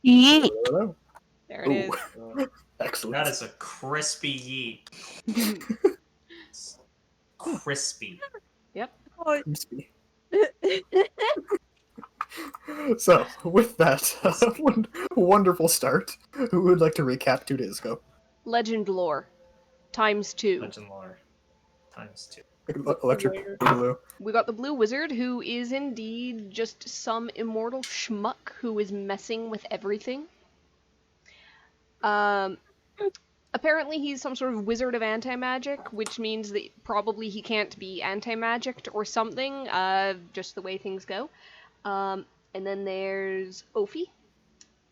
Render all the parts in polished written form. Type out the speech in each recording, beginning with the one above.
Yeet. Hello. There it is. Excellent. That is a crispy yeet. Crispy. Yep. Crispy. So, with that wonderful start, who would like to recap 2 days ago? Legend lore. ×2. Legend lore. ×2. Electric Boogaloo. We got the Blue Wizard, who is indeed just some immortal schmuck who is messing with everything. Apparently he's some sort of wizard of anti-magic, which means that probably he can't be anti-magicked or something, just the way things go. And then there's Ophi,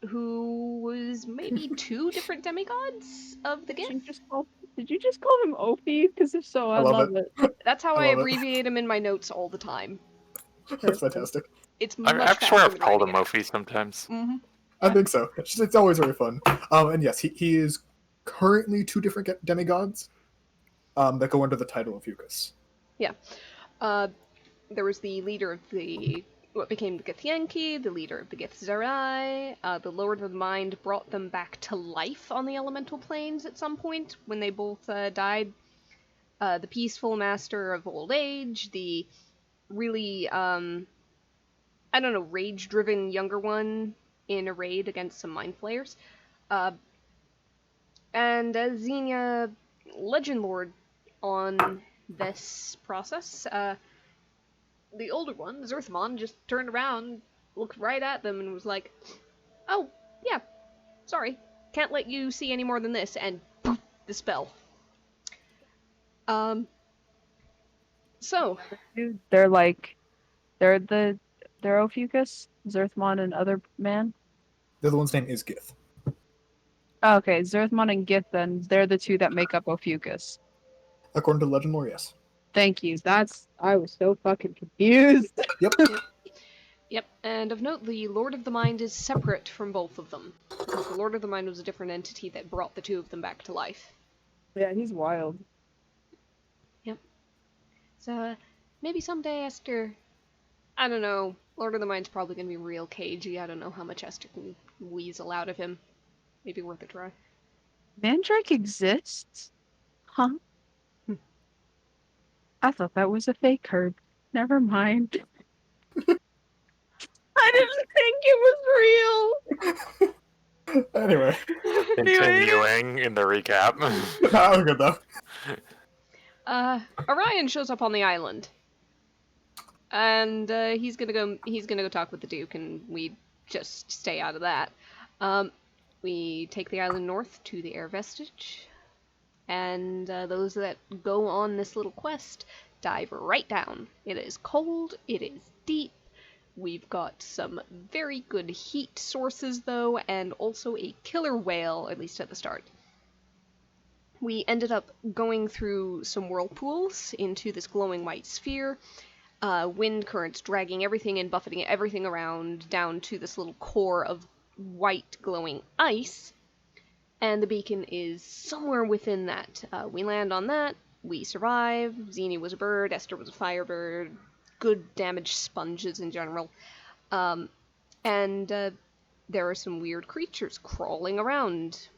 who was maybe 2 different demigods of the gift. Did you just call him Ophi? Because if so, I love it. That's how I love it. abbreviate him in my notes all the time. That's fantastic. It's much I'm sure faster I've than called him writing Mofi sometimes. it. Mm-hmm. I think so. It's always very fun. And yes, he is currently 2 different demigods that go under the title of Fucus. Yeah. There was the leader of what became the Githyanki, the leader of the Githzerai. The Lord of the Mind brought them back to life on the elemental planes at some point when they both died. The Peaceful Master of Old Age, the really, rage-driven younger one in a raid against some Mind Flayers. And Xenia, Legend Lord on this process. The older one, Zerthmon, just turned around, looked right at them, and was like, "Oh, yeah, sorry, can't let you see any more than this," and poof, the spell. So They're Ophiuchus, Zerthmon, and other man. The other one's name is Gith. Oh, okay, Zerthmon and Gith, then they're the 2 that make up Ophiuchus. According to Legend lore, yes. Thank you. I was so fucking confused. Yep. Yep, and of note, the Lord of the Mind is separate from both of them, because the Lord of the Mind was a different entity that brought the 2 of them back to life. Yeah, he's wild. Yep. So, maybe someday Esther... I don't know, Lord of the Mind's probably gonna be real cagey. I don't know how much Esther can weasel out of him. Maybe worth a try. Mandrake exists? Huh? I thought that was a fake herd. Never mind. I didn't think it was real! Anyway. Continuing in the recap. Oh, good though. Orion shows up on the island. And he's gonna go talk with the Duke, and we just stay out of that. We take the island north to the air vestige, and those that go on this little quest dive right down. It is cold, it is deep. We've got some very good heat sources though, and also a killer whale, at least at the start. We ended up going through some whirlpools into this glowing white sphere. Wind currents dragging everything and buffeting everything around down to this little core of white glowing ice, and the beacon is somewhere within that. We land on that, we survive. Xenia was a bird, Esther was a firebird, good damage sponges in general, and there are some weird creatures crawling around,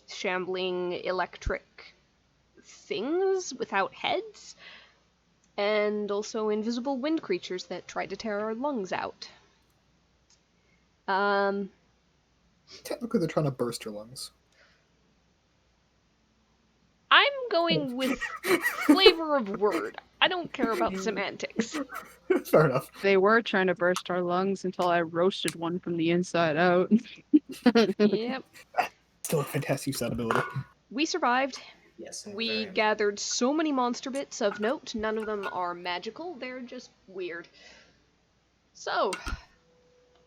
shambling electric things without heads, and also invisible wind creatures that tried to tear our lungs out. Technically, they're trying to burst your lungs. I'm going with flavor of word. I don't care about semantics. Fair enough. They were trying to burst our lungs until I roasted one from the inside out. Yep. Still a fantastic use of that ability. We survived. Yes. We gathered so many monster bits of note. None of them are magical. They're just weird. So,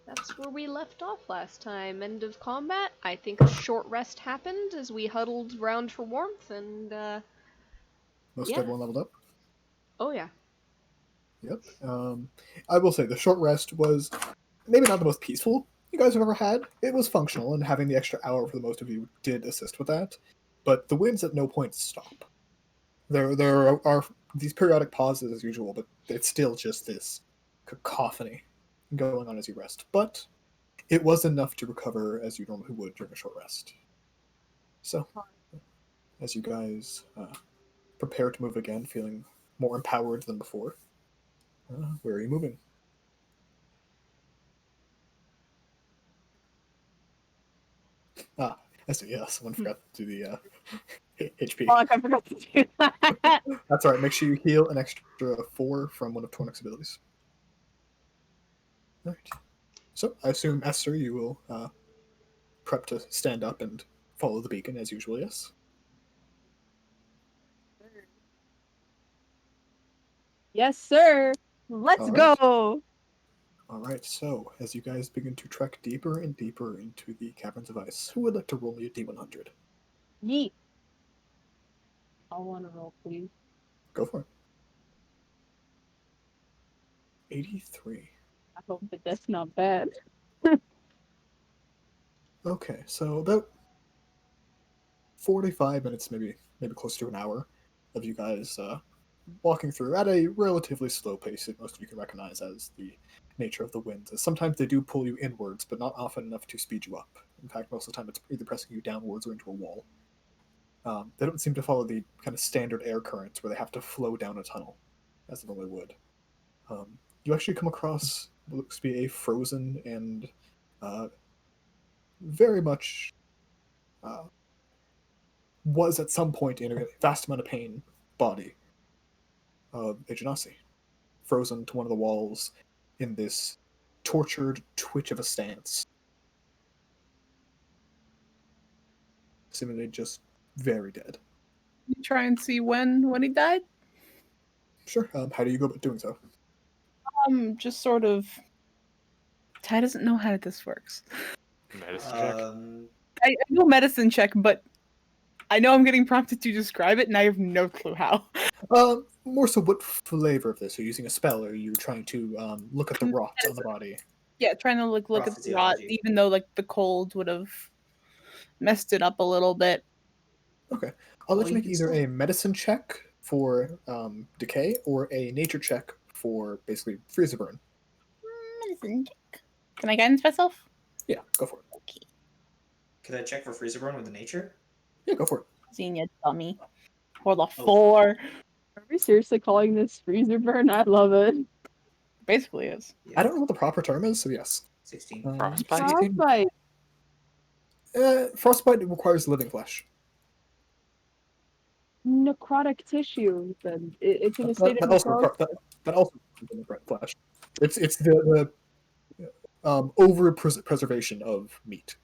that's where we left off last time. End of combat. I think a short rest happened as we huddled round for warmth, and Most yeah. everyone leveled up. Oh yeah. Yep. I will say the short rest was maybe not the most peaceful you guys have ever had. It was functional, and having the extra hour for the most of you did assist with that. But the winds at no point stop. There are these periodic pauses as usual, but it's still just this cacophony going on as you rest. But it was enough to recover as you normally would during a short rest. So, as you guys prepare to move again, feeling more empowered than before, where are you moving? I see. Yeah, someone forgot to do the HP. Fuck, I forgot to do that. That's all right. Make sure you heal an extra 4 from one of Tornik's abilities. All right. So I assume Esther, you will prep to stand up and follow the beacon as usual. Yes. Yes, sir. Let's All right. go. All right. So as you guys begin to trek deeper and deeper into the caverns of ice, who would like to roll me a D100? Yeet. I want to roll, please. Go for it. 83. I hope that that's not bad. Okay, so about 45 minutes, maybe close to an hour, of you guys walking through at a relatively slow pace that most of you can recognize as the nature of the winds. As sometimes they do pull you inwards, but not often enough to speed you up. In fact, most of the time it's either pressing you downwards or into a wall. They don't seem to follow the kind of standard air currents where they have to flow down a tunnel, as they normally would. You actually come across what looks to be a frozen and very much was at some point in a vast amount of pain body of a genasi, frozen to one of the walls in this tortured twitch of a stance, seemingly just very dead. You try and see when he died. Sure. How do you go about doing so? Just sort of. Ty doesn't know how this works. Medicine check. I know medicine check, but I know I'm getting prompted to describe it, and I have no clue how. More so, what flavor of this? Are you using a spell, or are you trying to look at the rot on the body? Yeah, trying to look at the rot, Prophysiology. even though the cold would have messed it up a little bit. Okay. I'll let Well, you you make can either still- a medicine check for decay or a nature check for basically freeze or burn. Medicine check. Can I guidance myself? Yeah, go for it. Okay. Could I check for freezer burn with the nature? Yeah, go for it. Seeing you, dummy. For the Oh. 4. Are we seriously calling this freezer burn? I love it. Basically is. Yeah. I don't know what the proper term is, so yes. 16. Frostbite? 16. Frostbite. Frostbite requires living flesh. Necrotic tissue. Then it's in a state That of also necrosis. that also requires living flesh. It's the over preservation of meat.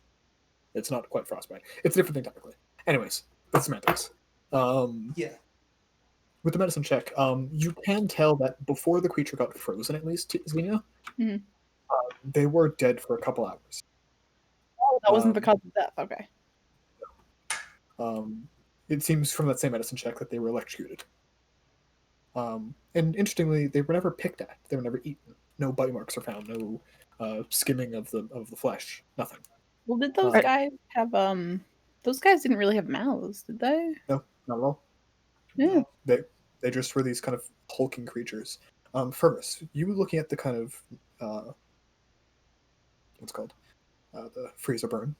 It's not quite frostbite. It's a different thing technically. Anyways, that's semantics. Yeah. With the medicine check, you can tell that before the creature got frozen, at least, Xenia, Mhm. they were dead for a couple hours. Oh, that wasn't the Um, cause of death. Okay. It seems from that same medicine check that they were electrocuted. And interestingly, they were never picked at. They were never eaten. No bite marks are found. No skimming of the flesh. Nothing. Well, did those Right. guys have Those guys didn't really have mouths, did they? No, not at all. Yeah. They just were these kind of hulking creatures. Fergus, you were looking at the kind of what's it called the freezer burn,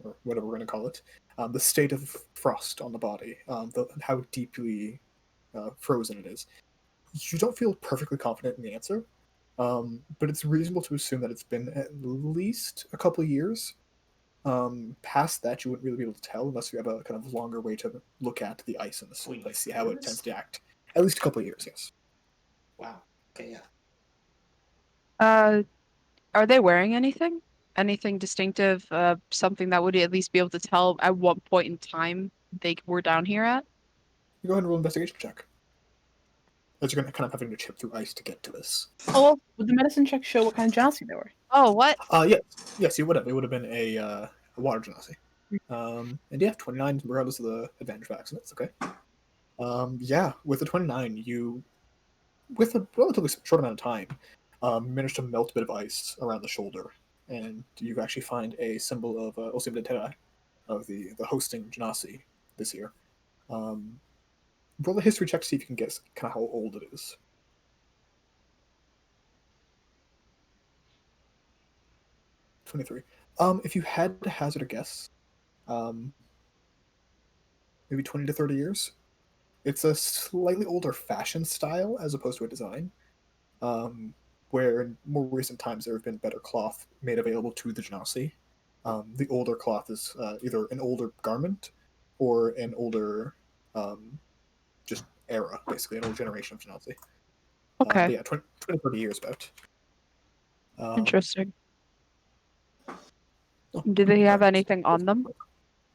or whatever we're going to call it. The state of frost on the body, how deeply frozen it is. You don't feel perfectly confident in the answer, but it's reasonable to assume that it's been at least a couple of years. Past that, you wouldn't really be able to tell unless you have a kind of longer way to look at the ice in this place, see how it tends to act. At least a couple of years, yes. Wow. Okay, yeah. Are they wearing anything? Anything distinctive? Something that would at least be able to tell at what point in time they were down here at? You go ahead and roll an investigation check. As you're going to kind of having to chip through ice to get to this. Oh, well, would the medicine check show what kind of genasi they were? Oh, what? Yes, you would have. It would have been a water genasi. And yeah, 29 regardless of the advantage of accidents. Okay. Yeah, with the 29, you, with a relatively short amount of time, managed to melt a bit of ice around the shoulder, and you actually find a symbol of Osim de Terra, of the hosting genasi this year. Roll a history check to see if you can guess kind of how old it is. 23. If you had to hazard a guess, maybe 20 to 30 years. It's a slightly older fashion style as opposed to a design, where in more recent times there have been better cloth made available to the genasi. The older cloth is either an older garment or an older just era, basically, an old generation of genasi. Okay, But yeah, 20, 30 years about. interesting. Oh, Do they have right. anything on them?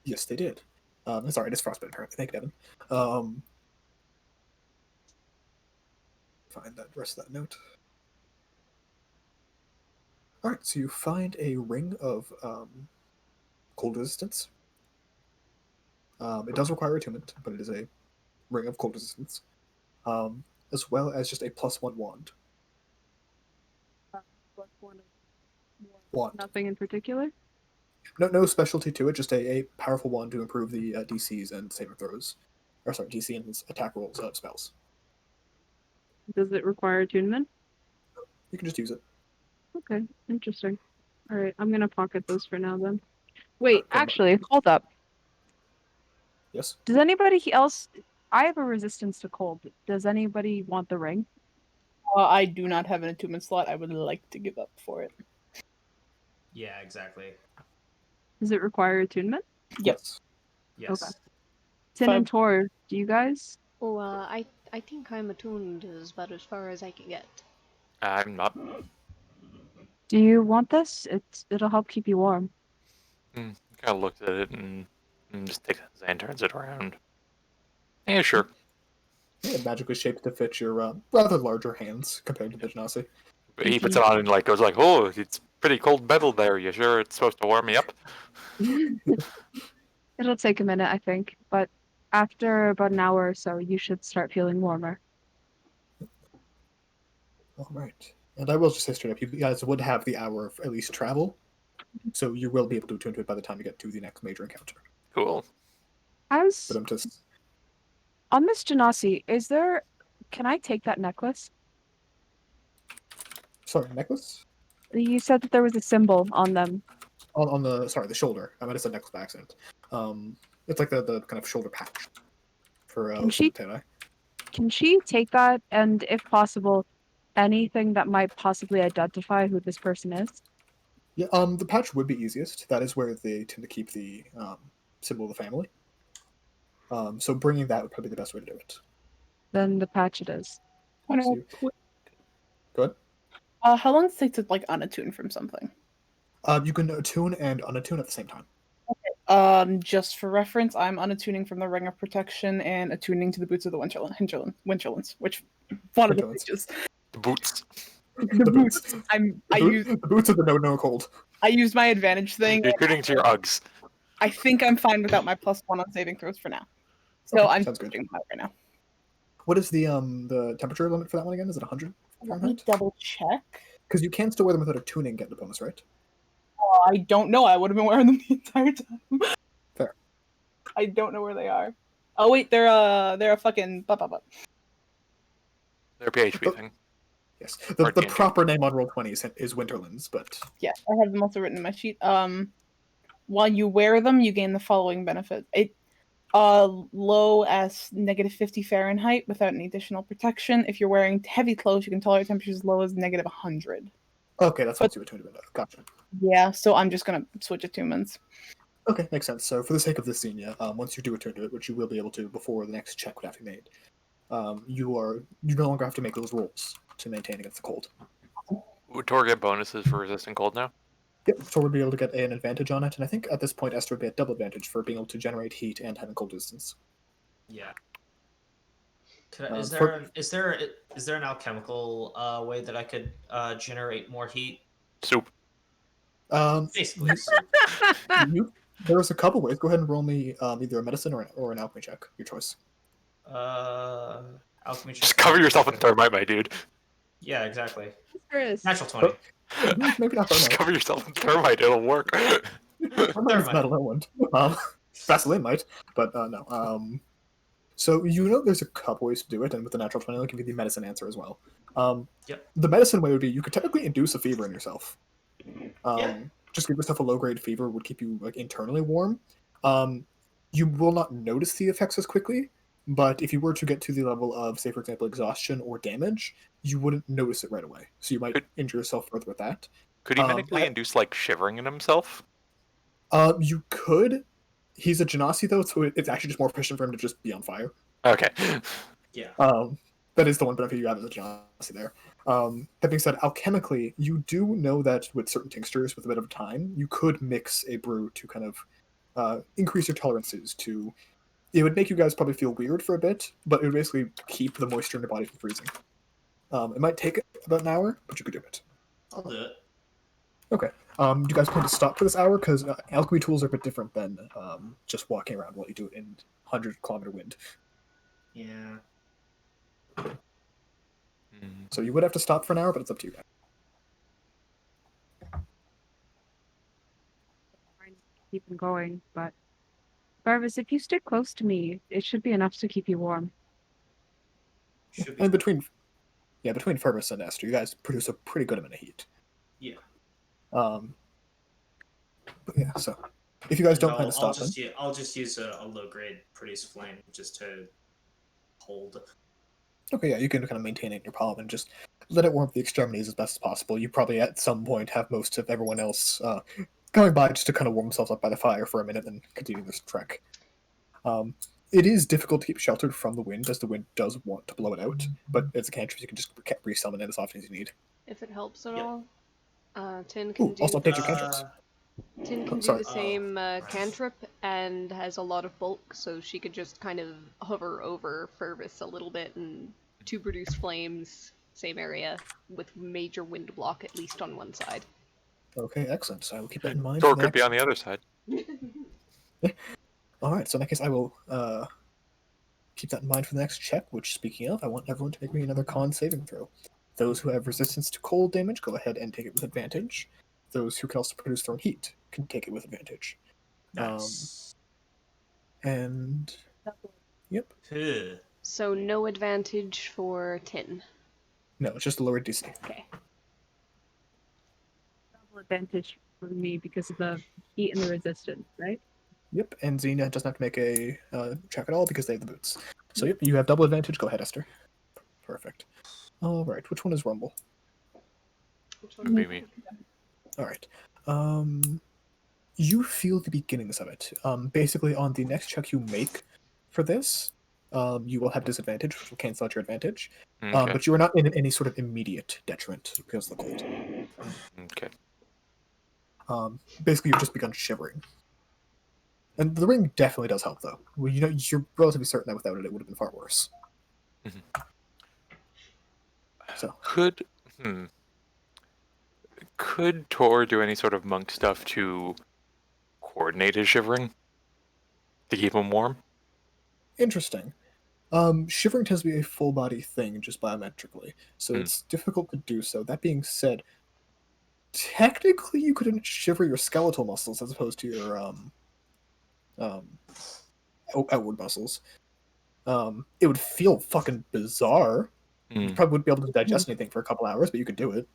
Yes, they did. Sorry, it is frostbite apparently. Thank you, Devin. Find that rest of that note. All right, so you find a ring of cold resistance. It does require attunement, but it is a ring of cold resistance, as well as just a +1 wand. Wand. Nothing in particular? No specialty to it, just a powerful wand to improve the DCs and saving throws. Or sorry, DC and his attack rolls of spells. Does it require attunement? You can just use it. Okay, interesting. All right, I'm gonna pocket those for now then. Wait, Okay, actually, hold up. Yes. Does anybody else? I have a resistance to cold. Does anybody want the ring? I do not have an attunement slot. I would like to give up for it. Yeah, exactly. Does it require attunement? Yep. Yes. Okay. Tin and Tor, do you guys? Oh, I think I'm attuned is about as far as I can get. I'm not. Do you want this? It'll help keep you warm. Kind of looks at it and just takes his hand, turns it around. Yeah, sure. Yeah, magically shaped to fit your rather larger hands compared to the genasi. But he puts it on and like goes like, "Oh, it's pretty cold metal there. You sure it's supposed to warm me up?" It'll take a minute, I think, but after about an hour or so, you should start feeling warmer. All right. And I will just say straight up, you guys would have the hour of at least travel, so you will be able to attune to it by the time you get to the next major encounter. Cool. As But I'm just... on this genasi, can I take that necklace? Sorry, necklace? You said that there was a symbol on them. On the shoulder. I might have said necklace by accident. It's like the kind of shoulder patch for Tera. Can she take that and, if possible, anything that might possibly identify who this person is? Yeah, the patch would be easiest. That is where they tend to keep the symbol of the family. So bringing that would probably be the best way to do it. Then the patch it is. So go ahead. How long does it take to like unattune from something? You can attune and unattune at the same time. Just for reference, I'm unattuning from the Ring of Protection and attuning to the boots of the Winterlands, which one of the bitches. The boots. The boots. The boots of the no cold. I used my advantage thing. You're getting to your Uggs. I think I'm fine without my +1 on saving throws for now. So Okay, I'm sounds good. doing that right now. What is the temperature limit for that one again? Is it 100? Let me double check. Because you can still wear them without attuning, get the bonus, right? I don't know. I would have been wearing them the entire time. Fair. I don't know where they are. Oh wait, they're a fucking They're a PHP thing. Yes. The proper name on Roll20 is Winterlands, but... Yeah, I have them also written in my sheet. While you wear them, you gain the following benefit. Low as -50 Fahrenheit without any additional protection. If you're wearing heavy clothes, you can tolerate temperatures as low as -100. Okay, that's what you attuned to. Gotcha. Yeah, so I'm just gonna switch attunements. Okay, makes sense. So for the sake of this scene, yeah, once you do attune to it, which you will be able to before the next check would have to be made, you no longer have to make those rolls to maintain against the cold. Would Tor get bonuses for resisting cold now? Yep, Tor would be able to get an advantage on it, and I think at this point Esther would be at double advantage for being able to generate heat and having cold resistance. Yeah. Is there an alchemical way that I could generate more heat? Soup. Basically soup. There's a couple ways. Go ahead and roll me either a medicine or an alchemy check. Your choice. Alchemy check. Just cover yourself in thermite, my dude. Yeah, exactly. Chris. Natural 20. Maybe not Just thermite. cover yourself in thermite, it'll work. Thermite is not a low one. Vaseline might, but no. So there's a couple ways to do it, and with the natural 20, I'll give you the medicine answer as well. Yep. The medicine way would be you could technically induce a fever in yourself. Yeah. just give yourself a low-grade fever would keep you like internally warm. You will not notice the effects as quickly, but if you were to get to the level of, say, for example, exhaustion or damage, you wouldn't notice it right away. So you might Could- injure yourself further with that. Could he medically induce like shivering in himself? You could. He's a genasi though, so it's actually just more efficient for him to just be on fire. Okay. Yeah. That is the one benefit you have as a genasi there. That being said, alchemically, you do know that with certain tinctures, with a bit of time, you could mix a brew to kind of increase your tolerances to. It would make you guys probably feel weird for a bit, but it would basically keep the moisture in your body from freezing. It might take about an hour, but you could do it. I'll do it. Okay. Do you guys plan to stop for this hour? Because alchemy tools are a bit different than just walking around while you do it in 100-kilometer wind. Yeah. So you would have to stop for an hour, but it's up to you guys. Keep them going, but Barvis, if you stick close to me, it should be enough to keep you warm. Should be. And between Fergus and Esther, you guys produce a pretty good amount of heat. Yeah. But yeah, so if you guys don't plan to stop, I'll just use a low grade produce flame just to hold. okay, yeah, you can kind of maintain it in your palm and just let it warm up the extremities as best as possible. You probably at some point have most of everyone else going by just to kind of warm themselves up by the fire for a minute and continue this trek. It is difficult to keep sheltered from the wind, as the wind does want to blow it out, but as a cantrip, you can just resummon it as often as you need. If it helps at Yep. all, Tin can do. Also update your cantrips. Tin can do sorry. the same cantrip and has a lot of bulk, so she could just kind of hover over Fervis a little bit and to produce flames, same area, with major wind block at least on one side. Okay, excellent. So I will keep that in mind. Or could be on the other side. Alright, so in that case, I will keep that in mind for the next check, which, speaking of, I want everyone to make me another con saving throw. Those who have resistance to cold damage, go ahead and take it with advantage. Those who can also produce their own heat can take it with advantage. Nice. And... Yep. Huh. So no advantage for Tin. No, it's just a lower DC. Okay. Double advantage for me because of the heat and the resistance, right? Yep, and Xenia doesn't have to make a check at all because they have the boots. So yep, you have double advantage. Go ahead, Esther. Perfect. Alright, which one is Rumble? Which one? Be me. Alright. You feel the beginnings of it. Basically, on the next check you make for this, you will have disadvantage, which will cancel out your advantage. Okay. But you are not in any sort of immediate detriment because of the cold. Okay. Basically, you've just begun shivering. And the ring definitely does help, though. Well, you know, you're relatively certain that without it, it would have been far worse. So Could Tor do any sort of monk stuff to coordinate his shivering to keep him warm? interesting. Shivering tends to be a full body thing just biometrically, so it's difficult to do so. That being said, technically you could shiver your skeletal muscles as opposed to your outward muscles. It would feel fucking bizarre. You probably wouldn't be able to digest anything for a couple hours, but you could do it.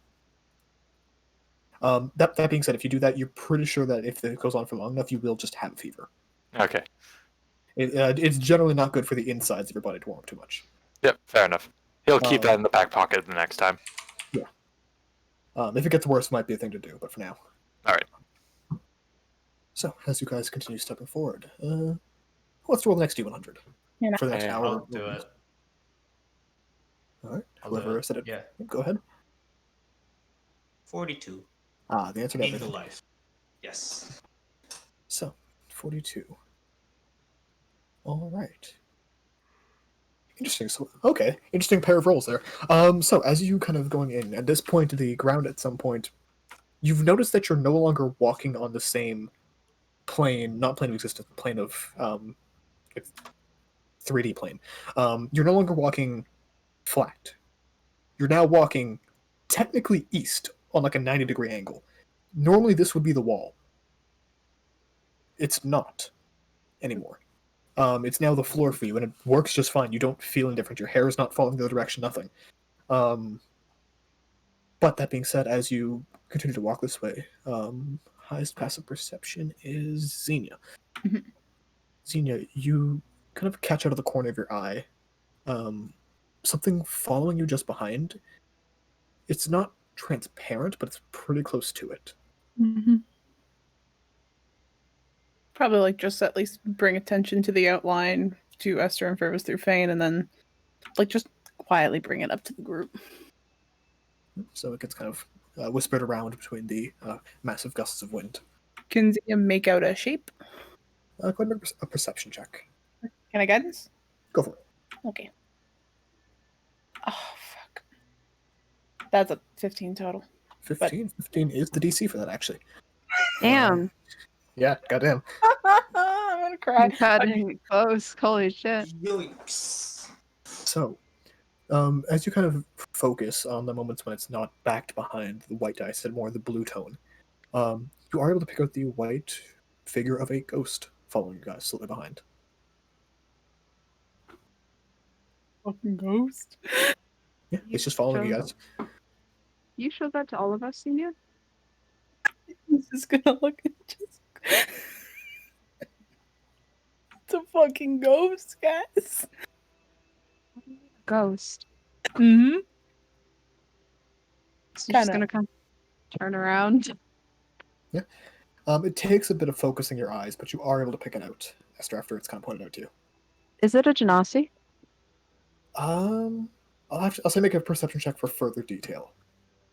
That being said, if you do that, you're pretty sure that if it goes on for long enough, you will just have a fever. Okay. It's generally not good for the insides of your body to warm too much. Yep, fair enough. He'll keep that in the back pocket the next time. Yeah. If it gets worse, it might be a thing to do, but for now. Alright. So, as you guys continue stepping forward, let's roll the next D100 for the next hour. I'll do it. Alright, I'll do whoever it. said it. Yeah. Go ahead. 42. The answer to In the everything. life. Yes. So, 42. Alright. Interesting. So, okay. Interesting pair of rolls there. So, as you kind of going in, at this point, the ground at some point, you've noticed that you're no longer walking on the same plane, not plane of existence, plane of 3D plane. You're no longer walking flat. You're now walking technically east on like a 90-degree angle. Normally this would be the wall. It's not anymore. It's now the floor for you, and it works just fine. You don't feel indifferent. Your hair is not falling the other direction, nothing. But that being said, as you continue to walk this way, highest passive perception is Xenia. Mhm. Xenia, you kind of catch out of the corner of your eye something following you just behind. It's not transparent, but it's pretty close to it. Mm-hmm. Probably like just at least bring attention to the outline to Esther and Fervus through Fane, and then like just quietly bring it up to the group. So it gets kind of whispered around between the massive gusts of wind. Can Xenia make out a shape? Go ahead and make a perception check. Can I guidance? Go for it. Okay. Oh fuck. That's a 15 total. 15. 15 is the DC for that, actually. Damn. Yeah, goddamn. I'm gonna cry. Cutting close. Holy shit. Yikes. So, as you kind of focus on the moments when it's not backed behind the white dice and more the blue tone, you are able to pick out the white figure of a ghost following you guys slowly behind. Fucking ghost. Yeah, it's just following you showed- guys. You showed that to all of us, Senior? He's just gonna look and just. It's a fucking ghost, guys. Ghost. Mm-hmm. So you're just Kinda. gonna come turn around. It takes a bit of focusing your eyes, but you are able to pick it out, Esther, after it's kind of pointed out to you. Is it a genasi? I'll say make a perception check for further detail,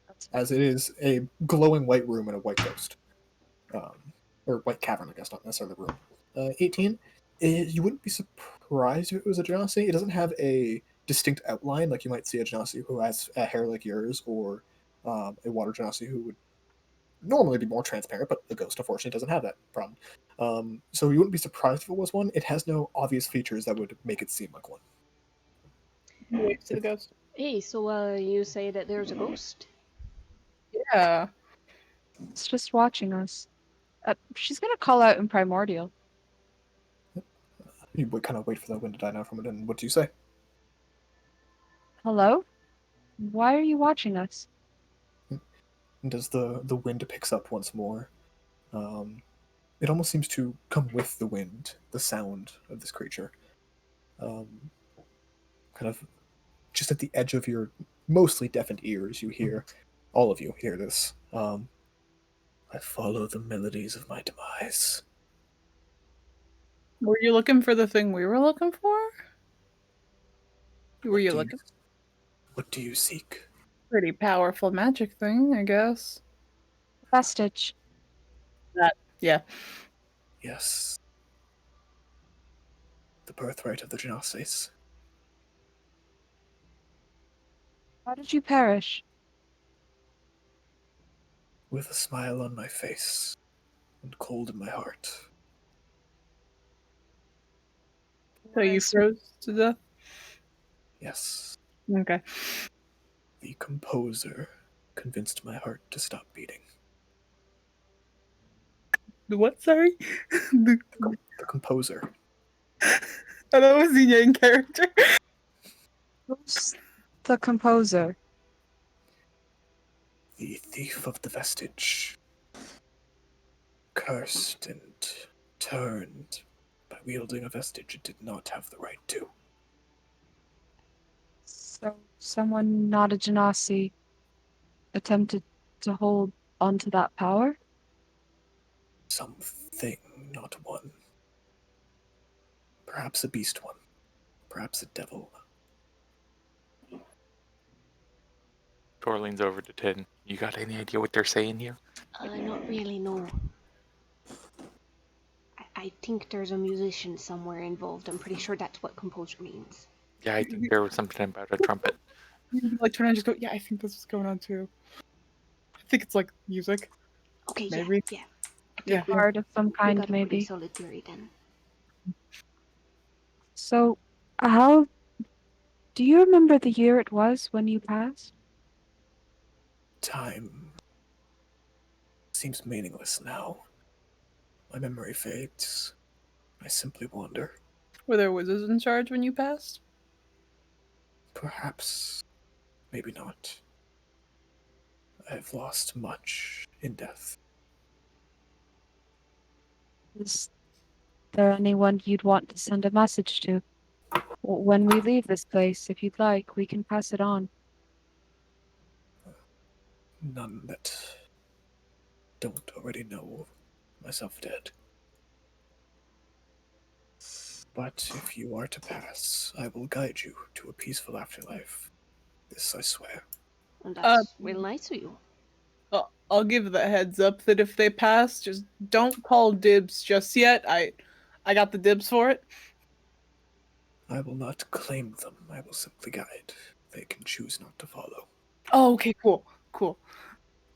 That's as it is a glowing white room and a white ghost. Or white cavern, I guess, not necessarily room. 18. You wouldn't be surprised if it was a genasi. It doesn't have a distinct outline, like you might see a genasi who has hair like yours, or a water genasi who would normally be more transparent, but the ghost, unfortunately, doesn't have that problem. So you wouldn't be surprised if it was one. It has no obvious features that would make it seem like one. Waves to the ghost. Hey, so you say that there's a ghost? Yeah. It's just watching us. She's gonna call out in primordial. You would kind of wait for that wind to die down from it, and what do you say? Hello? Why are you watching us? And as the wind picks up once more, it almost seems to come with the wind, the sound of this creature. Kind of just at the edge of your mostly deafened ears, you hear, all of you hear this. I follow the melodies of my demise. Were you looking for the thing we were looking for? Were you do looking? What do you seek? Pretty powerful magic thing, I guess. Vestige. Yeah. Yes. The birthright of the Genasis. How did you perish? With a smile on my face and cold in my heart. So you froze to death? Yes. Okay. The composer convinced my heart to stop beating. The what, sorry? the, The composer. oh, that was the in character. Who's the composer? The thief of the vestige. Cursed and turned by wielding a vestige it did not have the right to. So someone not a genasi attempted to hold onto that power? Something, not one. Perhaps a beast one. Perhaps a devil. Tor leans over to Tin. You got any idea what they're saying here? Not really, no. I think there's a musician somewhere involved. I'm pretty sure that's what composer means. Yeah, I think there was something about a trumpet. Like turn and just go, yeah, I think this is going on too. I think it's like music. Okay, Maybe. yeah. I Yeah. think we Art of some we kind, got a pretty maybe. solid theory then. So, how... Do you remember the year it was when you passed? Time seems meaningless now. My memory fades. I simply wander. Were there wizards in charge when you passed? Perhaps, maybe not. I have lost much in death. Is there anyone you'd want to send a message to? When we leave this place, if you'd like, we can pass it on. None that don't already know myself dead. But if you are to pass, I will guide you to a peaceful afterlife. This I swear. And that's real nice of you. I'll give the heads up that if they pass, just don't call dibs just yet. I got the dibs for it. I will not claim them. I will simply guide. They can choose not to follow. Oh, okay, cool.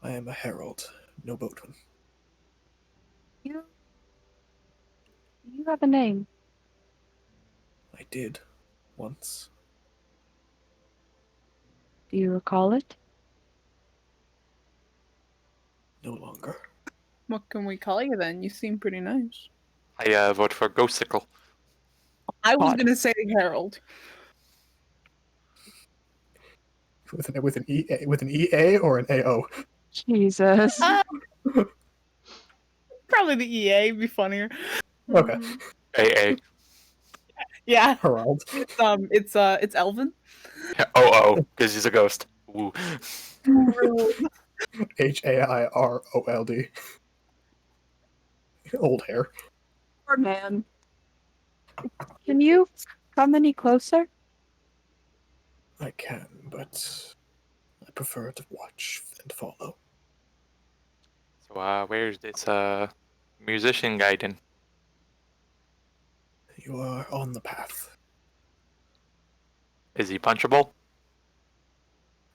I am a herald, no boatman. You have a name. I did, once. Do you recall it? No longer. What can we call you then? You seem pretty nice. I vote for Ghosticle. I was Odd. gonna say Harold. With an EA or an AO? Jesus. Probably the EA would be funnier. Okay. AA. Yeah, Herald. it's Elvin. Oh, because he's a ghost. Woo. HAIROLD. Old hair. Poor man. Can you come any closer? I can, but I prefer to watch and follow. So, where's this musician guiding? You are on the path. Is he punchable?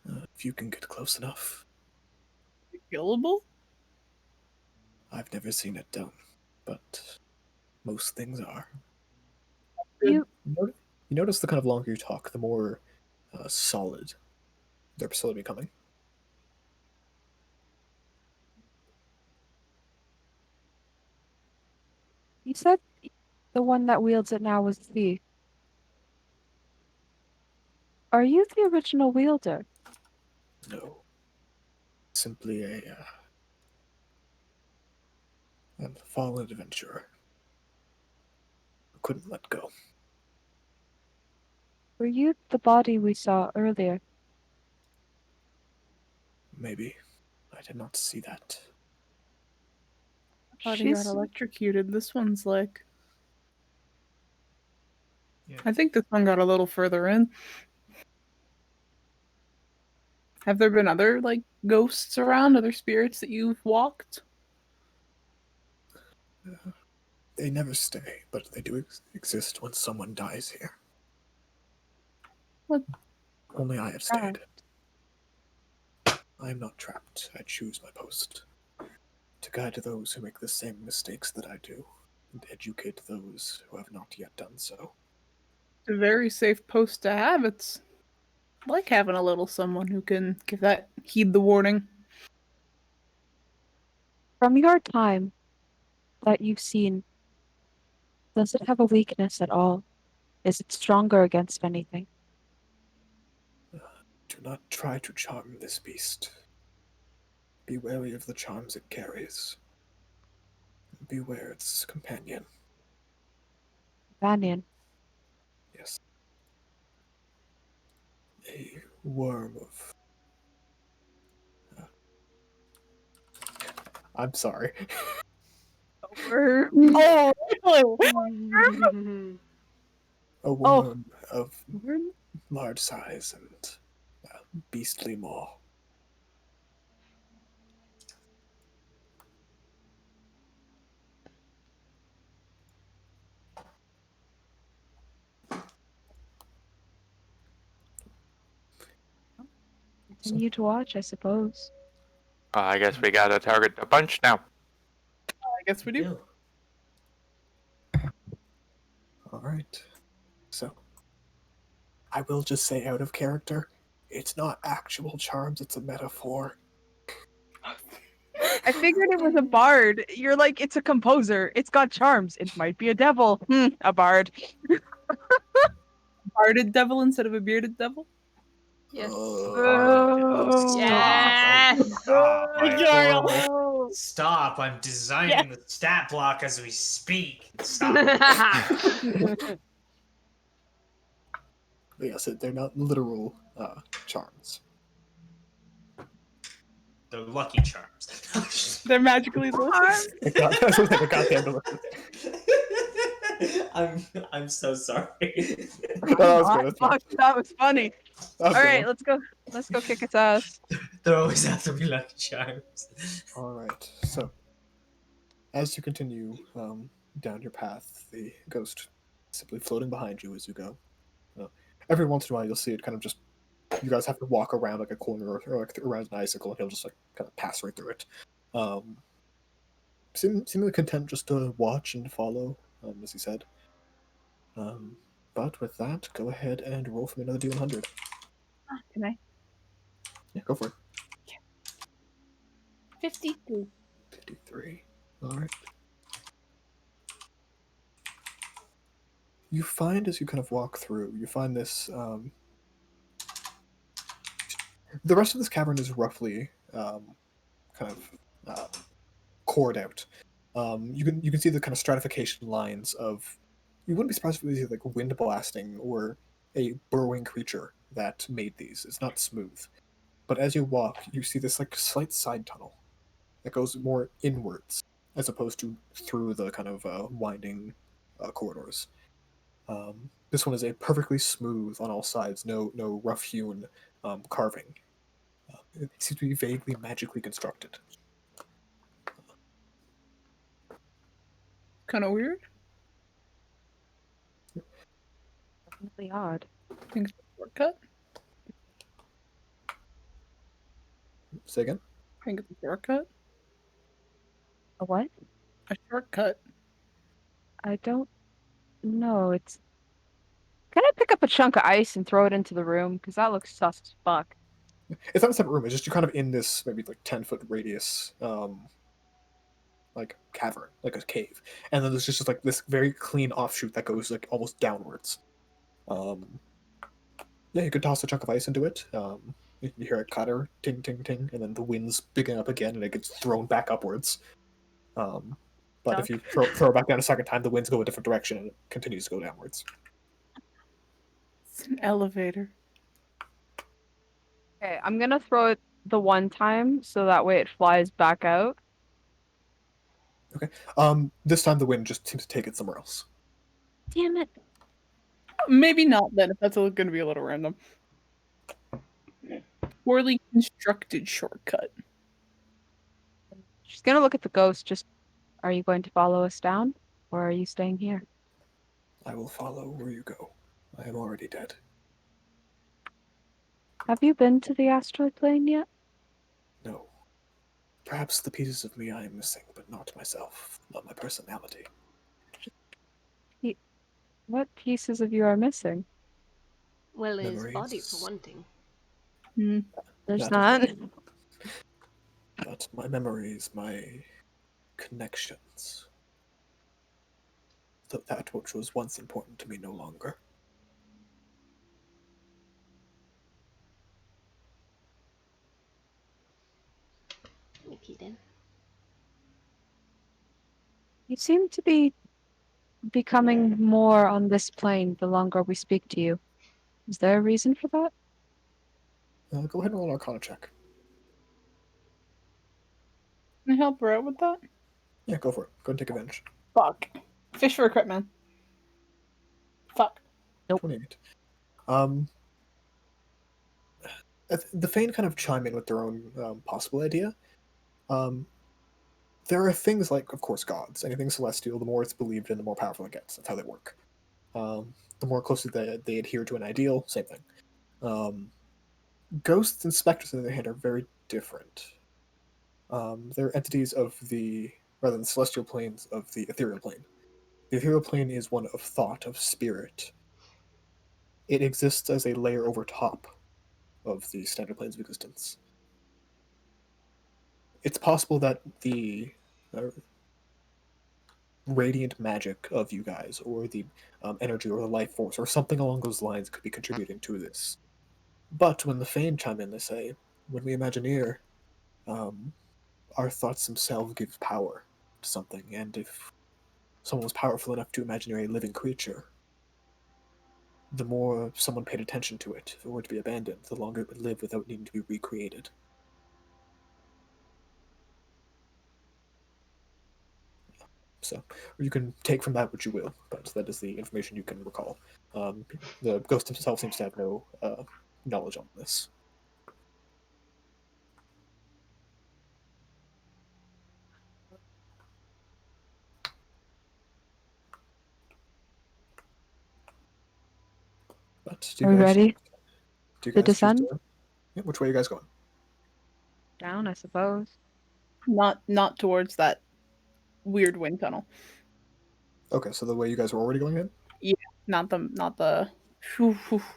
If you can get close enough. Killable? I've never seen it done, but most things are. You You notice the kind of longer you talk, the more solid they're slowly becoming. said the one that wields it now was the. Are you the original wielder? No. Simply a fallen adventurer who couldn't let go. Were you the body we saw earlier? Maybe. I did not see that. Body got She's electrocuted. This one's like. Yeah. I think this one got a little further in. Have there been other like ghosts around, other spirits that you've walked? They never stay, but they do exist when someone dies here. What? Only I have stayed. I am not trapped. I choose my post. To guide those who make the same mistakes that I do, and educate those who have not yet done so. It's a very safe post to have. It's like having a little someone who can heed the warning. From your time that you've seen, does it have a weakness at all? Is it stronger against anything? Do not try to charm this beast. Be wary of the charms it carries. Beware its companion. Companion. Yes. A worm of... I'm sorry. Oh, A worm of large size and beastly maw. Continue to watch, I suppose. I guess we gotta target the punch now. I guess we do. Alright. So, I will just say out of character, it's not actual charms, it's a metaphor. I figured it was a bard. You're like, it's a composer. It's got charms. It might be a devil. A bard. Bearded devil instead of a bearded devil? Yes. Oh, Yes. Stop. Victoria. Stop. I'm designing the stat block as we speak. Stop. yes, they're not literal charms. They're lucky charms. They're magically delicious. They're goddamn delicious. I'm so sorry. That was good. That's fine. Fuck, that was funny. That was All a good right, one. let's go. Let's go kick its ass. There always have to be lucky charms. All right. So, as you continue down your path, the ghost simply floating behind you as you go. Every once in a while, you'll see it kind of just. You guys have to walk around like a corner or like around an icicle, and he'll just like kind of pass right through it. Seemingly content just to watch and follow, as he said. But with that, go ahead and roll for me another D100. Can I? Yeah, go for it. 52. 53. All right. You find as you kind of walk through, you find this. The rest of this cavern is roughly kind of cored out. You can see the kind of stratification lines of. You wouldn't be surprised if it was either like wind blasting or a burrowing creature that made these. It's not smooth, but as you walk, you see this like slight side tunnel that goes more inwards as opposed to through the kind of winding corridors. This one is a perfectly smooth on all sides, no rough hewn carving. It seems to be vaguely magically constructed. Kind of weird. Definitely odd. I think it's a shortcut. Say again? I think it's a shortcut. A what? A shortcut. I don't know. It's. Can I pick up a chunk of ice and throw it into the room? Because that looks sus as fuck. It's not a separate room. It's just you're kind of in this maybe like 10-foot radius, like cavern, like a cave, and then there's just like this very clean offshoot that goes like almost downwards. Yeah, you could toss a chunk of ice into it. You hear it clatter, ting, ting, ting, and then the wind's picking up again, and it gets thrown back upwards. But if you throw it back down a second time, the winds go a different direction, and it continues to go downwards. It's an elevator. Okay, I'm gonna throw it the one time so that way it flies back out. This time the wind just seems to take it somewhere else. Damn it. Maybe not then, if that's going to be a little random. Poorly constructed shortcut. She's gonna look at the ghost. Just, are you going to follow us down, or are you staying here? I will follow where you go. I am already dead. Have you been to the asteroid plane yet? No. Perhaps the pieces of me I am missing, but not myself, not my personality. What pieces of you are missing? Well, his body, Memories. for one thing. There's That is none. But my memories, my connections. That which was once important to me no longer. Okay then. You seem to be becoming more on this plane the longer we speak to you. Is there a reason for that? Go ahead and roll an Arcana check. Can I help her out with that? Yeah, go for it. Go and take advantage. Fuck. Fish for equipment. Fuck. 28. The Fane kind of chime in with their own possible idea. There are things like, of course, gods. Anything celestial, the more it's believed in, the more powerful it gets. That's how they work. The more closely they adhere to an ideal, same thing. Ghosts and specters, on the other hand, are very different. They're entities of rather than celestial planes, of the ethereal plane. The ethereal plane is one of thought, of spirit. It exists as a layer over top of the standard planes of existence. It's possible that the radiant magic of you guys, or the energy or the life force, or something along those lines could be contributing to this. But when the Fane chime in, they say, when we Imagineer, our thoughts themselves give power to something, and if someone was powerful enough to Imagineer a living creature, the more someone paid attention to it, if it were to be abandoned, the longer it would live without needing to be recreated. So, or you can take from that what you will, but that is the information you can recall. The ghost himself seems to have no knowledge on this. But do Are you we guys ready do you to guys choose descend? to? Yeah, which way are you guys going? Down, I suppose. Not towards that weird wind tunnel. Okay, so the way you guys were already going in. Not the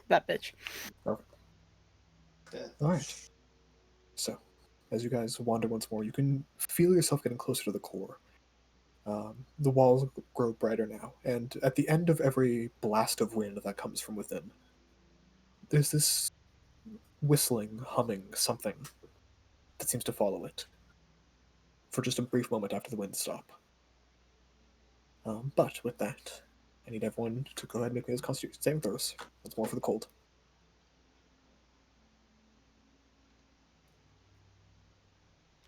that bitch. Okay. All right. So, as you guys wander once more, you can feel yourself getting closer to the core. The walls grow brighter now, and at the end of every blast of wind that comes from within, there's this whistling, humming something that seems to follow it for just a brief moment after the winds stop. But with that, I need everyone to go ahead and make me those Constitution saving throws. Once more for the cold.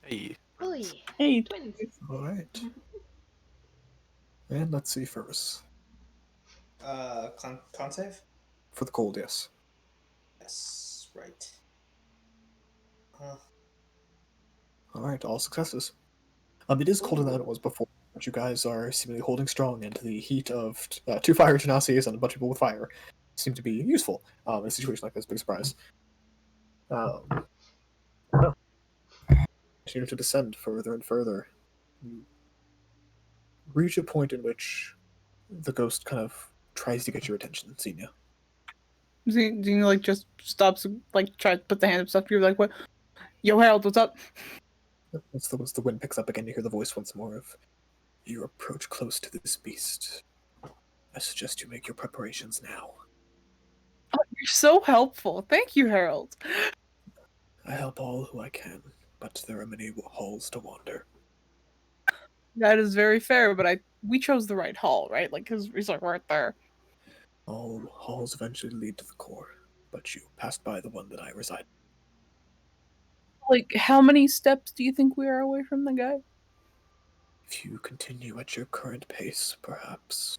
Hey. Oy, Hey, twins. All right. And let's see first. Con save? For the cold, yes. Yes, right. All right, all successes. It is colder than it was before, but you guys are seemingly holding strong, and the heat of 2 fire genasis and a bunch of people with fire seem to be useful in a situation like this. Big surprise. Continue to descend further and further. You reach a point in which the ghost kind of tries to get your attention, Xenia. Xenia like just stops, like tries to put the hand up stuff. You're like, what? Yo, Harold, what's up? Once the wind picks up again, you hear the voice once more of, "You approach close to this beast. I suggest you make your preparations now. Oh, you're so helpful. Thank you, Harold. I help all who I can, but there are many halls to wander. That is very fair, but we chose the right hall, right? Like, because it's like right there. All halls eventually lead to the core, but you passed by the one that I reside. Like, how many steps do you think we are away from the guy? If you continue at your current pace, perhaps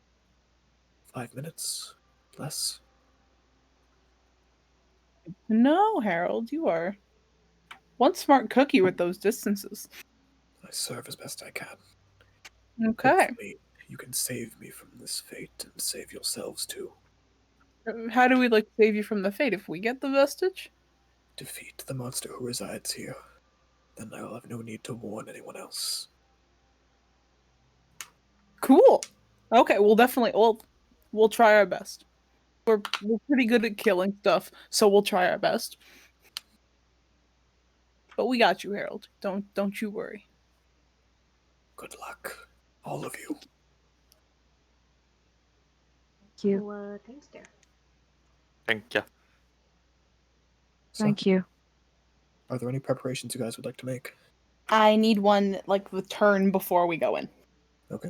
5 minutes, less. No, Harold, you are one smart cookie with those distances. I serve as best I can. Okay. Hopefully, you can save me from this fate and save yourselves too. How do we like save you from the fate if we get the vestige? Defeat the monster who resides here. Then I will have no need to warn anyone else. Cool. Okay, we'll try our best. We're pretty good at killing stuff, so we'll try our best. But we got you, Harold. Don't you worry. Good luck, all of you. Thank you. Well, thanks, there. Thank you. So, Thank you. are there any preparations you guys would like to make? I need one like the turn before we go in. Okay.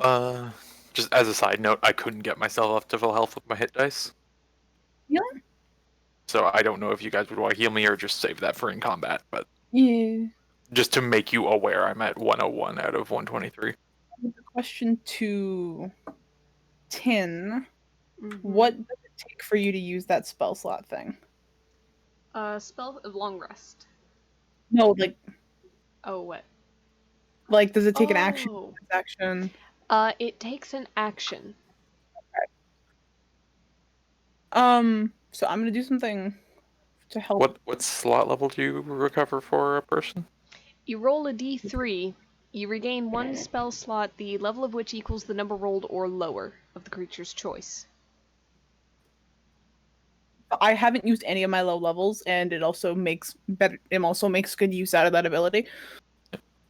Just as a side note, I couldn't get myself up to full health with my hit dice. Yeah. So I don't know if you guys would want to heal me or just save that for in combat, but Yeah. just to make you aware, I'm at 101 out of 123. Question to Tin. Mhm. What does it take for you to use that spell slot thing? Spell of long rest. No, Oh, what? like does it take an action? Oh. Action. It takes an action. So I'm gonna do something to help. What slot level do you recover for a person? You roll a d3. You regain one spell slot, the level of which equals the number rolled or lower of the creature's choice. I haven't used any of my low levels, and it also makes good use out of that ability.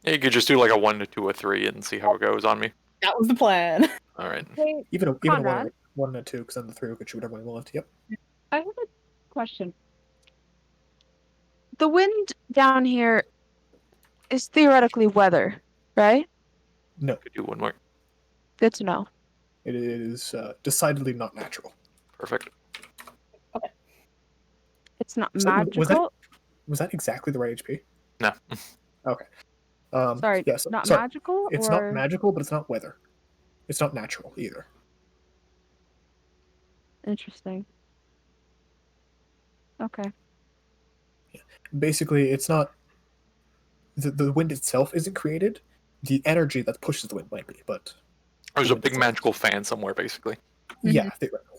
Yeah, you could just do like a 1 to 2 or 3 and see how it goes on me. That was the plan. All right. Hey, Even a Conrad? one and a two, because then the three will get you whatever you want. Yep. I have a question. the wind down here is theoretically weather, right? No, Could do one more. Good to know. it is decidedly not natural. Perfect. It's not So, magical. was that exactly the right HP? No. Okay. Sorry, yes. not sorry. magical, It's or not magical, but it's not weather. It's not natural either. interesting. Okay. Basically, it's not the wind itself isn't created. The energy that pushes the wind might be, but There's the a wind big itself- magical fan somewhere, basically. Yeah,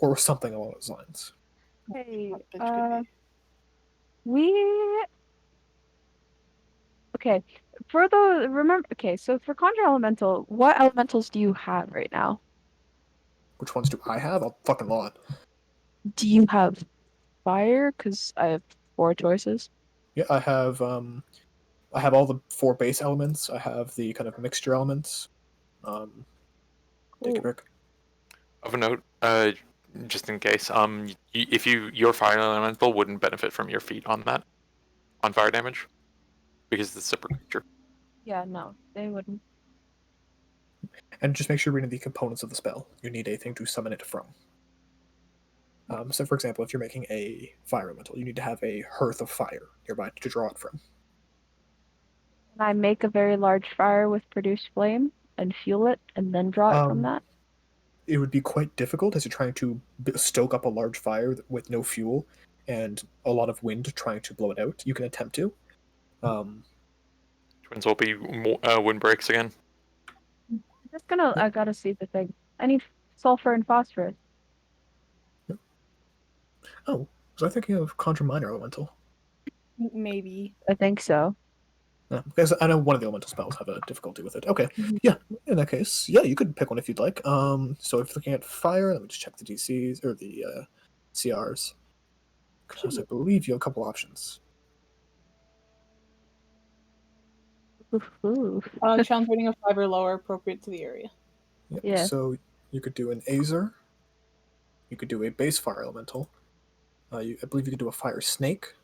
or something along those lines. Hey, That bitch could be. we okay. For the remember, okay. So for Conjure Elemental, what elementals do you have right now? Which ones do I have? A fucking lot. Do you have fire? Because I have 4 choices. Yeah, I have all the 4 base elements. I have the kind of mixture elements. Take a Cool. pick. Of a note, just in case, if your fire elemental wouldn't benefit from your feat on that, on fire damage, because it's a separate creature. Yeah, no, they wouldn't. And just make sure you're reading the components of the spell. You need a thing to summon it from. So, for example, if you're making a fire elemental, you need to have a hearth of fire nearby to draw it from. Can I make a very large fire with produce flame and fuel it, and then draw it from that? It would be quite difficult as you're trying to stoke up a large fire with no fuel and a lot of wind trying to blow it out. You can attempt to. Twins will be wind breaks again. Just gonna. I gotta see the thing. I need sulfur and phosphorus. Oh, was I thinking of Conjure Minor Elemental? Maybe. I think so. Yeah, because I know one of the elemental spells have a difficulty with it. Okay, Mhm. yeah. In that case, yeah, you could pick one if you'd like. So if looking at fire, let me just check the DCs or the CRs, because I believe you have a couple options. Ooh. Challenge rating of 5 or lower, appropriate to the area. Yep. Yeah. So you could do an Azer. You could do a base fire elemental. I believe you could do a fire snake.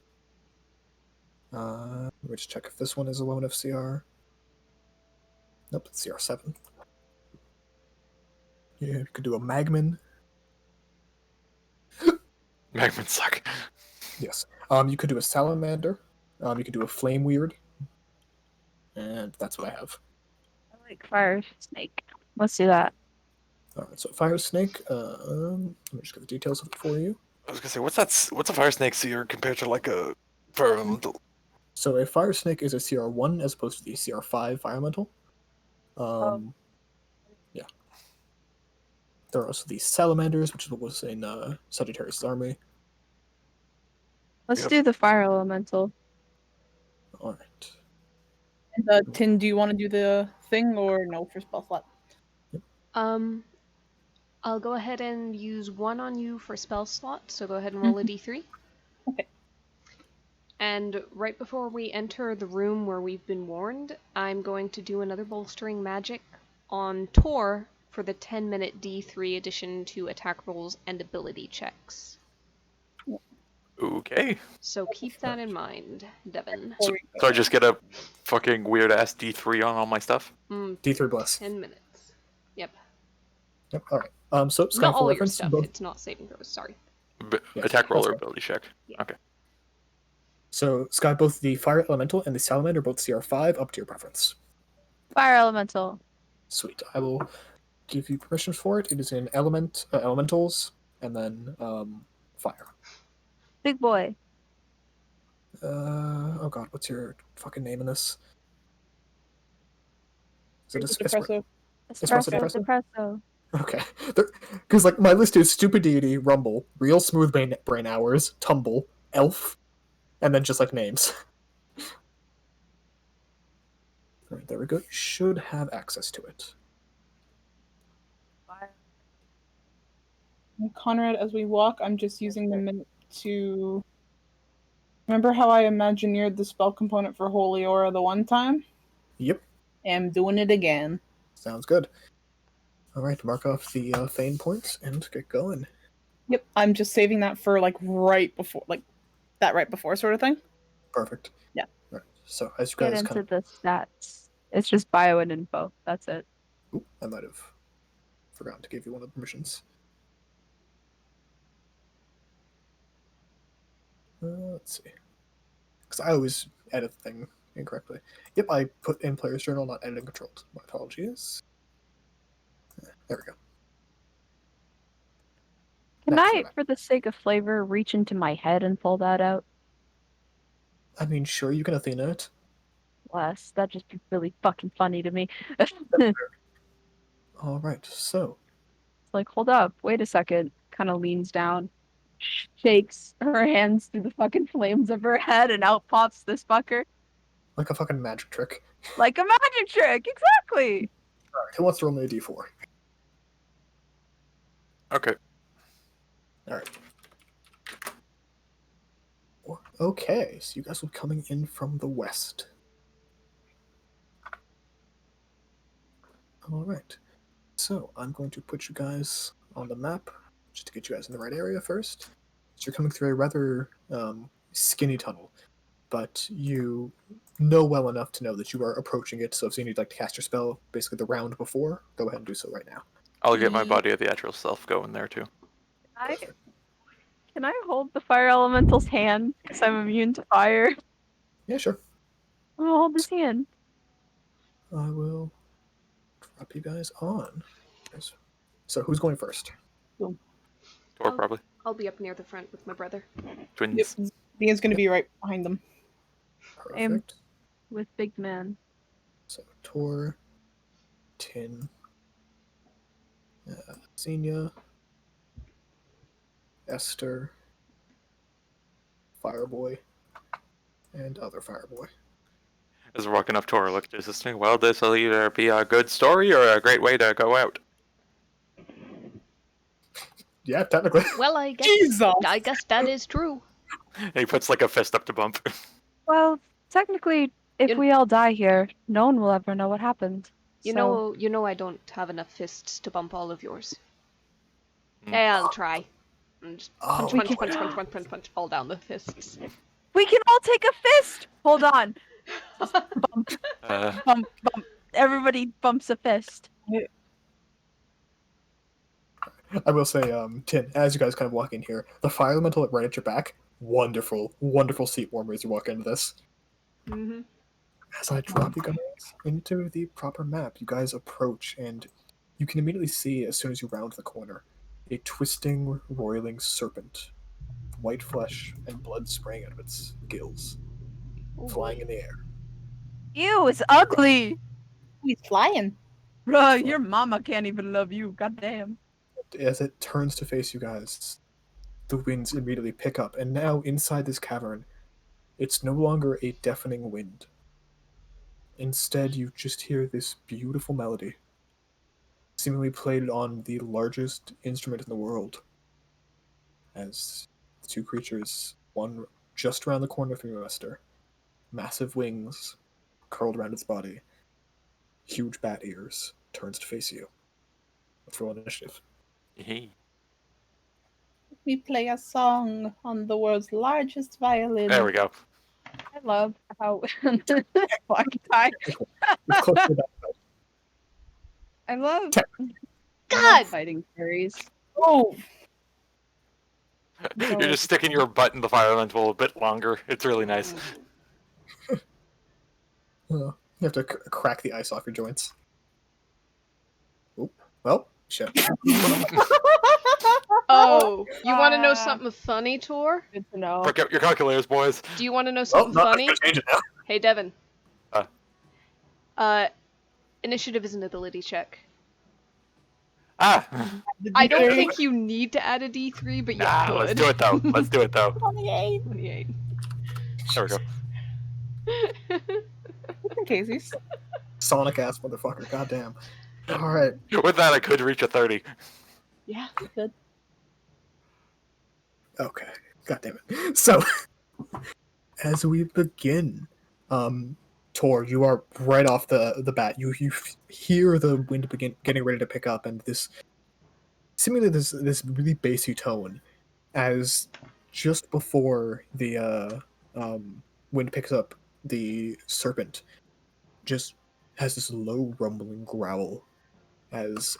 Let me just check if this one is a low enough CR. Nope, it's CR7. Yeah, you could do a Magman. Magmen suck. Yes. You could do a Salamander. You could do a Flame Weird. And that's what I have. I like fire snake. Let's do that. Alright, so Fire Snake. Let me just get the details of it for you. I was gonna say, what's a fire snake seer compared to like a fire elemental? So a Fire Snake is a CR1 as opposed to the CR5 Fire Elemental. Yeah. There are also the Salamanders, which is what was in Sagittarius' army. Let's Yep. do the fire elemental. Alright. And, Tin, do you want to do the thing or no for spell slot? I'll go ahead and use 1 on you for spell slot, so go ahead and roll a d3. Okay. And right before we enter the room where we've been warned, I'm going to do another bolstering magic on Tor for the 10-minute D3 addition to attack rolls and ability checks. Okay. So keep that in mind, Devin. So I just get a fucking weird ass D3 on all my stuff. D3 Bless. 10 minutes. Yep. Yep, alright. So, Sky, Not for all your reference, stuff. both- It's not saving throws. Sorry. Yes, Attack roll that's or right. ability check. Yeah. Okay. So, Sky, both the Fire Elemental and the Salamander, both CR5, up to your preference. Fire elemental. Sweet. I will give you permissions for it. It is in elementals, and then fire. Big boy. Oh god, what's your fucking name in this? Is it Depresso. Espresso Espresso depresso? depresso. Okay. Because, like, my list is Stupid Deity, Rumble, Real Smooth Brain Hours, Tumble, Elf, and then just, like, names. Alright, there we go. You should have access to it. And Conrad, as we walk, I'm just using the minute to... Remember how I imagineered the spell component for Holy Aura the one time? Yep. I'm doing it again. Sounds good. Alright, mark off the Fane points and get going. Yep, I'm just saving that for, like, right before, like, that right before sort of thing. Perfect. Yeah. Right. So as you Get guys into kind of, the stats. It's just bio and info. That's it. I might have forgotten to give you one of the permissions. Let's see, because I always edit the thing incorrectly. Yep, I put in player's journal, not editing controlled. My apologies. There we go. Can That's I, what for the sake of flavor, reach into my head and pull that out? I mean, sure, you can Athena it. Less. That'd just be really fucking funny to me. All right, so It's like, hold up, wait a second. Kind of leans down, shakes her hands through the fucking flames of her head, and out pops this fucker. like a fucking magic trick. Like a magic trick, exactly! All right, who wants to roll me a d4? Okay. All right. Okay, so you guys will be coming in from the west. All right. So I'm going to put you guys on the map just to get you guys in the right area first. So you're coming through a rather skinny tunnel, but you know well enough to know that you are approaching it. So if you need like to cast your spell, basically the round before, go ahead and do so right now. I'll get my body of the actual self going there too. Perfect. Can I hold the fire elemental's hand? Because I'm immune to fire. Yeah, sure. I'm gonna hold his hand. I will drop you guys on. So who's going first? Or Oh. probably. I'll be up near the front with my brother. Twins. Yep. Thea's gonna be right behind them. Perfect. With big man. So Tor, Tin, Xenia, Esther, Fireboy, and other Fireboy. As we're walking up to our look, there's this thing. Well, this will either be a good story or a great way to go out. Yeah, technically. Well, I guess Jesus! that is true. And he puts like a fist up to bump. Well, technically, if You- we all die here, no one will ever know what happened. You So, know, I don't have enough fists to bump all of yours. Mm. Yeah, I'll try. And just Oh, punch, all down the fists. we can all take a fist! Hold on. Bump, Uh, bump, bump. Everybody bumps a fist. I will say, Tin, as you guys kind of walk in here, the fire elemental right at your back, wonderful, wonderful seat warmer as you walk into this. Mm-hmm. As I drop you guys into the proper map, you guys approach, and you can immediately see, as soon as you round the corner, a twisting, roiling serpent, white flesh and blood spraying out of its gills, flying in the air. Ew, it's ugly! He's flying. Bruh, your mama can't even love you. Goddamn. As it turns to face you guys, the winds immediately pick up, and now inside this cavern, it's no longer a deafening wind. Instead, you just hear this beautiful melody, seemingly played on the largest instrument in the world, as the two creatures, one just around the corner from you, Esther, massive wings curled around its body, huge bat ears, turns to face you. Let's roll initiative. Hey. We play a song on the world's largest violin. There we go. I love how fuck tie. It's close to that. I love God! fighting fairies. Oh, You're just sticking your butt in the fire elemental a bit longer. It's really nice. You have to crack the ice off your joints. Oop. Well, shit. Oh, you want to know something funny, Tor? Good to know. Work out your calculators, boys. Do you want to know Oh, something no, funny? I'm gonna change it now. Hey, Devin. Uh. Initiative is an ability check. Ah! I don't think you need to add a D3, but you Nah, could. let's do it though. Let's do it though. 28. 28. There we go. In case Sonic ass motherfucker. Goddamn. All right. With that, I could reach a 30. Yeah. good. Okay. God damn it. So, as we begin, Tor, you are right off the bat. You hear the wind getting ready to pick up, and this seemingly this really bassy tone, as just before the wind picks up, the serpent just has this low rumbling growl as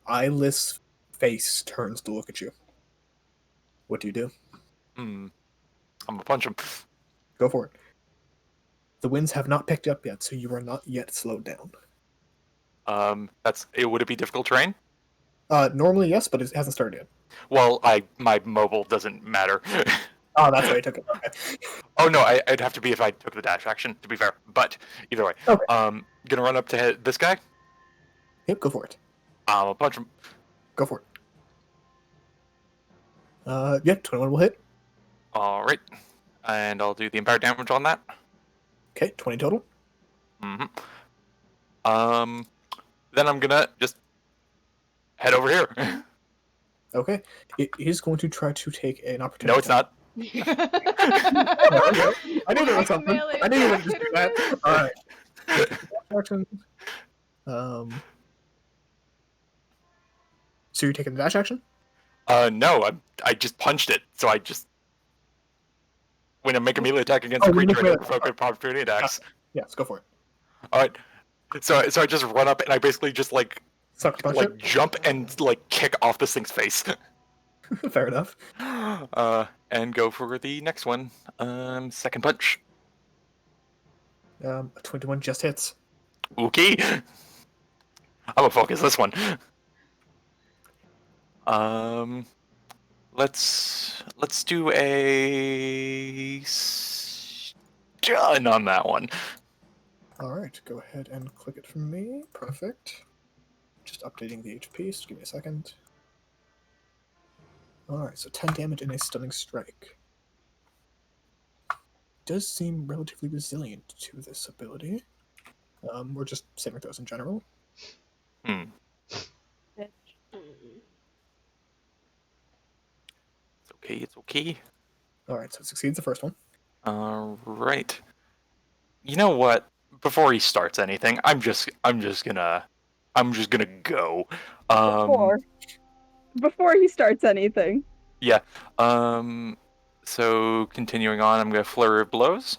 eyeless face turns to look at you. What do you do? I'm gonna punch him. Go for it. The winds have not picked up yet, so you are not yet slowed down. Would it be difficult terrain? Normally, yes, but it hasn't started yet. Well, my mobile doesn't matter. Oh, that's why I took it. Okay. Oh no, I'd have to be if I took the dash action, to be fair. But either way, Okay. Gonna run up to hit this guy. Yep, go for it. I'll punch him. Go for it. Yep, 21 will hit. All right, and I'll do the empowered damage on that. Okay, 20 total. Then I'm gonna just head over here. Okay. It is going to try to take an opportunity. No, it's not. I knew there was something. Melee I knew you wouldn't just do attack. that. Alright. Action. So you're taking the dash action? No, I just punched it, so I just when I make a melee attack against Oh, a you creature, make I melee- provoke opportunity attacks. Yes, go for it. All right, so I just run up and I basically just like Sucker punch jump and like kick off this thing's face. it. Fair enough. And go for the next one. Second punch. A 21 just hits. Okay. I'm gonna focus this one. Let's do a stun on that one. Alright, go ahead and click it for me. Perfect. Just updating the HP, so give me a second. Alright, so 10 damage and a stunning strike. Does seem relatively resilient to this ability. Or just saving throws in general. It's okay, it's okay. Alright, so it succeeds the first one. Alright. You know what? Before he starts anything, I'm just gonna go. Before he starts anything. Yeah. So continuing on, I'm gonna flurry of blows.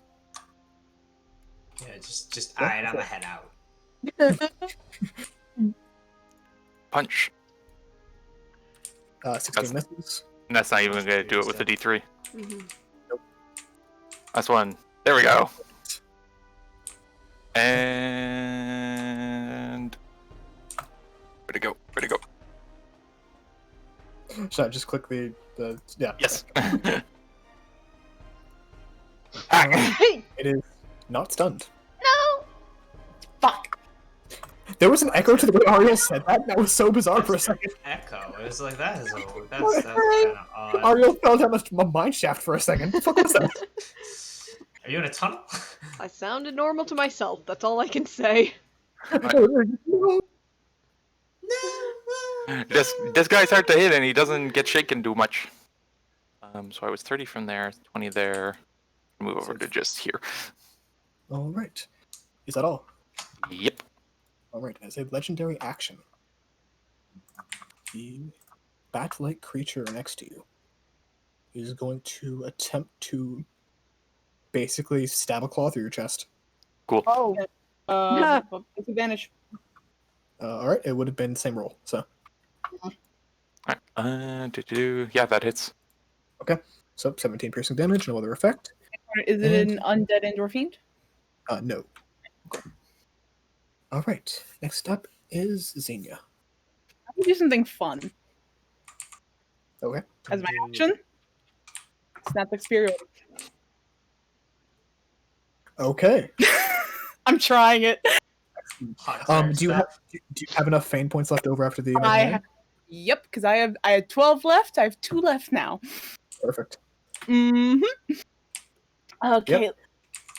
Yeah, just alright, I'ma head out. Punch. 16 misses. And that's not even gonna do it with the D3. Mhm. That's one. There we go. And where'd it go? Where'd it go? Should I just click the yeah. Yes. It is not stunned. No! Fuck. There was an echo to the way Ariel said that. That was so bizarre for a second. Echo. It was like that's kind of odd. Ariel fell down a mine shaft for a second. What the fuck was that? Are you in a tunnel? I sounded normal to myself, that's all I can say. This guy's hard to hit, and he doesn't get shaken too much. So I was 30 from there, 20 there. Move over to just here. All right. Is that all? Yep. All right. As a legendary action, the bat-like creature next to you is going to attempt to basically stab a claw through your chest. Cool. Oh. Disadvantage. All right. It would have been the same roll. So Yeah, that hits. so 17 piercing damage, no other effect. Is it an undead indoor fiend? No. All right. Next up is Xenia. I can do something fun Okay. as my action. Snap experience. Okay. I'm trying it. Do you have enough fame points left over after the? Yep, because I had 12 left. I have 2 left now. Perfect. Okay. Yep.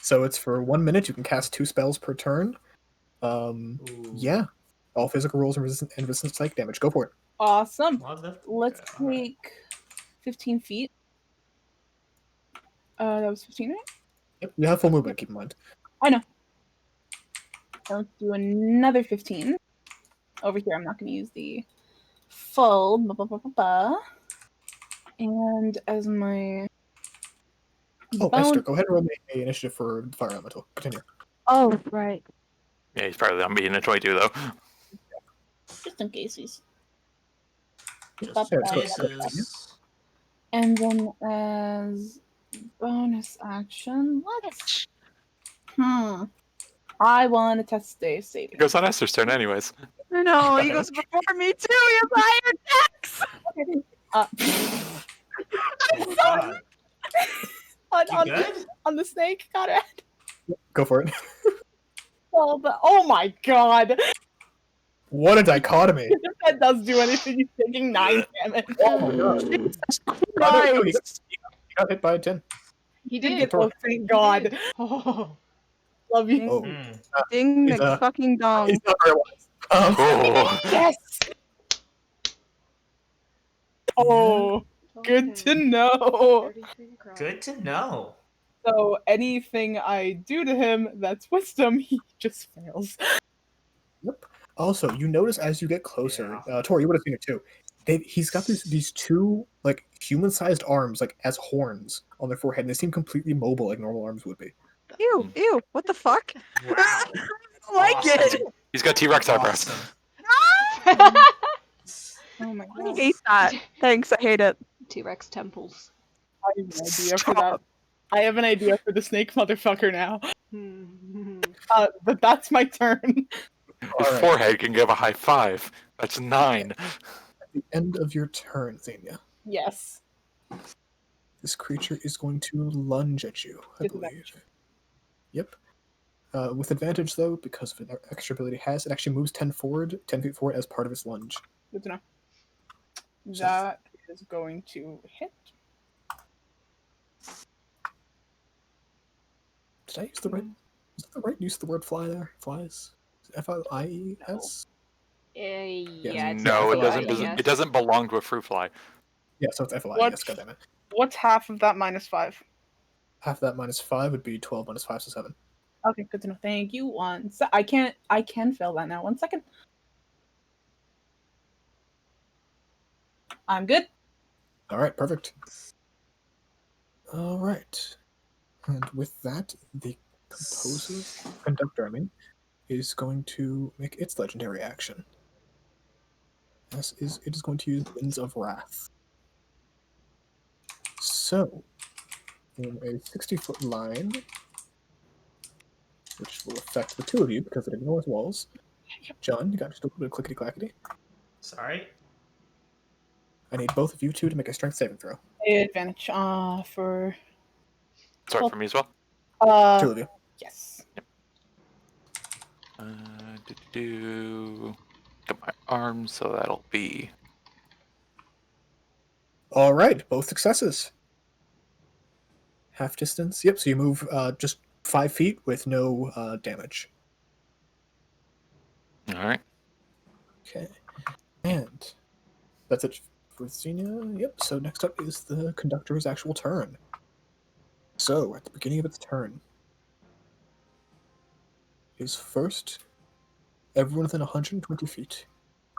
So it's for 1 minute. You can cast 2 spells per turn. Yeah. All physical rolls and resistance psych damage. Go for it. Awesome. Mother- Let's Okay, alright. take 15 feet. That was 15, right? Yep. You have full movement. Keep in mind. Let's do another 15. Over here, I'm not going to use the full. And as my Oh, Bone- Esther, go ahead and roll me an initiative for Fire Elemental. Continue. Oh, right. Yeah, he's probably on being a 22 though. Just in case he's. Just Yeah, in so- cases. And then as bonus action, let's. I want to test a saving. It goes on Esther's turn anyways. I know, he goes before me too. He has higher dex. Uh, Oh god. You good? on the snake, Conrad. Go for it. Oh my god! What a dichotomy. If that does do anything, he's taking 9 damage. Oh my god. Jesus Oh, no, he Christ. got hit by a 10. He Did did. oh, thank God. Oh. Love you. Oh, Mm. Ding He's, the fucking dong. he's not very wise. Oh, Yes! Oh, good to know. 33 necrotic. Good to know. So anything I do to him that's wisdom, he just fails. Also, you notice as you get closer, Tori, you would have seen it too. He's got these two like human-sized arms, like as horns on their forehead, and they seem completely mobile, like normal arms would be. Ew, ew, what the fuck? Wow. I don't like it. he's got T-Rex eyebrows. Awesome. Oh my I god. hate that. Thanks, I hate it. T-Rex temples. I have an idea for that. I have an idea for the snake motherfucker now. But that's my turn. His Alright. forehead can give a high 5. That's 9. At the end of your turn, Xenia, Yes. this creature is going to lunge at you, I With believe. advantage. Yep. With advantage, though, because of an extra ability it has, it actually moves 10 feet forward as part of its lunge. Good to know. That is going to hit. Did I use the right? Is that the right use of the word fly there? Flies? F-L-I-E-S? Yeah, it's No, it not doesn't. right, yes. It doesn't belong to a fruit fly. Yeah, so it's F-L-I-E-S, What? goddammit. What's half of that minus 5? Half that minus 5 would be 12 minus 5, so 7. Okay, good to know. Thank you. I can fail that now. 1 second. I'm good. Alright, perfect. Alright. And with that, the conductor, is going to make its legendary action. It is going to use Winds of Wrath. So, in a 60-foot line, which will affect the two of you because it ignores walls. John, you got just a little bit of clickety-clackety. Sorry. I need both of you two to make a strength saving throw. Advantage. For Sorry, for me as well. Two of you. Yes. Get my arms, so that'll be. All right, both successes. Half distance. Yep. So you move just 5 feet with no damage. All right. Okay. And that's it for Xenia. Yep. So next up is the conductor's actual turn. So at the beginning of its turn, is first everyone within 120 feet.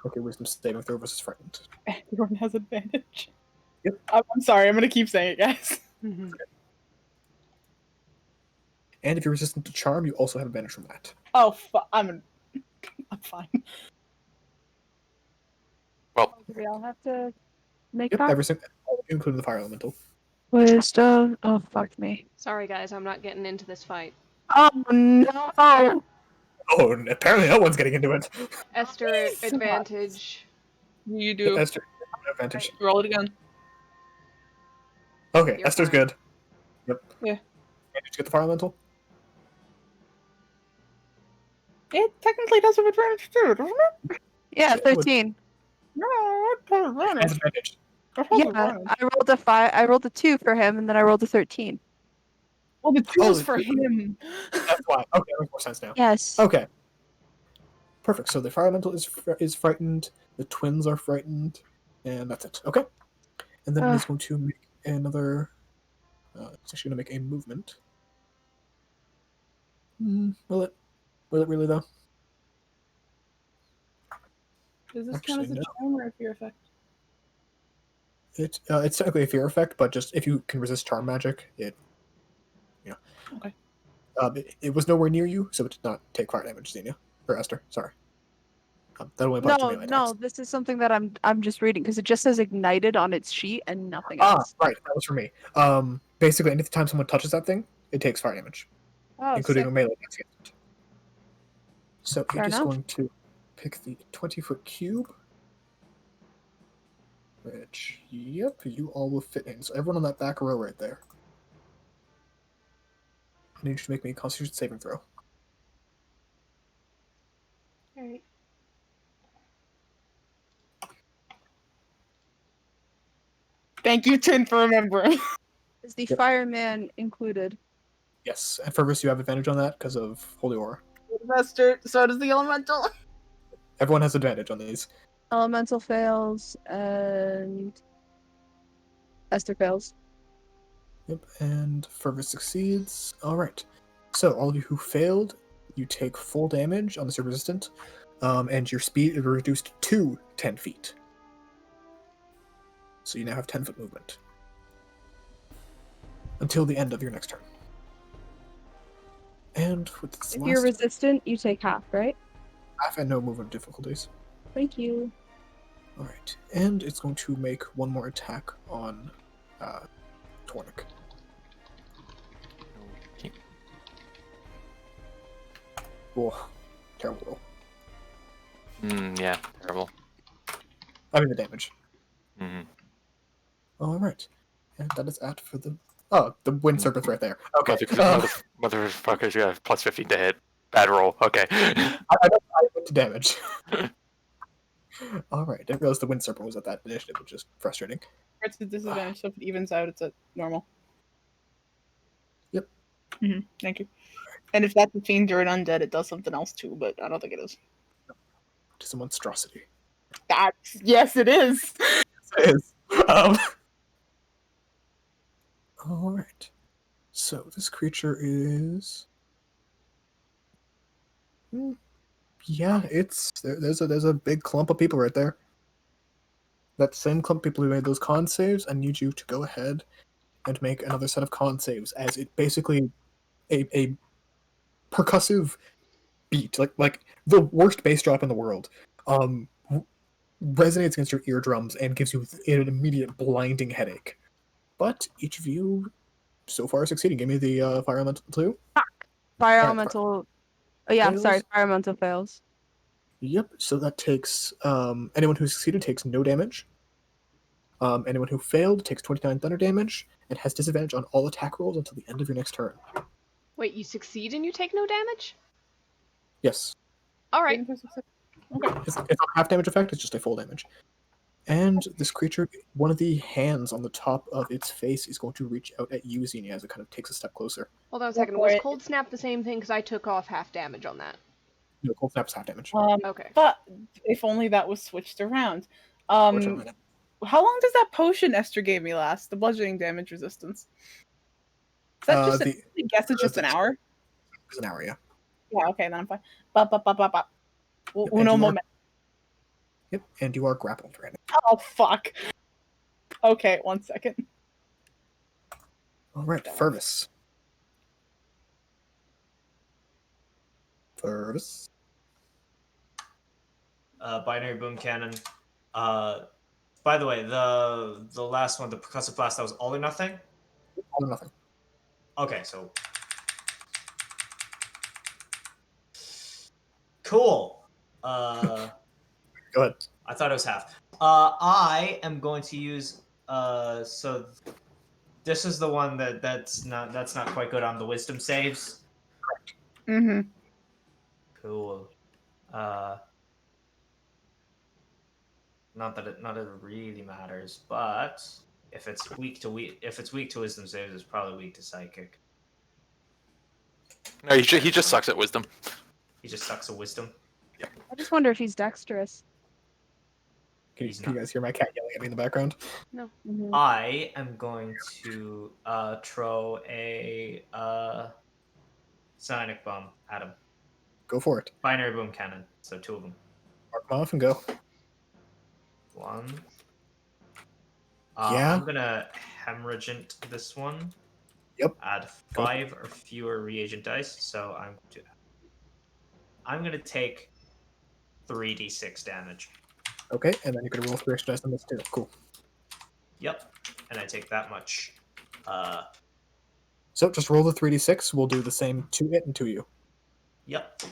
Okay, wisdom saving throw versus frightened. Everyone has advantage. Yep. I'm sorry. I'm gonna keep saying it, guys. And if you're resistant to charm, you also have advantage from that. Oh, I'm fine. Well, We all have to make Yep, that every single, including the fire elemental. wisdom. Oh, fuck me. Sorry, guys, I'm not getting into this fight. Oh, no. Oh, and apparently no one's getting into it. Esther, Please. advantage. You do. Esther, advantage. Roll it again. Okay, You're Esther's fine. good. Yep. Yeah. And did you get the fire elemental? It technically does have advantage too, doesn't it? Yeah, Yeah, it would- 13. No, it has It has advantage. advantage. It has Yeah, advantage. I rolled a 5. I rolled a 2 for him, and then I rolled a 13. Well, the two Oh, is for him. That's why. Okay, that makes more sense now. Yes. Okay. Perfect. So the fire elemental is frightened. The twins are frightened, and that's it. Okay. And then he's going to make another. It's actually going to make a movement. Will it? Will it really though? Does this Actually, count as a no. charm or a fear effect? It's technically a fear effect, but just if you can resist charm magic, it Yeah. Okay. It was nowhere near you, so it did not take fire damage, Xenia. Or Esther, sorry. That only applies to No, melee no, attacks. this is something that I'm just reading because it just says ignited on its sheet and nothing Ah, else. right, that was for me. Basically, anytime someone touches that thing, it takes fire damage, Oh, including sick. a melee attacks against it. So Fair it is enough. going to pick the 20-foot cube, which, yep, you all will fit in. So everyone on that back row right there. I need you to make me a Constitution saving throw. Alright. Thank you, Tin, for remembering. Is the Yep. fireman included? Yes, and Fergus, you have advantage on that because of Holy Aura. Investor, so does the elemental. Everyone has advantage on these. Elemental fails and Esther fails. Yep, and Fergus succeeds. Alright. So, all of you who failed, you take full damage unless you're resistant, and your speed is reduced to 10 feet. So you now have 10-foot movement. Until the end of your next turn. And with this If you're last resistant, you take half, right? half and no movement difficulties. Thank you. Alright, and it's going to make one more attack on Tornik. Oh, terrible roll. Yeah, terrible. I mean the damage. Hmm. Alright. And that is at for the... Oh, the wind serpent's right there. Okay. Motherfuckers, you have plus 15 to hit. Bad roll. Okay. I went to damage. Alright, I didn't realize the wind serpent was at that initiative, which is frustrating. It's a disadvantage, so if it evens out, it's at normal. Yep. Thank you. And if that's a fiend or an undead, it does something else too, but I don't think it is. It is a monstrosity. Yes, it is. It is. Alright. So, this creature is... Yeah, it's... There's a big clump of people right there. That same clump of people who made those con saves, I need you to go ahead and make another set of con saves, as it basically a percussive beat, like the worst bass drop in the world, resonates against your eardrums and gives you an immediate blinding headache. But each of you so far is succeeding. Give me the fire elemental too. Fire Alright, elemental. Oh yeah, fails. sorry. Fire elemental fails. Yep. So that takes anyone who succeeded takes no damage. Anyone who failed takes 29 thunder damage and has disadvantage on all attack rolls until the end of your next turn. Wait, you succeed and you take no damage? Yes. Alright. Okay. It's not half damage effect, it's just a full damage. And this creature, one of the hands on the top of its face is going to reach out at you, Xenia, as it kind of takes a step closer. Hold on a Go second. for Was it. Cold Snap the same thing? Because I took off half damage on that. No, cold snap is half damage. Okay. But if only that was switched around. Unfortunately. How long does that potion Esther gave me last? The bludgeoning damage resistance. Is that just? I guess it's just an hour. It's an hour, yeah. Yeah. Okay, then I'm fine. Ba. Yep, Uno and moment. Yep, and you are grappled right now. Oh fuck. Okay, 1 second. All right, Fergus. Fergus. Binary boom cannon. By the way, the last one, the percussive blast, that was all or nothing. All or nothing. Okay, so cool. Go ahead. I thought it was half. I am going to use. So this is the one that's not quite good on the wisdom saves. Mm-hmm. Cool. Not that it really matters, but if it's weak to wisdom saves, it's probably weak to psychic. No, he just sucks at wisdom. He just sucks at wisdom. I just wonder if he's dexterous. Can He's you not. guys hear my cat yelling at me in the background? No. Mhm. I am going to throw a psionic bomb at him. Go for it. Binary boom cannon. So 2 of them. Mark them off and go. 1. Yeah. I'm gonna hemorrhagent this one. Yep. Add Go. 5 or fewer reagent dice. So I'm gonna take 3d6 damage. Okay, and then you can roll 3 extra dice on this too. Cool. Yep, and I take that much. So just roll the 3d6. We'll do the same to it and to you. Yep.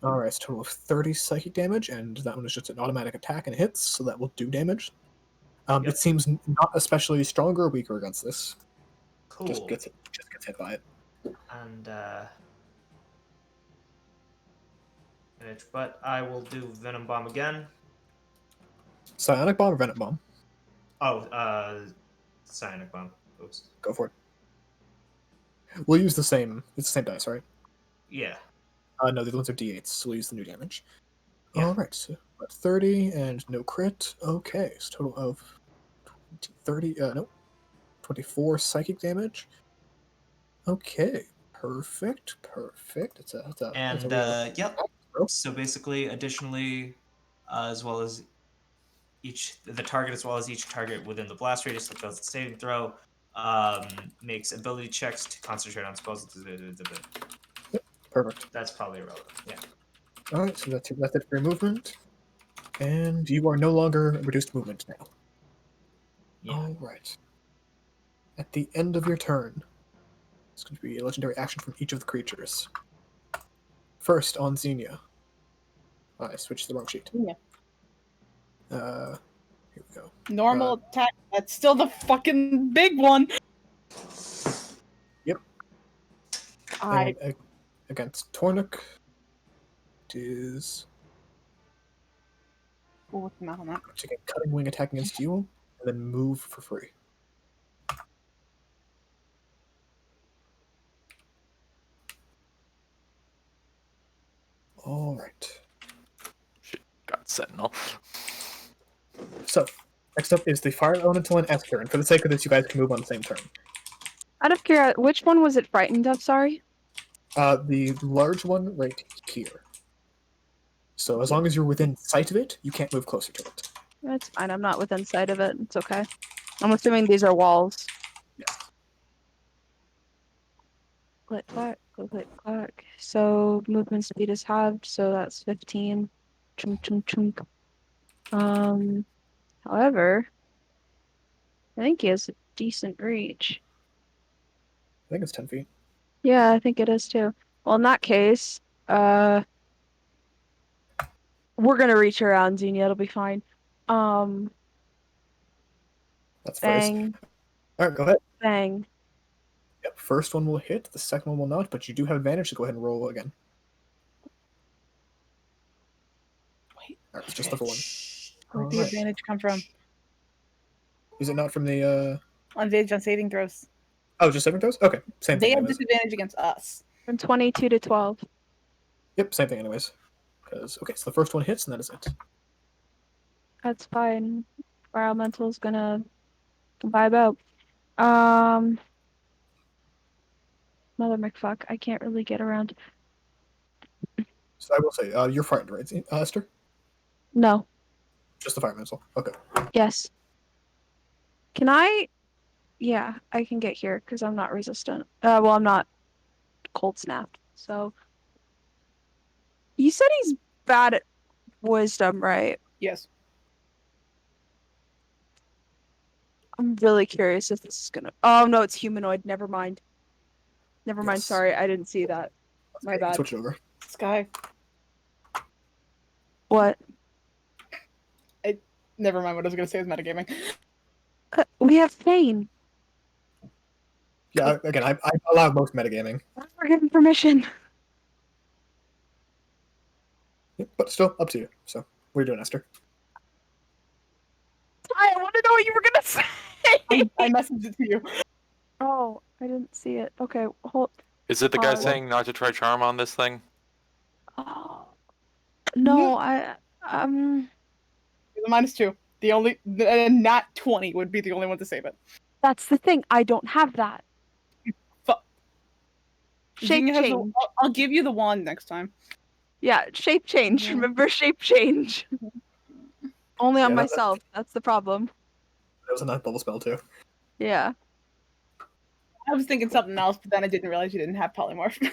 Alright, so total of 30 psychic damage, and that one is just an automatic attack and hits, so that will do damage. Yep. It seems not especially stronger or weaker against this. Cool. Just gets hit by it. And but I will do Venom Bomb again. Psionic Bomb or Venom Bomb? Oh, Psionic Bomb. Oops. Go for it. We'll use the same. It's the same dice, right? Yeah. No, the ones are d8s, so we'll use the new damage. Yeah. Alright, so 30 and no crit. Okay, so total of 24 psychic damage. Okay, perfect. It's a And real yep. bro. So basically, additionally, as well as the target, as well as each target within the blast radius that fails the saving throw, makes ability checks to concentrate on spells. Perfect. That's probably irrelevant. Yeah. Alright, so that's it for your movement. And you are no longer reduced movement now. Yeah. Alright. At the end of your turn, it's going to be a legendary action from each of the creatures. First, on Xenia. I switched to the wrong sheet. Yeah. Here we go. Normal attack. That's still the fucking big one. Yep. And against Tornik, it is What's the math on that? take a cutting wing attack against you, and then move for free. Alright. Shit, got Sentinel. So, next up is the Fire Elemental and Esther, and for the sake of this, you guys can move on the same turn. Out of curiosity, which one was it frightened of? Sorry. The large one right here. So as long as you're within sight of it, you can't move closer to it. That's fine. I'm not within sight of it. It's okay. I'm assuming these are walls. Yes. Click, clack, click, clack. So movement speed is halved, so that's 15. Chunk, chunk, chunk. However, I think he has a decent reach. I think it's 10 feet. Yeah, I think it is too. Well, in that case, we're gonna reach around Xenia. It'll be fine. That's first. Bang, Alright, go ahead. bang. Yep, first one will hit, the second one will not, but you do have advantage, so go ahead and roll again. Wait, Alright, it's just the one. where'd the Alright. advantage come from? Is it not from the, Advantage on saving throws. Oh, just saving throws? Okay, same They thing have anyways. disadvantage against us. From 22 to 12. Yep, same thing anyways. Okay, so the first one hits, and that is it. That's fine. Fire Elemental's gonna vibe out. Mother McFuck, I can't really get around. So I will say, you're frightened, right, Esther? No. Just the fire missile. Okay. Yes. Can I? Yeah, I can get here because I'm not resistant. Well, I'm not cold snapped. So. You said he's bad at wisdom, right? Yes. I'm really curious if this is gonna. Oh no, it's humanoid. Never mind. Never mind. Yes. Sorry, I didn't see that. My bad. Switch it over. Sky. What? Never mind what I was going to say with metagaming. We have Fane. Yeah, again, I allow most metagaming. We're given permission. Yep, but still, up to you. So, what are you doing, Esther? I want to know what you were gonna say. I messaged it to you. Oh, I didn't see it. Okay, hold. Is it the guy Oh. saying not to try charm on this thing? Oh. No, The -2. The only not 20 would be the only one to save it. that's the thing. I don't have that. Fuck. Shape Xenia has the- change. I'll give you the wand next time. Yeah, shape change. Yeah. Remember shape change. Only on Yeah, myself. That's the problem. That was a 9th level spell, too. Yeah. I was thinking something else, but then I didn't realize you didn't have polymorph.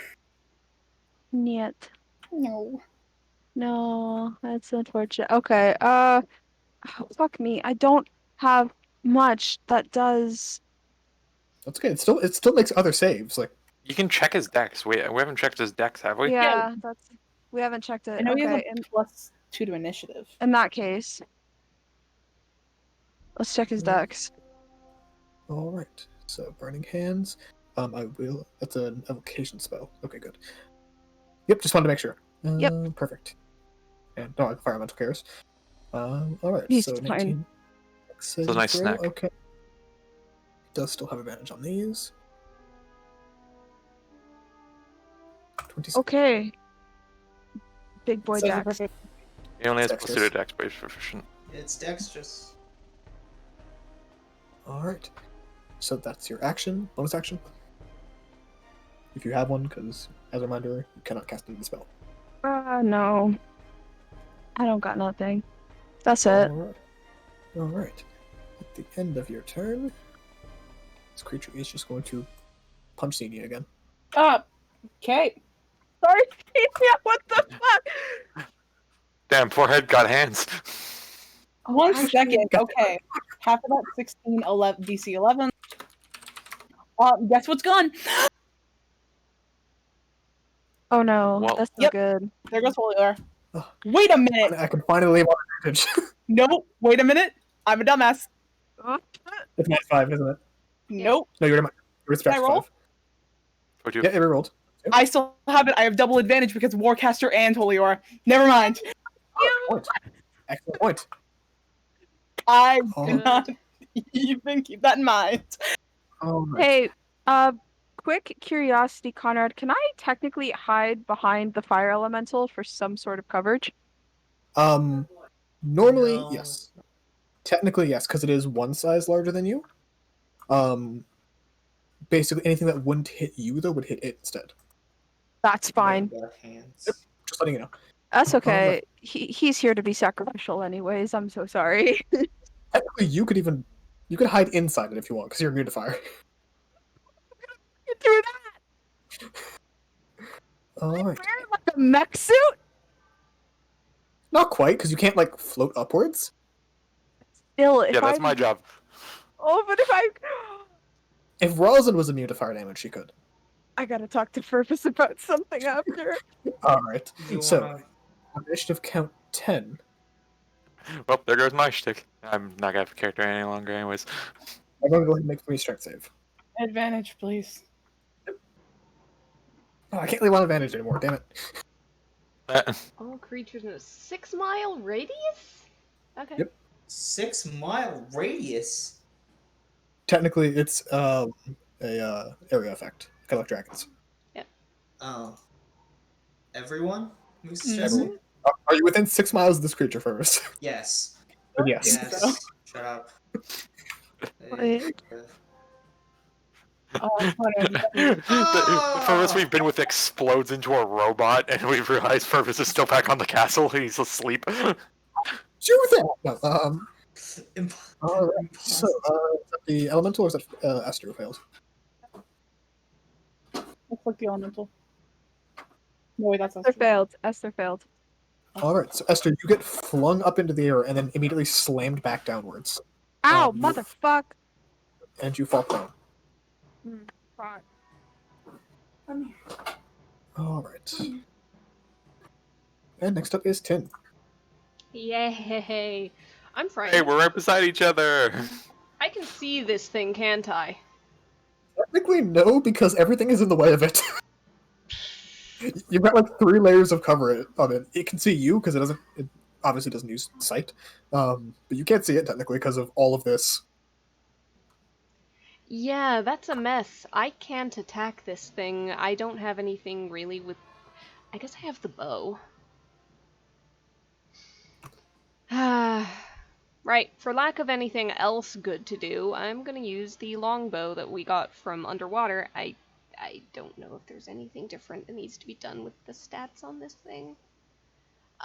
Niet. No. No, that's unfortunate. Okay, fuck me. I don't have much that does. That's okay. It still makes other saves. Like You can check his dex. We haven't checked his dex, have we? Yeah, that's. We haven't checked I it. know he has Okay, a +2 to initiative. in that case, let's check his dex. all right. So burning hands. I will. That's an evocation spell. Okay, good. Yep, just wanted to make sure. Yep. Perfect. And no, fire elemental cares. All right. He's So fine. 19. It's a nice snack. Okay. Does still have advantage on these. 26. Okay. Big boy So dex. perfect. He only has Dexterous. +2 to dex, but he's proficient. It's dexterous. All right. So that's your action. Bonus action. If you have one, because as a reminder, you cannot cast into the spell. No. I don't got nothing. That's it. All right. At the end of your turn, this creature is just going to punch Xenia again. Okay. Sorry, yeah, what the fuck? Damn, poor head got hands. One actually, second. Okay. Half of that 16, 11, DC 11. Guess what's gone? Oh no, Well- that's not Yep. good. There goes Holy Air. Ugh. Wait a minute. I can finally leave on advantage. Nope. Wait a minute. I'm a dumbass. It's minus 5, isn't it? Nope. No, you're Can I roll? 5. Would you? Yeah, it rerolled. I still have it. I have double advantage because Warcaster and Holy Aura. Never mind. Point. Excellent point. I Oh. did not even keep that in mind. All right. Hey, quick curiosity, Conrad, can I technically hide behind the fire elemental for some sort of coverage? Normally, No. yes. Technically, yes, because it is one size larger than you. Basically, anything that wouldn't hit you, though, would hit it instead. That's fine. Dark hands. Just letting you know. That's okay. He's here to be sacrificial anyways. I'm so sorry. Technically, you could hide inside it if you want, because you're immune to fire. You do that? All right. Wearing like a mech suit? Not quite, because you can't like float upwards. Still, if Yeah, that's I my job. Oh, but if I If Rosalind was immune to fire damage, she could. I gotta talk to Purpose about something after. All right. You So, wanna- on initiative count 10. Well, there goes my shtick. I'm not gonna have a character any longer, anyways. I'm going to go ahead and make 3 strength save. Advantage, please. Oh, I can't leave on advantage anymore. Damn it. All creatures in a 6-mile radius? Okay. Yep. 6-mile radius. Technically, it's a area effect, kind of like dragons. Oh. Everyone moves to Mhm. Chelsea? Are you within 6 miles of this creature first? Yes. Yes. Yes. Shut up. Wait. The furthest we've been with explodes into a robot, and we realize Purpose is still back on the castle. He's asleep. Do that! No, Imp- all right. So, is that the elemental or is that Esther who failed? Let's look the elemental. No, wait, that's Esther failed. Esther failed. All right. So, Esther, you get flung up into the air and then immediately slammed back downwards. Ow, You- motherfuck. And you fall prone. Fuck. All right. And next up is Tin. Yay! I'm frightened. Hey, we're right beside each other. I can see this thing, can't I? Technically, no, because everything is in the way of it. You've got like 3 layers of cover on it. It can see you because it obviously doesn't use sight, but you can't see it technically because of all of this. Yeah, that's a mess. I can't attack this thing. I don't have anything really with... I guess I have the bow. Right, for lack of anything else good to do, I'm gonna use the longbow that we got from underwater. I don't know if there's anything different that needs to be done with the stats on this thing.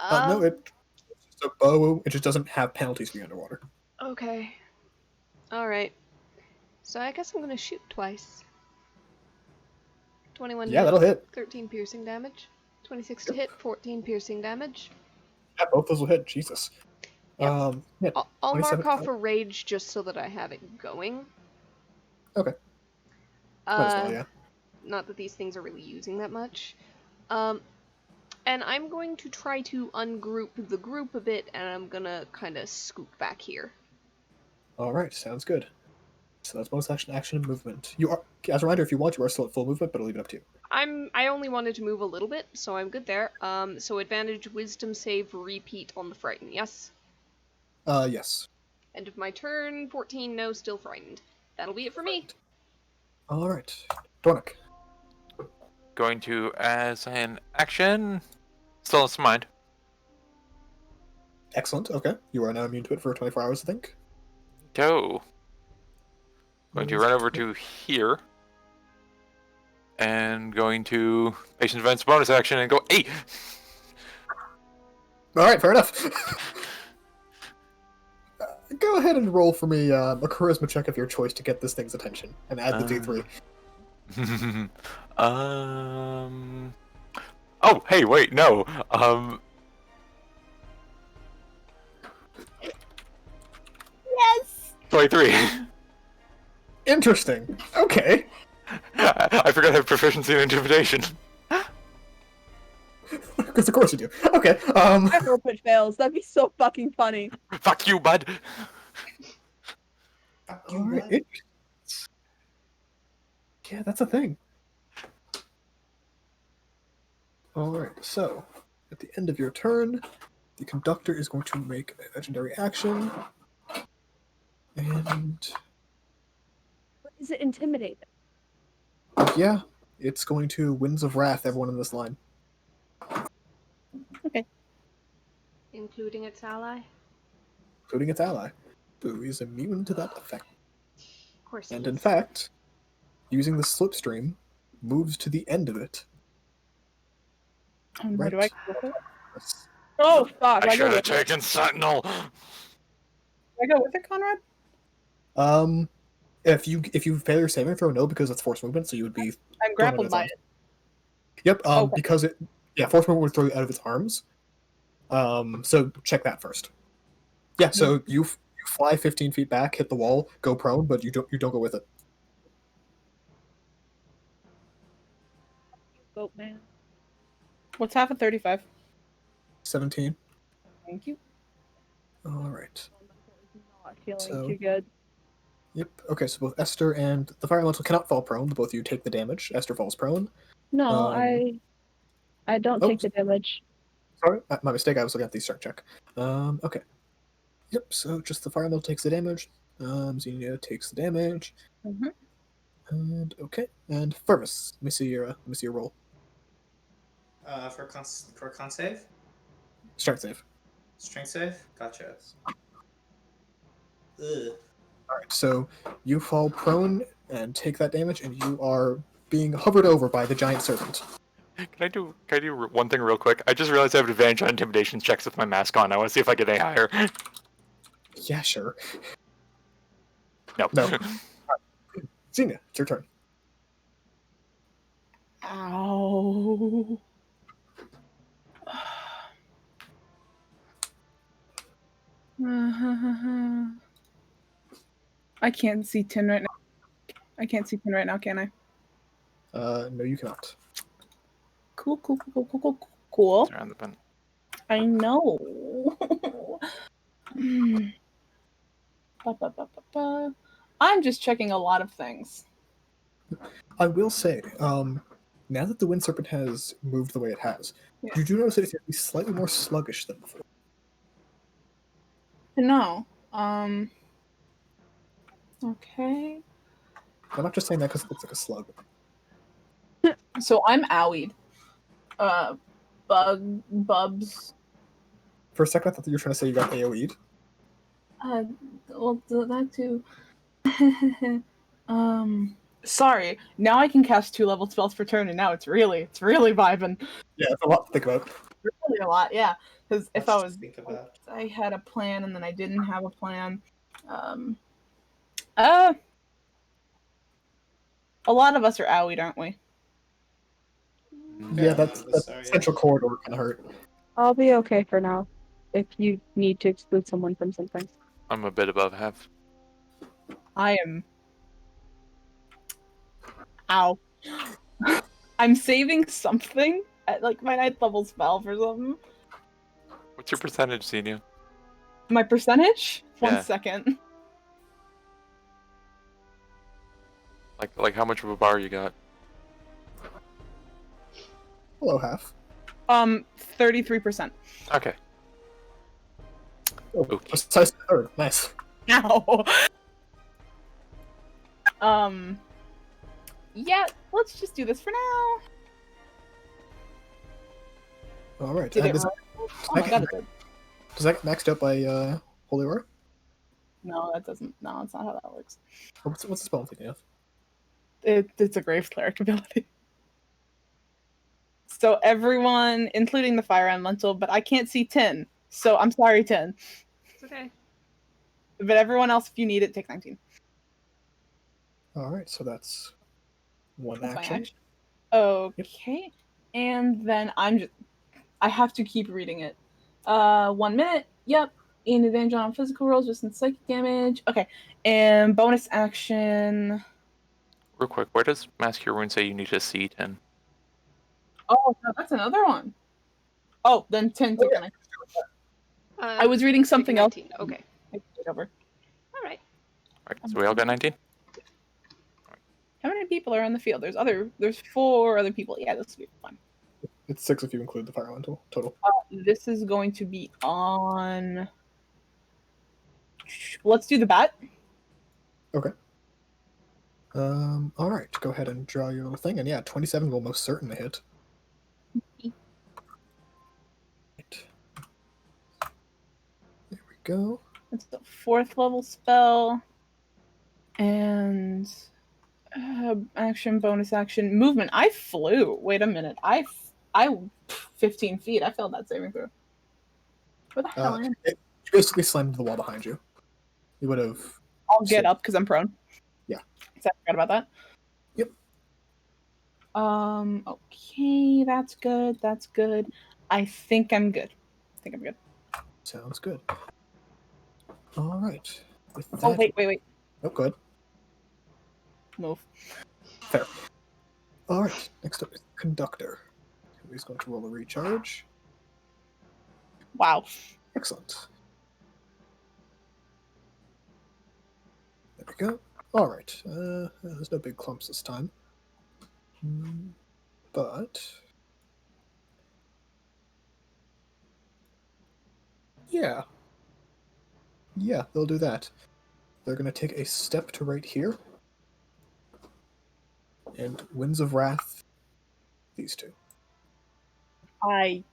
No, it's just a bow. It just doesn't have penalties for you underwater. Okay. Alright. So I guess I'm gonna shoot twice. 21 Yeah, to that'll hit. 13 piercing damage. 26 to hit, 14 piercing damage. Yeah, both those will hit. Jesus. Yep. Yeah, I'll mark 27 off a rage just so that I have it going. Okay. Might as well, yeah. Not that these things are really using that much. And I'm going to try to ungroup the group a bit, and I'm gonna kind of scoop back here. All right, sounds good. So that's bonus action, action, and movement. You are, as a reminder, if you want, you are still at full movement, but I'll leave it up to you. I only wanted to move a little bit, so I'm good there. So advantage wisdom save repeat on the frighten, yes? Yes. End of my turn, 14, no, still frightened. That'll be it for me. All right, Dornick. Going to, as an action, stillness of mind. Excellent. Okay, you are now immune to it for 24 hours, I think. Go. Going to run over to here. And going to patient events bonus action and go, hey! All right, fair enough. Go ahead and roll for me a charisma check of your choice to get this thing's attention, and add the D3. Oh, hey, wait, no. Yes! 23. Interesting. Okay. I forgot I have proficiency in intimidation. Because of course you do. Okay. I hope it fails. That'd be so fucking funny. Fuck you, bud. Fuck you, All right. bud. Yeah, that's a thing. All right. So, at the end of your turn, the conductor is going to make a legendary action, and Is it intimidating? yeah, it's going to Winds of Wrath everyone in this line. Including its ally? Including its ally, who is immune to that effect. Of course And he in is. fact, using the slipstream, moves to the end of it. Where do I go with it? Oh fuck! I I should go have with it. taken Sentinel. Do I go with it, Conrad? If you fail your saving throw, no, because it's force movement, so you would be. I'm grappled by it. Yep. Okay. Because force movement would throw you out of its arms. So check that first. Yeah. So you fly 15 feet back, hit the wall, go prone, but you don't go with it. Goat man. What's half of 35? 17. Thank you. All right. Not feeling So- too good. Yep. Okay. So both Esther and the fire elemental cannot fall prone. Both of you take the damage. Esther falls prone. No, Um, I don't take the damage. Sorry, my mistake. I was looking at the strength check. Okay. Yep. So just the fire elemental takes the damage. Xenia takes the damage. Mhm. And okay. And Fervus, let me see your roll. For con save? Strength save. Strength save? Gotcha. Ugh. All right. So you fall prone and take that damage, and you are being hovered over by the giant serpent. Can I do one thing real quick? I just realized I have advantage on intimidation checks with my mask on. I want to see if I get any higher. Yeah, sure. Nope. No. Xenia, it's your turn. Ow. I can't see Tin right now. I can't see Tin right now, can I? No, you cannot. Cool. Around the bend. I know. I'm just checking a lot of things. I will say, now that the wind serpent has moved the way it has, Yeah. you do notice that it's slightly more sluggish than before. No. Okay. I'm not just saying that because it looks like a slug. So I'm owied. Bubs. For a second, I thought that you were trying to say you got AoE'd. Well, that too. Sorry. Now I can cast 2-level spells per turn, and now it's really vibing. Yeah, it's a lot to think about. Really a lot, yeah. Because if Much to think about. I had a plan and then I didn't have a plan. A lot of us are owied, aren't we? Yeah, that's sorry. central corridor kind of hurt. I'll be okay for now. If you need to exclude someone from something. I'm a bit above half. I am. Ow. I'm saving something at like my 9th level spell for something. What's your percentage, Xenia? My percentage? Yeah. 1 second. Like how much of a bar you got? Below half. 33%. Okay. Oh, Okay. precise third. Nice. Ow. Yeah, let's just do this for now. All right. Did And it does, roll? does Oh my that god, get- it did. does that get maxed out by Holy War? No, that doesn't. No, that's not how that works. What's the spell I'm thinking of? It's a Grave Cleric ability. So everyone, including the Fire Elemental, but I can't see Tin. So I'm sorry, Tin. It's okay. But everyone else, if you need it, take 19. All right, so that's one That's my action. action. Okay. And then I have to keep reading it. 1 minute. Yep. In advantage on physical rolls, just in psychic damage. Okay. And bonus action. Real quick, where does Mask Your Wound say you need to see 10? Oh, no, that's another one. Oh, then 10 take yeah. 19. I was reading something else. 19. Okay. I took it over. All right. Alright, so we all got 19? How many people are on the field? There's 4 other people. Yeah, this will be fun. It's 6 if you include the Fire Elemental total. This is going to be on. Let's do the bat. Okay. All right. Go ahead and draw your little thing, and yeah, 27 will most certainly hit. Right. There we go. It's a 4th level spell. And action, bonus action, movement. I flew. Wait a minute. I 15 feet. I failed that saving throw. Where the hell am I? You basically slammed the wall behind you. You would have. I'll get up because I'm prone. Yeah. So I forgot about that. Yep. Okay, that's good. That's good. I think I'm good. Sounds good. All right. With that, Oh, wait. Oh, good. Move. Fair. All right. Next up is Conductor. He's going to roll a recharge. Wow. Excellent. There we go. All right. There's no big clumps this time. But yeah, they'll do that. They're going to take a step to right here, and Winds of Wrath. These two. What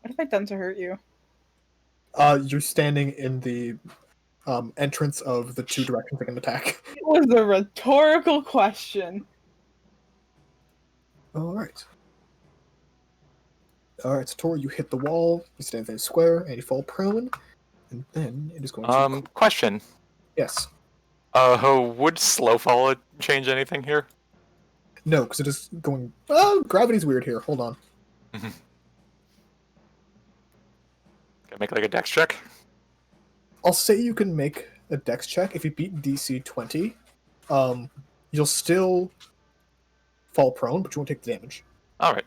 have I done to hurt you? You're standing in the entrance of the 2 directions they can attack. It was a rhetorical question. All right. All right, so Tor, you hit the wall. You stand in a square, and you fall prone. And then it is going to. Question. Yes. Would slow fall change anything here? No, because it is going. Oh, gravity's weird here. Hold on. Can I make like a dex check? I'll say you can make a dex check. If you beat DC 20, you'll still fall prone, but you won't take the damage. Alright.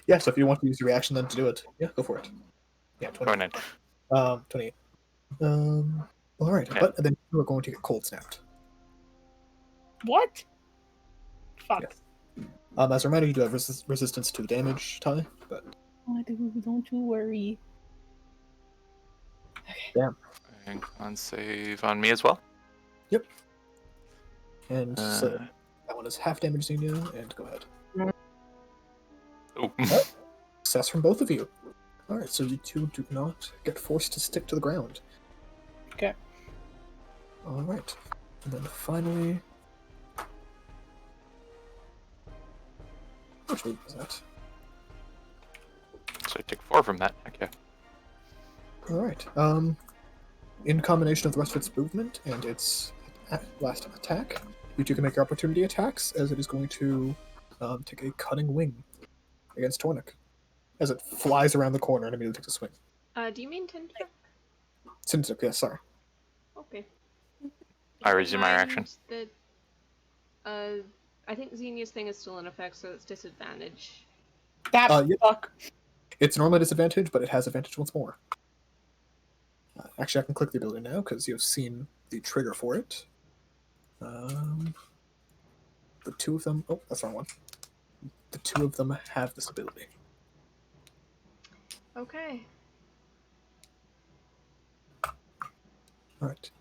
Yeah, so if you want to use your reaction then to do it, yeah, go for it. Yeah, 20. 28. All right, Yeah. but then you are going to get cold snapped. What? Fuck. Yes. As a reminder, you do have resistance to the damage, Ty, but Don't you worry. And con save on me as well. and so that one is half damage, Xenia, and go ahead. Oh. Success from both of you. All right, so you two do not get forced to stick to the ground. Okay. All right, and then finally, which move was that? So I take 4 from that. Okay. Alright. In combination of the rest of its movement and its last attack, you two can make your opportunity attacks, as it is going to take a cutting wing against Tornik, as it flies around the corner and immediately takes a swing. Do you mean Tinder? Sintik, yes, sorry. Okay. I resume my action. That, I think Xenia's thing is still in effect, so it's disadvantage. That Yeah. fuck. It's normally disadvantage, but it has advantage once more. Actually, I can click the ability now because you've seen the trigger for it. The two of them. Oh, that's the wrong one. The two of them have this ability. Okay. All right.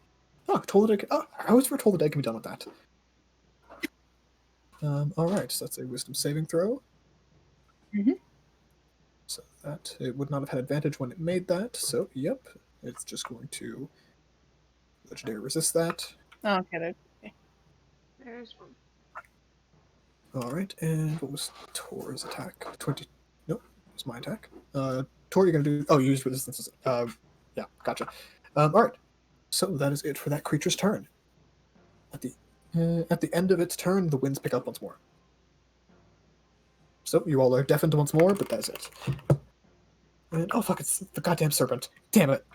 Oh, told it. Oh, I was told the day can be done with that. All right. So that's a Wisdom saving throw. Mhm. So that it would not have had advantage when it made that. So yep, it's just going to legendary resist that. Oh, okay, there. There's one. All right, and what was Tor's attack? 20. Nope, it's my attack. Tor, you're gonna do. Oh, you used resistances. Yeah, gotcha. All right, so that is it for that creature's turn. At the end of its turn, the winds pick up once more. So you all are deafened once more, but that's it. And oh fuck, it's the goddamn serpent. Damn it.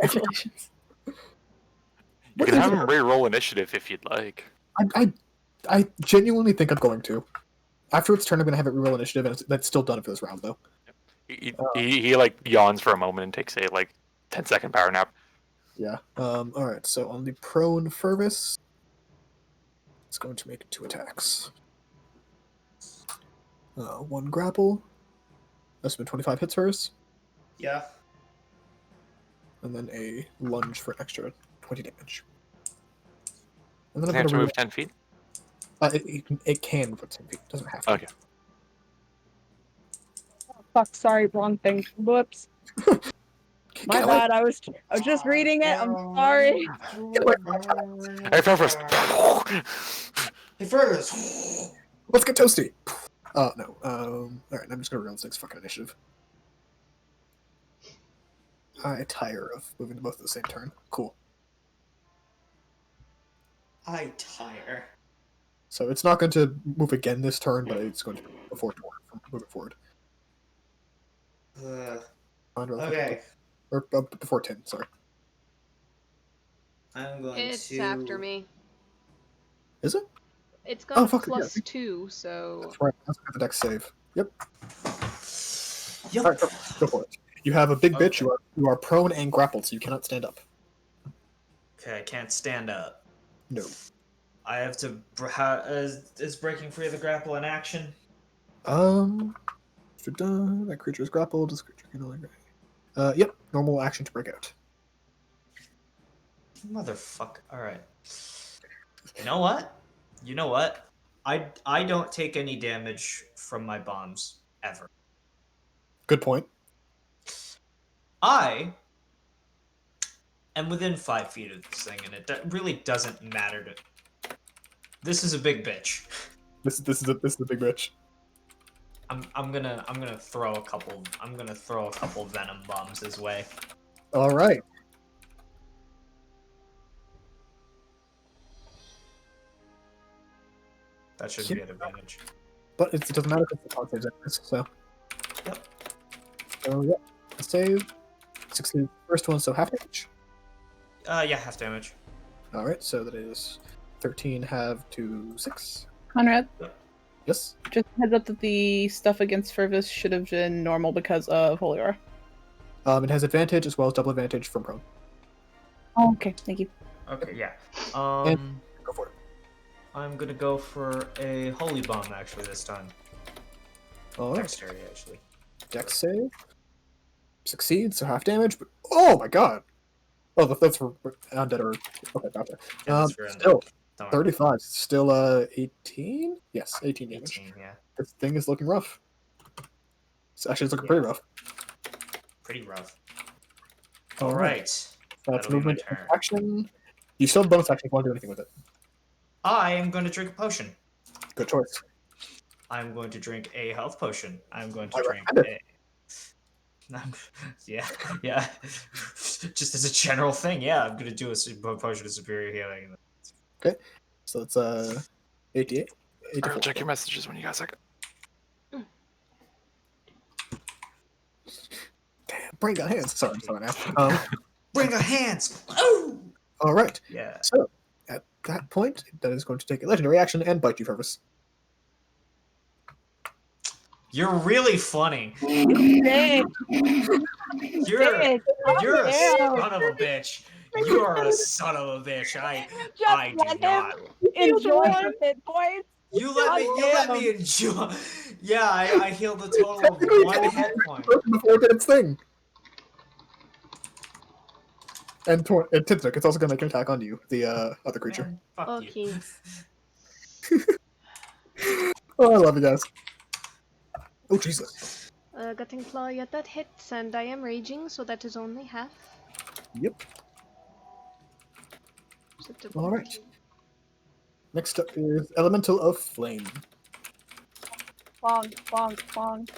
Congratulations. You What can is have it? him re-roll initiative if you'd like. I genuinely think I'm going to. After its turn, I'm gonna have it reroll initiative, and that's still done for this round, though. He like yawns for a moment and takes a like 10-second power nap. Yeah. All right. So on the prone Fervus, it's going to make 2 attacks. 1 grapple. That's been 25 hits first, Yeah. and then a lunge for an extra 20 damage. And then Does I'm he have gonna to reroll. move 10 feet? It can move 10 feet. Doesn't have to. Okay. Fuck, sorry, wrong thing. Whoops. My Get away. bad. I was just reading it. I'm sorry. Hey, Fervus! Hey, Fergus! Let's get toasty. No. All right. I'm just gonna reroll 6 fucking initiative. I tire of moving to both at the same turn. Cool. I tire. So it's not going to move again this turn, but it's going to move before Tor from moving forward. Okay. Or before 10, sorry. I'm going It's to. after me. Is it? It's got Oh, a fuck, yeah. +2, so That's right. That's got the dex save. Yep. Yep. All right, go for it. You have a big bitch. Okay. You are prone and grappled, so you cannot stand up. Okay, I can't stand up. No. I have to. Is breaking free of the grapple in action? If you're done, that creature is grappled. This creature can only. Yep. Normal action to break out. Motherfucker. Alright. You know what? I don't take any damage from my bombs, ever. Good point. I am within 5 feet of this thing, and it really doesn't matter to. This is a big bitch. This is a big bitch. I'm gonna throw a couple. I'm gonna throw a couple venom bombs his way. All right. That should be an advantage. But it doesn't matter if it's the con saves anyways, so. Yep. So yeah, save. Succeed first one, so half damage. Yeah, half damage. All right, so that is 13 half to 6. Conrad, Yes. just a heads up that the stuff against Fervus should have been normal because of Holy Aura. It has advantage as well as double advantage from prone. Oh, okay, thank you. Okay, yeah. Go for it. I'm gonna go for a holy bomb actually this time. All right. Dexterity actually. Dex save. Succeeds, so half damage. But oh my god. Oh, that's for undead or okay, gotcha. Yeah, that's for undead. Still Don't worry. 35. Still 18. Yes, 18 damage. 18, yeah. This thing is looking rough. It's looking pretty rough. Pretty rough. All Alright. That's That'll be my movement turn. action. You still have bonus action if you want to do anything with it. I am going to drink a potion. Good choice. I'm going to drink a health potion. I'm going to I drink recommend a. Yeah, yeah. Just as a general thing, yeah, I'm gonna do a potion of superior healing. So it's 88. I'll 84. check your messages when you guys like. Damn, brain got hands. Sorry now. Bring the hands. Oh, All right. yeah. So at that point, that is going to take a legendary action and bite you, Fergus. You're really funny. Say You're it. you're a Damn. son of a bitch. You are a son of a bitch. I do let him not. enjoy the hit points. You let me enjoy. Yeah, I healed a total of Technically, 1 hit point. before it did its thing. And Titsuk, it's also going to make an attack on you, the other creature. Man, fuck you. Okay. Oh, I love you guys. Oh, Jesus. Gutting Claw, yeah, that hits, and I am raging, so that is only half. Yep. So to All right. 14. Next up is Elemental of Flame. Bonk, bonk, bonk.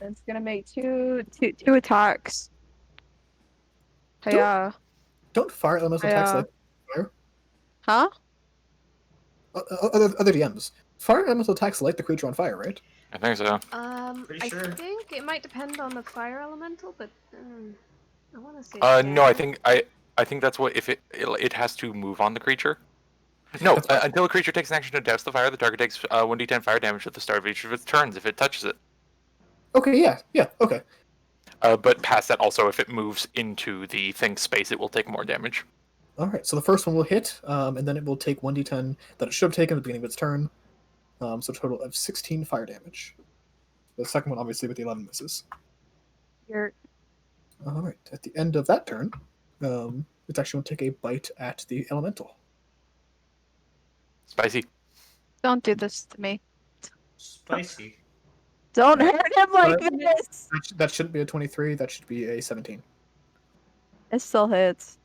It's gonna make two attacks. Hey, Don't fire elemental attacks like fire. huh? Other DMs. Fire elemental attacks light the creature on fire, right? I think so. Pretty I sure. think it might depend on the fire elemental, but I want to say. No, I can. think that's what if it has to move on the creature. No, That's fine. until a creature takes an action to douse the fire, the target takes 1d10 fire damage at the start of each of its turns if it touches it. Okay, yeah, okay. But past that, also, if it moves into the thing space, it will take more damage. All right, so the first one will hit, and then it will take 1d10 that it should have taken at the beginning of its turn. So a total of 16 fire damage. The second one, obviously, with the 11 misses. You're All right, at the end of that turn, it's actually going to take a bite at the elemental. Spicy. don't do this to me. Spicy. Don't hurt him like But- this. That shouldn't be a 23, that should be a 17. It still hits.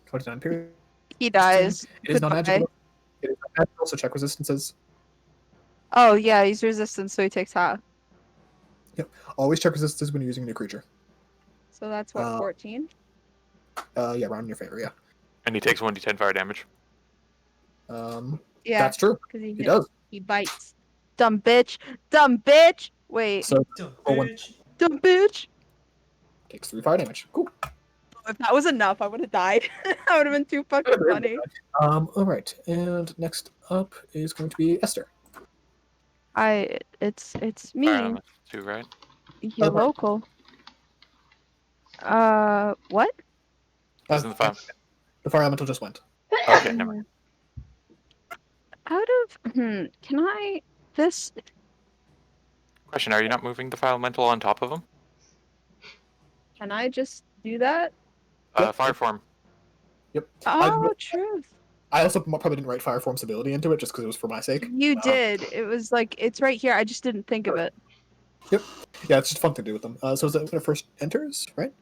29 period. He dies. It is not Goodbye. magical. It is not magical, so check resistances. Oh yeah, he's resistant, so he takes half. Always check resistances when you're using a new creature. So that's what, 14? Yeah, round in your favor, yeah. And he takes 1d10 fire damage. Yeah, That's true. because He does. He bites. Dumb bitch. Dumb bitch. Wait. So Dumb roll one. bitch. Dumb bitch. Takes 3 fire damage. Cool. If that was enough, I would have died. That would have been too fucking funny. All right, and next up is going to be Esther. It's me. Fire element 2, right? You're right. local. What? Isn't the fire? The fire elemental just went. Okay, never mind. Out of can I this Question: Are you not moving the fire elemental on top of him? can I just do that? Yep. Fire form. Yep. Oh, truth. I also probably didn't write fire form's ability into it just because it was for my sake. You did. It was like it's right here. I just didn't think of it. Yeah, it's just a fun thing to do with them. So is that when it first enters, right?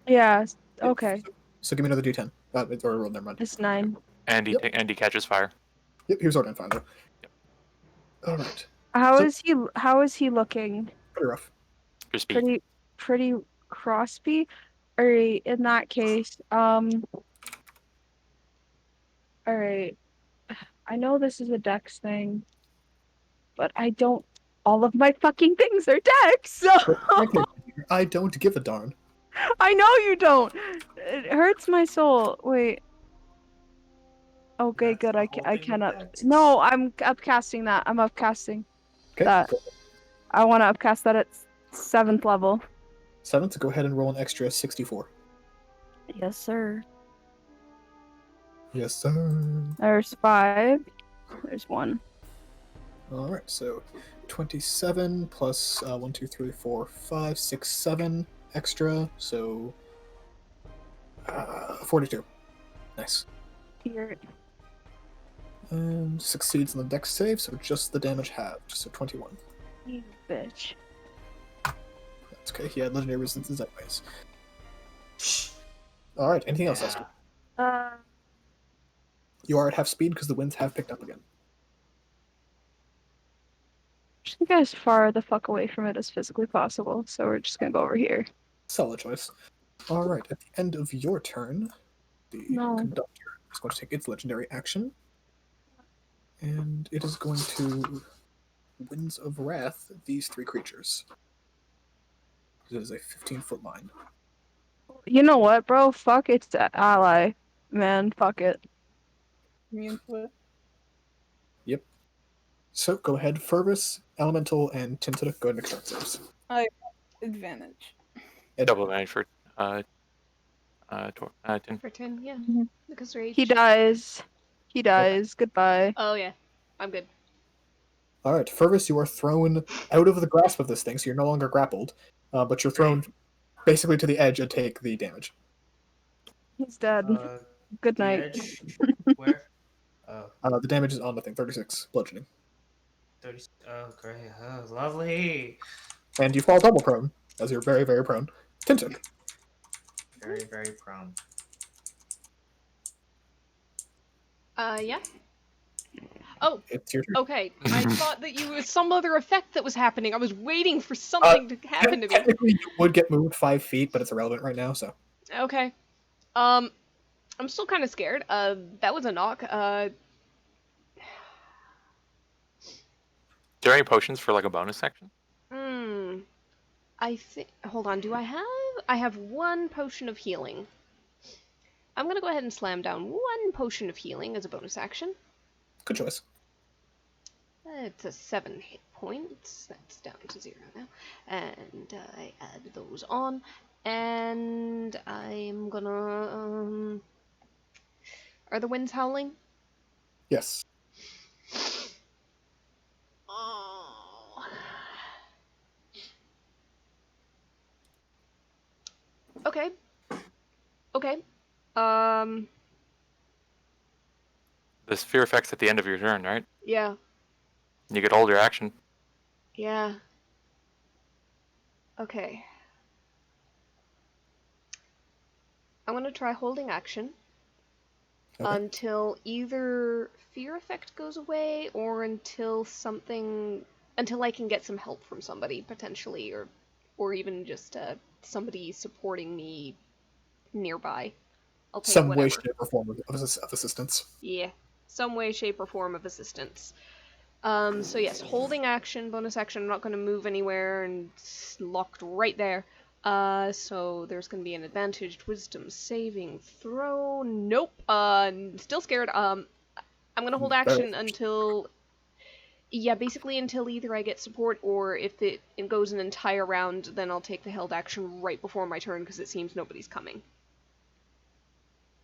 Yeah. Yep. Okay. So give me another d10. Or roll, never mind. It's 9. And he Yep. and he catches fire. Yep, he was already on fire though. All right. How So- is he looking? Pretty rough. For speed. Pretty crossby. Alright, in that case, alright. I know this is a dex thing, but I don't all of my fucking things are dex, so Frankly, I don't give a darn. I know you don't. It hurts my soul. Wait. Okay, That's good. the I whole thing with cannot. dex. No, I'm upcasting that. I'm upcasting. Okay. That. Cool. I want to upcast that at 7th level. 7th, go ahead and roll an extra 64. Yes, sir. Yes, sir. There's 5. There's 1. All right, so 27 plus 1, 2, 3, 4, 5, 6, 7 extra, so 42. Nice. Here. And succeeds in the dex save, so just the damage halved, so 21. You bitch. That's okay, he had legendary resistances anyways. All right, anything else, Oscar? Just You are at half speed because the winds have picked up again. to get as far the fuck away from it as physically possible, so we're just gonna go over here. Solid choice. Alright, at the end of your turn, the No. conductor is going to take its legendary action. And it is going to Winds of Wrath these 3 creatures. It is a 15-foot line. You know what, bro? Fuck its ally. Man, fuck it. Me into it. Yep. So go ahead, Fervus, Elemental, and Tinta. Go ahead and make strength saves. Advantage. Double advantage for Tin. For 10, yeah. Mhm. Because rage. He dies. He dies. Goodbye. Oh, yeah. I'm good. Alright, Fervus, you are thrown out of the grasp of this thing, so you're no longer grappled. But you're thrown basically to the edge and take the damage. He's dead. Good The night. edge. Where? Oh, The damage is on the thing, 36 bludgeoning. 30. Oh, great. Oh, lovely. And you fall double prone, as you're very, very prone. Tintin. Very, very prone. Yeah. Oh, It's your turn. okay. I thought that you was some other effect that was happening. I was waiting for something to happen to me. Technically, you would get moved 5 feet, but it's irrelevant right now, so. Okay. I'm still kind of scared. That was a knock. Are there any potions for like a bonus section? I think. Hold on. Do I have? I have 1 potion of healing. I'm gonna go ahead and slam down 1 potion of healing as a bonus action. Good choice. It's a 7 hit points. That's down to 0 now. And I add those on. And I'm gonna. Are the winds howling? Yes. Oh. Okay. Okay. The sphere effect's at the end of your turn, right? Yeah. You get hold your action. Yeah. Okay. I'm gonna try holding action Okay. until either fear effect goes away or until I can get some help from somebody potentially, or even just somebody supporting me nearby. I'll take Some whatever. way, shape, or form of assistance. Yeah, some way, shape, or form of assistance. So yes, holding action, bonus action. I'm not going to move anywhere, and it's locked right there. So there's going to be an advantaged wisdom saving throw. Nope. Still scared. I'm going to hold action until. Yeah, basically until either I get support or if it goes an entire round, then I'll take the held action right before my turn because it seems nobody's coming.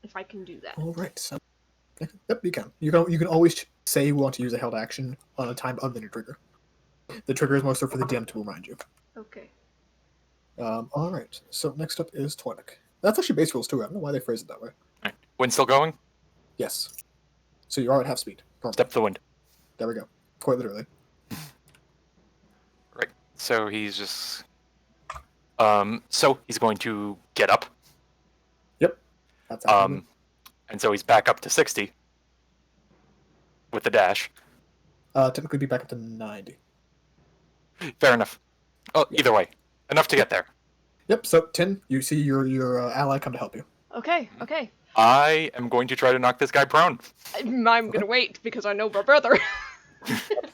If I can do that. All right. So, yep, you can. You can always say you want to use a held action on a time other than your trigger. The trigger is mostly for the DM to remind you. Okay. All right. So next up is Twinik. That's actually base rules too. I don't know why they phrase it that way. Right. Wind still going? Yes. So you are at half speed. Step to the wind. There we go. Quite literally. Right. So he's just. So he's going to get up. Yep. That's happening. And so he's back up to 60 with the dash. Technically be back up to 90. Fair enough. Oh, either way, enough to get there. Yep. So Tin, you see your ally come to help you. Okay. Okay. I am going to try to knock this guy prone. I'm gonna wait because I know my brother.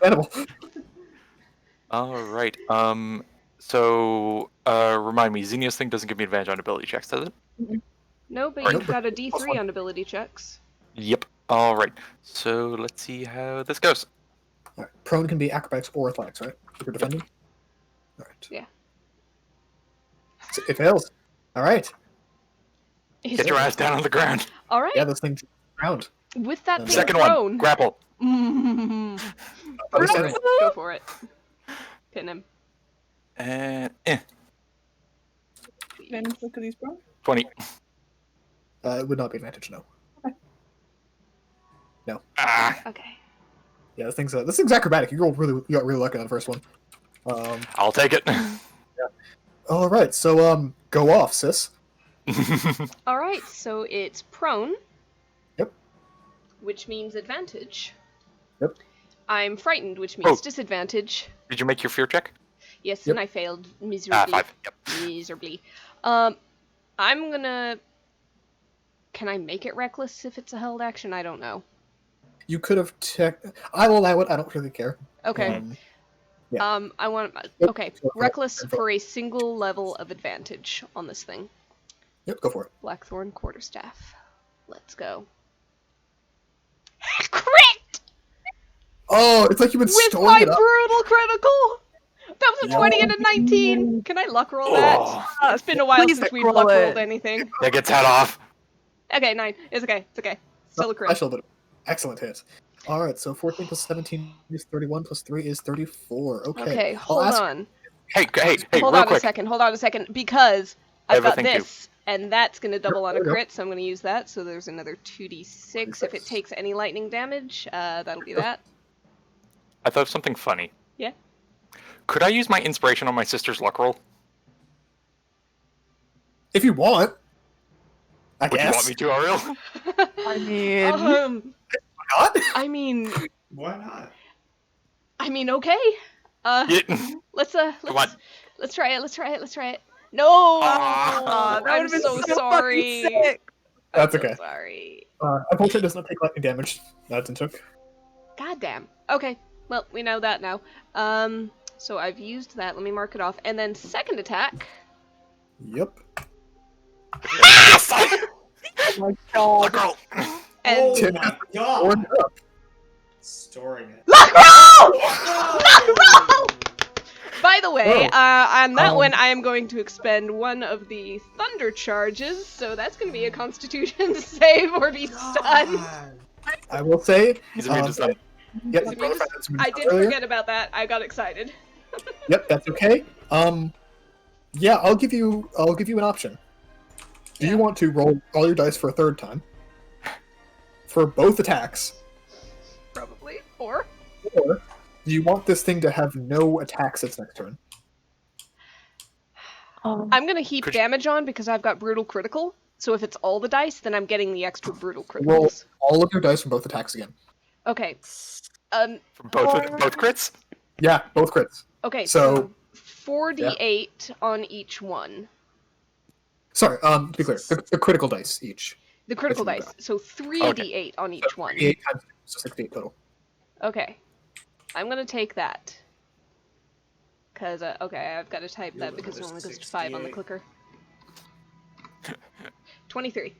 Animal. All right. So remind me, Xenia's thing doesn't give me advantage on ability checks, does it? No, but Right. you've got a D3 on ability checks. Yep. All right. So let's see how this goes. All right. Prone can be acrobatics or athletics, right? If you're defending. All right. Yeah. So it fails. All right. Get your ass down on the ground. All right. Yeah, this thing's around. With that thing Second prone. one, grapple. Understandable. Go for it. Pin him. And Advantage because he's prone. 20. It would not be advantage, no. No. Ah, Okay. Yeah, this thing's acrobatic. You got really lucky on the first one. I'll take it. All right. So go off, sis. All right. So it's prone. Yep. Which means advantage. Yep. I'm frightened, which means Oh. disadvantage. Did you make your fear check? Yes, Yep. and I failed miserably. 5. Yep. Miserably. I'm gonna. Can I make it reckless if it's a held action? I don't know. You could have I will allow it. I don't really care. Okay. Yeah. I want. Yep. Okay. Go for it. Reckless Go for it. for a single level of advantage on this thing. Yep, go for it. Blackthorn Quarterstaff. Let's go. Crit! Oh, it's like you've been With storing my it up. brutal critical! That was a 20 and a 19! Can I luck roll that? Oh, It's been a while Please since we've roll luck rolled it. anything. that gets head off. Okay, 9. It's okay. It's okay. Still a crit. Special, but excellent hit. All right, so 14 plus 17 is 31 plus 3 is 34. Okay. Okay, I'll hold ask- on. Hey, Hold real on quick. a second. Hold on a second. Because I I've have a got thing too. this, and that's going to double on a Yep. crit, so I'm going to use that. So there's another 2d6. If it takes any lightning damage, that'll be that. I thought of something funny. Yeah. Could I use my inspiration on my sister's luck roll? If you want. I Would you guess. want me to, Ariel? I mean, Not? I mean, Why not? okay. Yeah. Let's on. let's try it. Let's try it. Let's try it. No. Aw, that I'm would've been so so sorry. fucking sick. That's I'm so okay. sorry. Unfortunately, it does not take lightning damage. That's took. God damn. Okay. Well, we know that now. So I've used that. Let me mark it off. And then second attack. Yep. Yes! Oh my god. Luck roll! And Oh Tim my has god! Up. Storing it. luck roll! No! Luck roll! By the way, Oh. on that one, I am going to expend one of the thunder charges, so that's going to be a Constitution save or be stunned. God. I will say. He's immune to stun. Yep, He's you immune to- both had some I did earlier. forget about that. I got excited. Yep, that's okay. Yeah, I'll give you an option. Do Yeah. you want to roll all your dice for a third time for both attacks, Probably. Or or do you want this thing to have no attacks its next turn? I'm going to heap Could you- damage on because I've got brutal critical. So if it's all the dice, then I'm getting the extra brutal Roll criticals. all of your dice from both attacks again. Okay. For both crits? Yeah, both crits. Okay, So- so 4d8 on each one. Sorry, to be clear, the critical dice each. The critical That's dice. So 3d8 on each one. 8 times 2, so 68 total. Okay. I'm gonna take that. Because, okay, I've got to type that because it only goes to 5 on the 68. clicker. 23.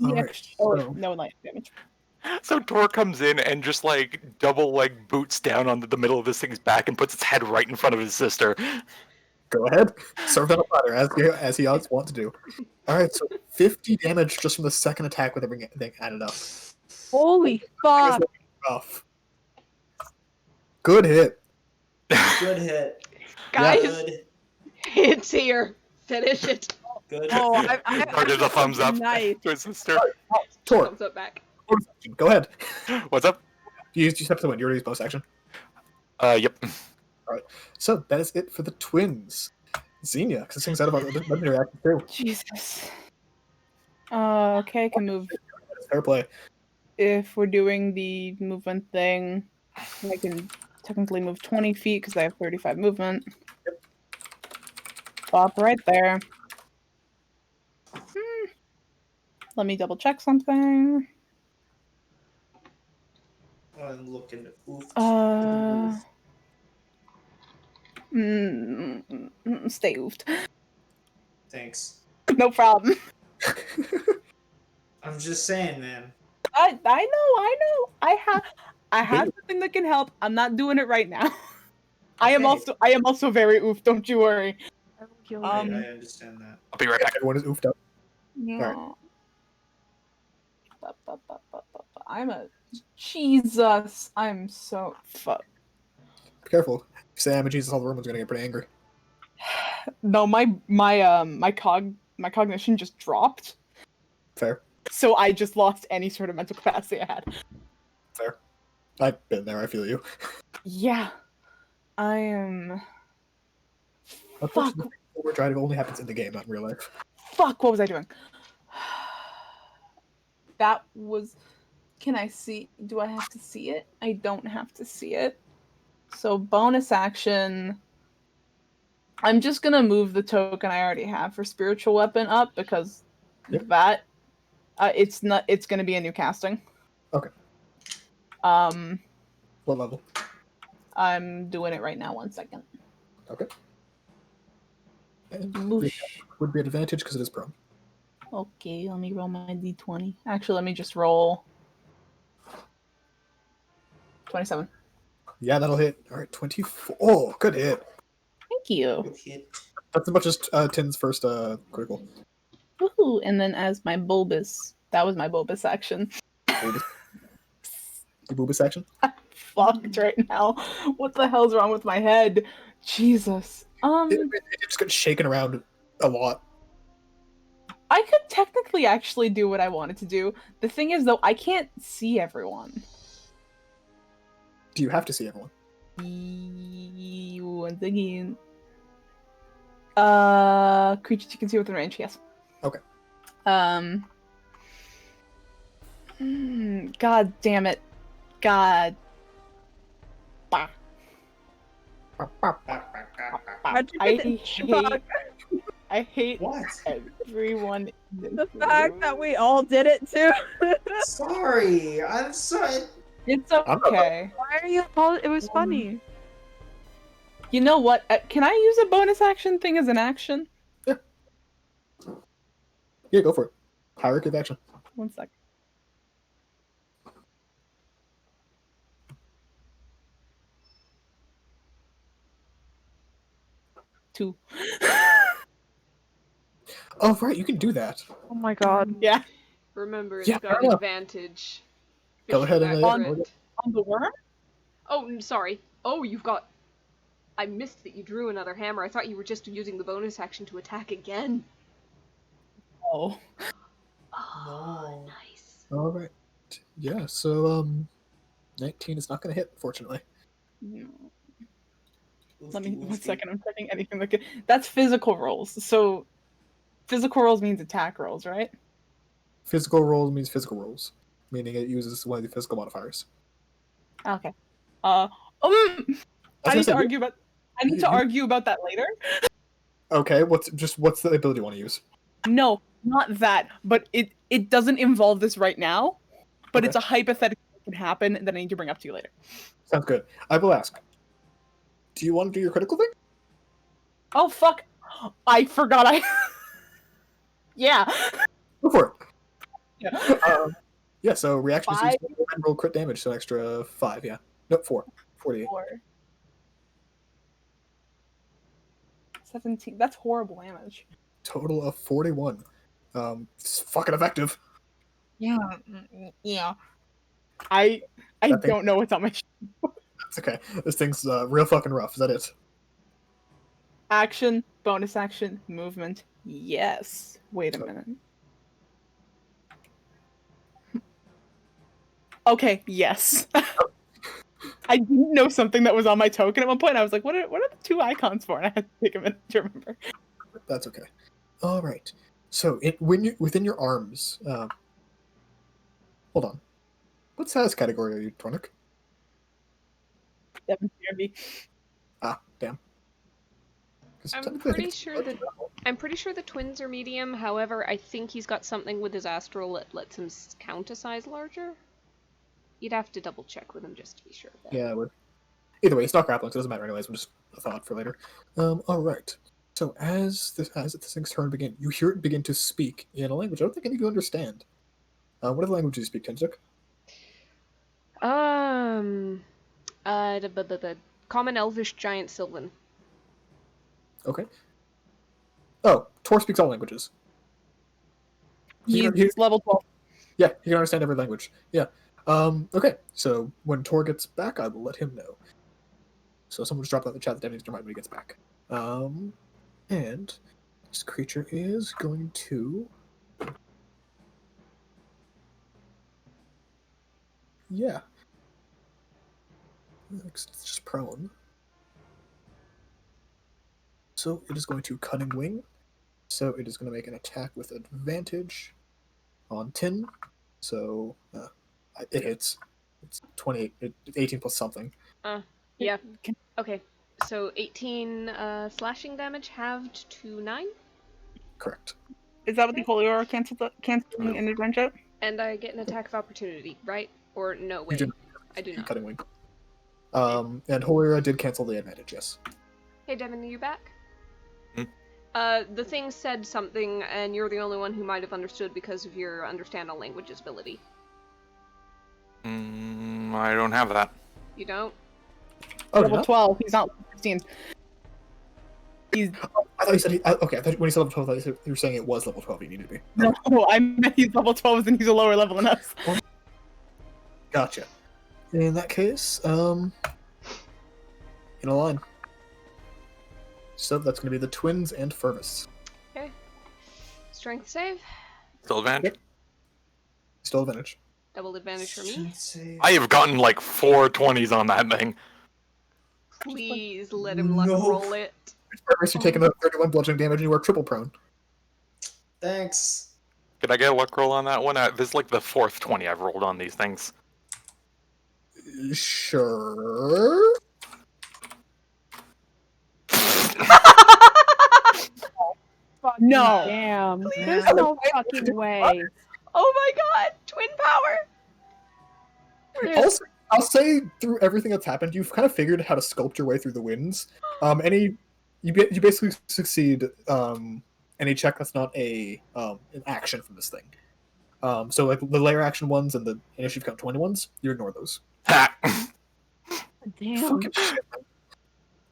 Alright, Oh, so no lightning damage. So Tor comes in and just double boots down onto the middle of this thing's back and puts its head right in front of his sister. go ahead, serve that on platter as he always wants to do. Alright, so 50 damage just from the second attack with everything added up. Holy fuck. Rough. Good hit. Good hit. Guys, Good. it's here. Finish it. Good. Oh, Or gives a thumbs up Nice. to his sister. Tor, Thumbs up back. bonus action. Go ahead. What's up? You step to the win. You already used bonus action. Yep. So that is it for the twins. Xenia, because this thing's out of our legendary action too. Jesus. Okay, I can move. Fair play. If we're doing the movement thing, I can technically move 20 feet because I have 35 movement. Stop right there. Let me double check something. I'm looking at oof. Stay oofed. Thanks. No problem. I'm just saying, man. I know. I have something that can help. I'm not doing it right now. I am also very oofed. Don't you worry. I understand that. I'll be right back. Everyone is oofed up. No. Jesus. I'm so fuck. Be careful. If you say I'm a Jesus, all the room is gonna get pretty angry. No, my cognition just dropped. Fair. So I just lost any sort of mental capacity I had. Fair. I've been there, I feel you. Yeah. I am. Unfortunately, overdrive only happens in the game, not in real life. Fuck, what was I doing? That was. Can I see? Do I have to see it? I don't have to see it. So bonus action. I'm just gonna move the token I already have for spiritual weapon up because Yep. that it's not. It's gonna be a new casting. Okay. Um, What level? I'm doing it right now. 1 second. Okay. And the Moosh. attack would be an advantage because it is prone. Okay, let me roll my d20. Actually, let me just roll 27. Yeah, that'll hit. All right, 24. Oh, good hit. Thank you. Good hit. That's as much as Tin's first critical. Woohoo! And then as my bulbous, that was my bulbous action. Bulbous. The Bulbous action. Fucked right now. What the hell's wrong with my head? Jesus. It just got shaken around a lot. I could technically actually do what I wanted to do. The thing is, though, I can't see everyone. Do you have to see everyone? Once again. Creatures you can see within range, yes. Okay. God damn it. God. Bah. I hate What? everyone in this The fact room. that we all did it too. Sorry, I'm sorry. It's okay. Why are you it was funny. You know what? Can I use a bonus action thing as an action? Yeah, go for it. Hierarchy of action. 1 sec. Two. Oh, right, you can do that. Oh my god. Yeah. Remember, it's Yeah, got fair enough. advantage. Go ahead and Accurate. On the worm? Oh, sorry. Oh, you've got. I missed that you drew another hammer. I thought you were just using the bonus action to attack again. Oh. Oh, No. nice. All right. Yeah. So 19 is not going to hit, unfortunately. Let me 1 second. I'm checking anything that could. That's physical rolls. So, physical rolls means attack rolls, right? Physical rolls means physical rolls, meaning it uses one of the physical modifiers. Okay. I I need say, to argue about. I need to argue about that later. Okay. What's the ability you want to use? No, not that. But it doesn't involve this right now. But Okay. it's a hypothetical that can happen that I need to bring up to you later. Sounds good. I will ask. Do you want to do your critical thing? Oh fuck! I forgot. Yeah. Go for it. Yeah. Yeah. So reaction is 5. and roll crit damage, so an extra 5. Yeah. No, 4. 48. 4. 17. That's horrible damage. Total of 41. It's fucking effective. Yeah. Yeah. I That thing- don't know what's on my That's okay. This thing's real fucking rough. Is that it? action, bonus action, movement. Yes. Wait a minute. Okay, yes. I didn't know something that was on my token at one point. I was like, what are the 2 icons for? And I had to take a minute to remember. That's okay. All right. So when you within your arms, hold on. What status category are you, Tornik? 7 CRB. Ah, damn. 'Cause I'm technically I think pretty it's- sure the twins are medium. However, I think he's got something with his astral that lets him count a size larger. You'd have to double check with him just to be sure. Though. Yeah, I would. Either way, it's not grappling, so it doesn't matter anyways. I'm just a thought for later. All right. So as this thing's turn begin, you hear it begin to speak in a language I don't think any of you understand. What other language do you speak, Tintuk? Common Elvish Giant Sylvan. Okay. Oh, Tor speaks all languages. He's level 12. Yeah, he can understand every language. Yeah. Okay, so when Tor gets back, I will let him know. So someone just dropped out the chat that Devin needs to remind when he gets back. And this creature is going to... Yeah. It's just prone. So it is going to Cunning Wing. So it is going to make an attack with advantage on Tin. So It hits. It's 28, 18 plus something. Yeah. Okay. So 18 slashing damage halved to 9. Correct. Is that what the holy aura canceling in advantage? And I get an attack of opportunity, right? Or no, You wait. do I do not. Cutting wing. And Holy did cancel the advantage, yes. Hey, Devin, are you back? Hmm? The thing said something, and you're the only one who might have understood because of your understand all languages ability. I don't have that. You don't? Oh, Level no? 12. He's not 16. He's I thought you said okay. I thought when you said level 12, I thought you were saying it was level 12. You needed to be. no. I meant he's level 12, and he's a lower level than us. Gotcha. In that case, in a line. So that's going to be the twins and Furvis. Okay. Strength save. Still advantage? Yep. Still advantage. Double advantage for me. Strength save. I have gotten like 4 20s on that thing. Please let him luck No. roll it. Furvis, you're taking the 31 bludgeoning damage and you are triple prone. Thanks. Could I get a luck roll on that one? This is like the 4th 20 I've rolled on these things. Sure. No. Damn. Please. There's no fucking way. Oh my god! Twin power! Also, I'll say through everything that's happened, you've kind of figured how to sculpt your way through the winds. You basically succeed any check that's not an action from this thing. So like the layer action ones and the initiative count 20 ones, you ignore those. Ha! Damn. Fucking shit, man.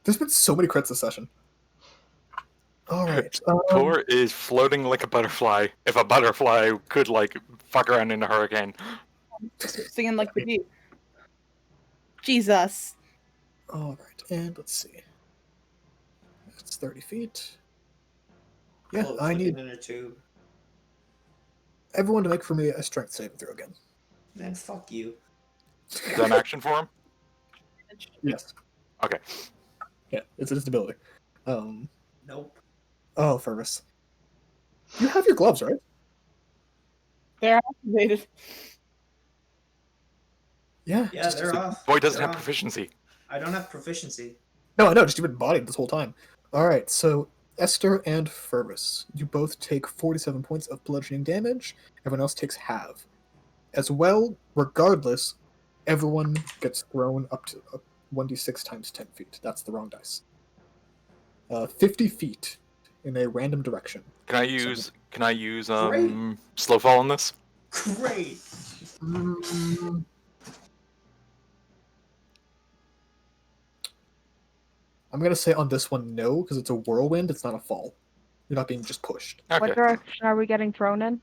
There's been so many crits this session. All right. Tor is floating like a butterfly. If a butterfly could like fuck around in a hurricane. Singing like the bee. Jesus. All right, and let's see. It's 30 feet. Yeah, Float I like need an inner tube. everyone to make for me a strength saving throw again. Man, fuck you. Is that an action for him? Yes. Okay. Yeah, it's a disability. Nope. Oh, Furvis. You have your gloves, right? They're activated. Yeah. Yeah, they're off. Boy doesn't They're have off. proficiency. I don't have proficiency. No, I know, just you've been bodied this whole time. Alright, so Esther and Furvis, you both take 47 points of bludgeoning damage. Everyone else takes half. As well, regardless, everyone gets thrown up to 1d6 times 10 feet. That's the wrong dice. 50 feet in a random direction. Can I use Great. slow fall on this? Great. Mm, I'm gonna say on this one no, because it's a whirlwind, it's not a fall. You're not being just pushed. Okay. What direction are we getting thrown in?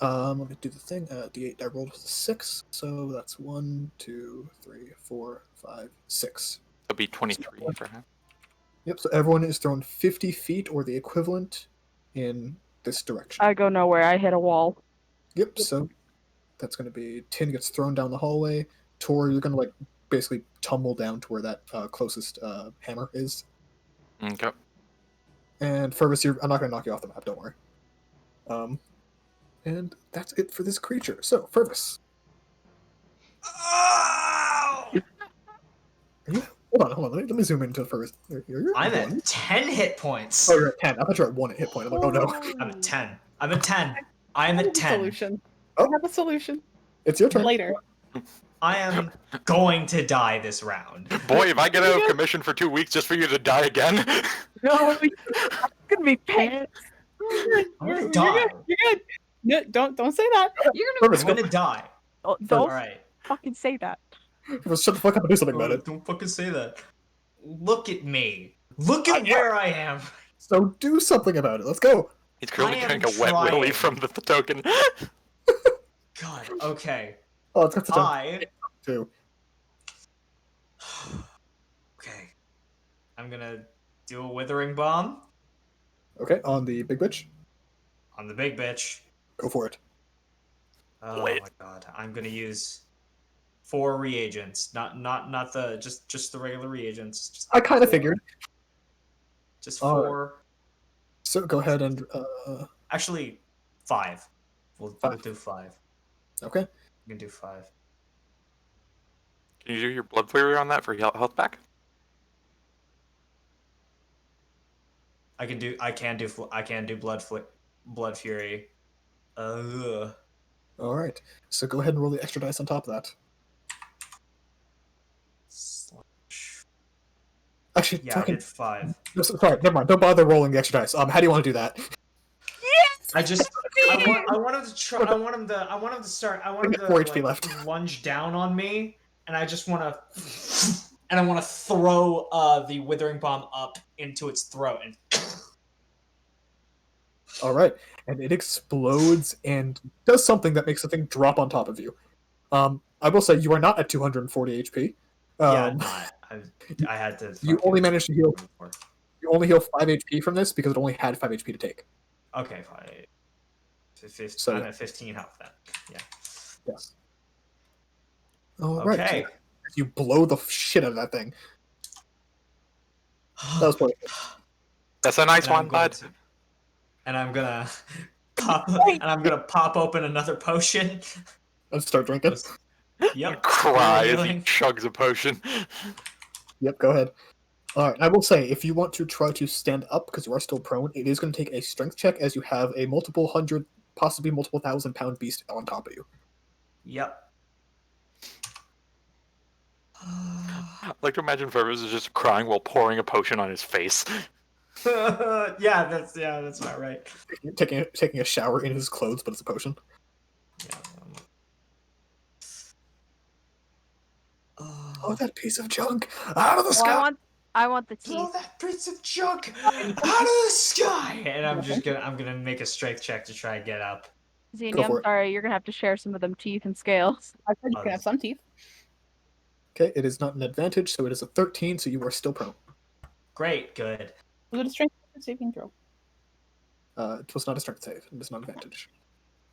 Let me do the thing. D8 I rolled was a 6, so that's 1, 2, 3, 4, 5, 6. That'll be 23 perhaps. Yep, so everyone is thrown 50 feet or the equivalent in this direction. I go nowhere. I hit a wall. Yep, so that's going to be Tin gets thrown down the hallway. Tor, you're going to like basically tumble down to where that closest hammer is. Okay. And Furvis, I'm not going to knock you off the map, don't worry. And that's it for this creature. So, Furvis. Oh! Hold on. Let me zoom into Furvis. You're I'm at 1. at 10 hit points. Oh, you're at 10. I thought you were at 1 hit point. I'm like, oh no. I'm at 10. I'm at 10. I'm I have at a 10. solution. Oh. I have a solution. It's your turn. Later. I am going to die this round. Boy, if I get out of commission for 2 weeks just for you to die again. No, it's gonna be pants. I'm gonna You're die. good. You're good. No, don't say that. You're gonna Furvis, I'm gonna die. Don't Alright. fucking say that. Furvis, shut the fuck up and do something about it. Don't fucking say that. Look at me. Look at where I am. So do something about it. Let's go. He's currently I am getting a wet trying. willy from the token. God, okay. Oh, it's got the time I. too. Okay. I'm gonna do a withering bomb Okay, on the big bitch. on the big bitch. Go for it. Oh Wait. my god. I'm gonna use 4 reagents. Not the just the regular reagents. Just I kind of 4. figured. Just All right. 4. So go ahead and Actually, 5. We'll do 5. okay. We can do 5. Can you do your blood flurry on that for health back? I can do blood fury. Ugh. All right. So go ahead and roll the extra dice on top of that. Actually, Yeah, I did 5. No, sorry, never mind. Don't bother rolling the extra dice. How do you want to do that? Yes! I want him to try. I want him to start. I want him to 4 HP left. lunge down on me, and I just want to, and I want to throw the withering bomb up into its throat and. All right, and it explodes and does something that makes the thing drop on top of you. I will say you are not at 240 HP. Yeah, not. I had to. You only managed to heal. Before. You only heal 5 HP from this because it only had 5 HP to take. Okay, fine. So, I'm at 15 health then. Yeah. Yes. All right. Okay. You blow the shit out of that thing. That was pretty good. That's a nice one, bud. And I'm gonna pop open another potion. Let's start drinking. Cry Yep. as he chugs a potion. Yep, go ahead. All right, I will say, if you want to try to stand up because you are still prone, it is going to take a strength check as you have a multiple hundred, possibly multiple 1,000-pound beast on top of you. Yep. I'd like to imagine Fervus is just crying while pouring a potion on his face. Yeah, that's about right. Taking a shower in his clothes, but it's a potion. Yeah. Oh, that piece of junk out of the sky! I want the Blow teeth. that piece of junk out of the sky! And I'm gonna make a strength check to try and get up. Xenia, for I'm it. sorry, you're gonna have to share some of them teeth and scales. I said you can have some teeth. Okay, it is not an advantage, so it is a 13, so you are still prone. Great, good. Was it a strength saving throw? It was not a strength save. It is not an advantage.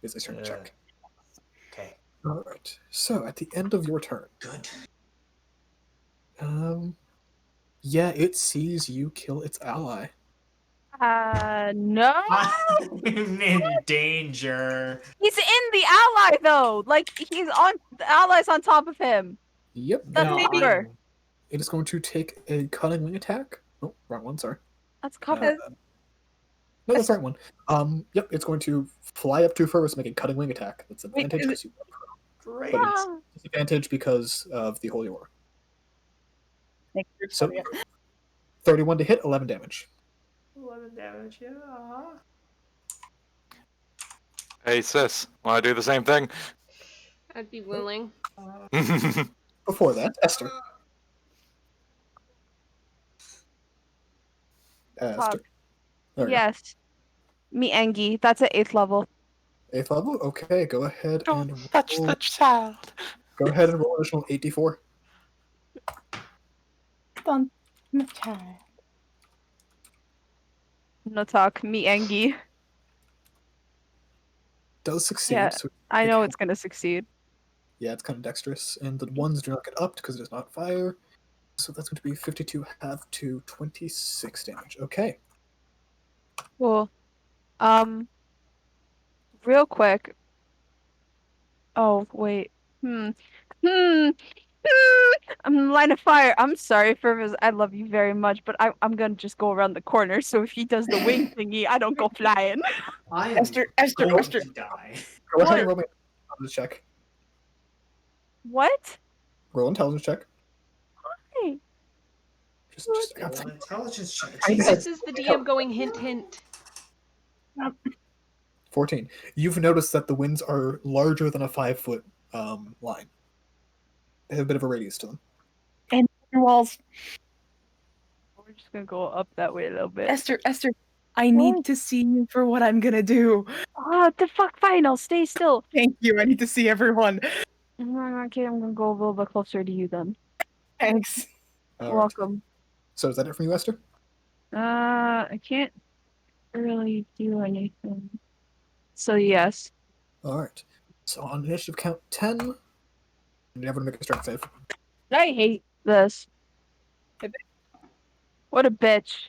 It is a strength check. Okay. All right. So at the end of your turn, Good. yeah, it sees you kill its ally. No. I'm in danger. He's in the ally though. Like he's on the ally's on top of him. Yep. That's No, cover. It is going to take a cunning wing attack. Oh, wrong one. Sorry. That's cover. No, that's the right one. Yep. It's going to fly up to Fervus, make a cutting wing attack. That's advantage because you. Great. But it's disadvantage because of the holy war. Thank you. So, 31 to hit, 11 damage. 11 damage, yeah. Hey, sis, want to do the same thing? I'd be willing. Before that, Esther. Esther. There we go. Yes. Me Engi. That's at 8th level. 8th level? Okay, go ahead and roll. Touch the child. Go ahead and roll additional 8d4. Done. My child. No talk. Me Engi. Does succeed. Yeah, So I know it's gonna succeed. yeah, it's kind of dexterous. And the ones do not get upped because it is not fire. So that's going to be 52 half to 26 damage. Okay. Cool. Real quick. Oh, wait. Hmm. I'm in line of fire. I'm sorry, Fervus. I love you very much, but I'm gonna just go around the corner. So if he does the wing thingy, I don't go flying. I am Esther, going Esther. to die. Go ahead What? and roll me an intelligence check. What? Roll intelligence check. Hey. Just Roll an intelligence check. I know. This is the DM going hint hint. 14. You've noticed that the winds are larger than a 5-foot line. They have a bit of a radius to them. Your walls. We're just gonna go up that way a little bit. Esther, I need to see you for what I'm gonna do. Oh, the fuck, fine. I'll stay still. Thank you. I need to see everyone. Okay, I'm gonna go a little bit closer to you then. Thanks. All right. Welcome. So is that it from you, Esther? I can't really do anything. So yes. All right. So on initiative count 10, you never make a strength save. I hate this. What a bitch.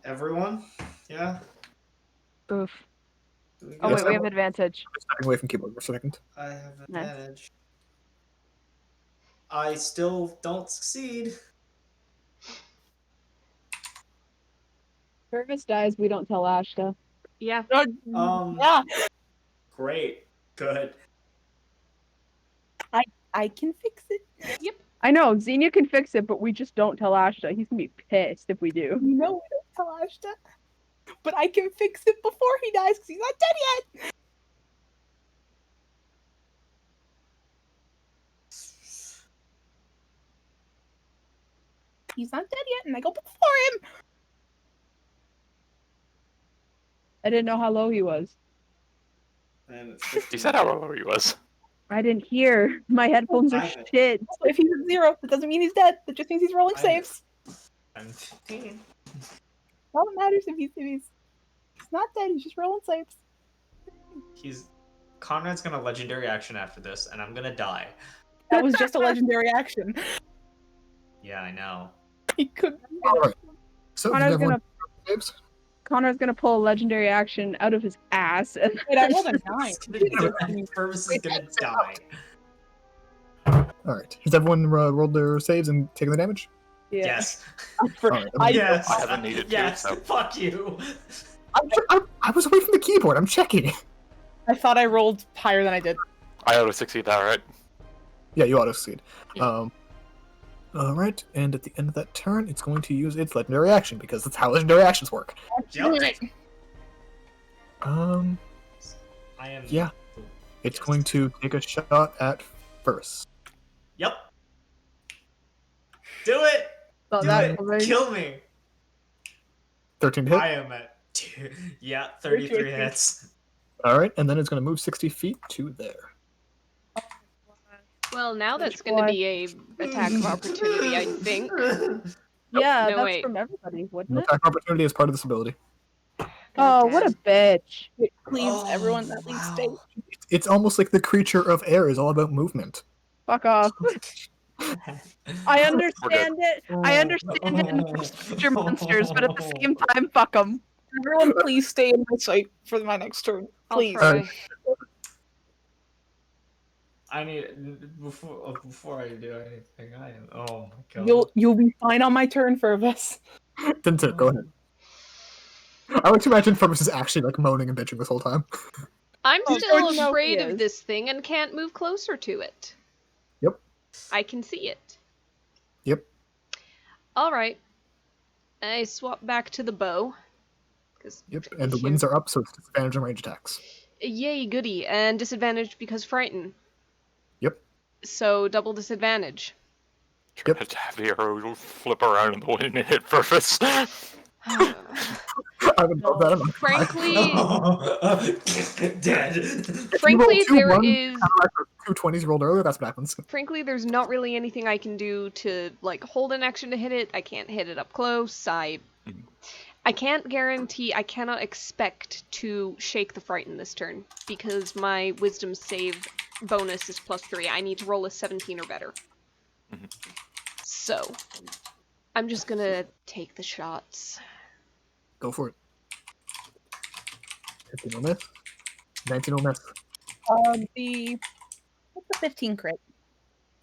Everyone? Yeah? Oof. Do we Oh go? wait, we have advantage. Stepping away from keyboard for a second. I have Nice. advantage. I still don't succeed. Purvis dies, we don't tell Ashta. Yeah. Yeah, Great. Good. I can fix it. Yep. I know, Xenia can fix it, but we just don't tell Ashta. He's gonna be pissed if we do. You know we don't tell Ashta. But I can fix it before he dies because he's not dead yet. He's not dead yet, and I go before him. I didn't know how low he was. And it's He said how low he was. I didn't hear. My headphones are I- shit. Also, if he's at 0, that doesn't mean he's dead. That just means he's rolling I- saves. I'm 15. All that matters if he's not dead, he's just rolling saves. Conrad's gonna legendary action after this, and I'm gonna die. That was just a legendary action. Yeah, I know. He could. Alright. So, did Connor's everyone saves? Connor's gonna pull a legendary action out of his ass and Wait, I rolled a 9. Purvis is gonna die. Alright. Has everyone rolled their saves and taken the damage? yeah. Yes. Alright. Yes. I haven't needed to, Yes. so. Fuck you. I was away from the keyboard. I'm checking. I thought I rolled higher than I did. I ought to succeed that, right? Yeah, you auto succeed. Yeah. Alright, and at the end of that turn, it's going to use its legendary action because that's how legendary actions work. Yep. Um, I am. yeah, it's going to take a shot at first. Yep. Do it. So Do that it. covers- Kill me. 13 to hit. I am at 2. Yeah, 33 hits. Alright, and then it's going to move 60 feet to there. Well, now that's going to be a attack of opportunity, I think. Yeah, No, that's wait. from everybody, wouldn't An it? attack opportunity is part of this ability. Oh, what a bitch. Please, Oh, everyone that leaves state. It's almost like the creature of air is all about movement. Fuck off. I We're understand it. I understand it in future monsters, but at the same time, fuck them. Everyone, please stay in my sight for my next turn. I'll Please. try. I need before I do anything. I am. Oh my god. You'll be fine on my turn, Fervis. Tintin, go ahead. I like to imagine Fergus is actually like moaning and bitching this whole time. I'm Oh, still George, no, afraid he of is. this thing and can't move closer to it. Yep. I can see it. Yep. Alright. I swap back to the bow. Yep, and the winds are up, so it's disadvantage on range attacks. Yay, goody. And disadvantage because frighten. Yep. So double disadvantage. Yep. Try to have the arrow flip around in the wind and hit Purvis. I would love that. Frankly, Dead. frankly, two there ones, is. Two 20s rolled earlier, that's what happens. Frankly, there's not really anything I can do to like hold an action to hit it. I can't hit it up close. I can't guarantee. I cannot expect to shake the frighten this turn because my wisdom save bonus is +3. I need to roll a 17 or better. So, I'm just gonna take the shots. Go for it. 15 will miss. 19 will miss. What's the 15 crit?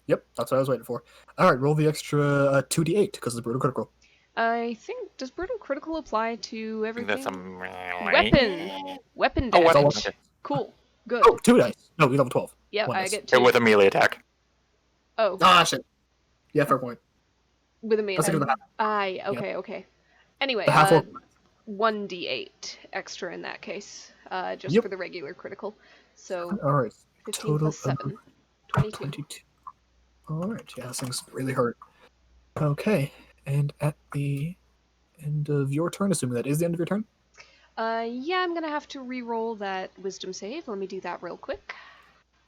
Yep, that's what I was waiting for. Alright, roll the extra 2d8 because it's brutal critical. I think does brutal critical apply to I think that's everything? a Weapon Oh, damage. weapon. Damage. Okay. Cool. Good. Oh, 2 dice. No, we level 12. Yep, one I dice. get Hit 2. with a melee attack. Oh, Ah, shit. Yeah, fair point. with a melee. Let's do the half. Aye, okay. Anyway, The half orc. 1d8 extra in that case, just Yep. for the regular critical. So Alright, 15 total plus 7, 22. 22. Alright, yeah, this thing's really hurt. Okay, and at the end of your turn, assuming that is the end of your turn, Yeah, I'm gonna have to re-roll that wisdom save. Let me do that real quick.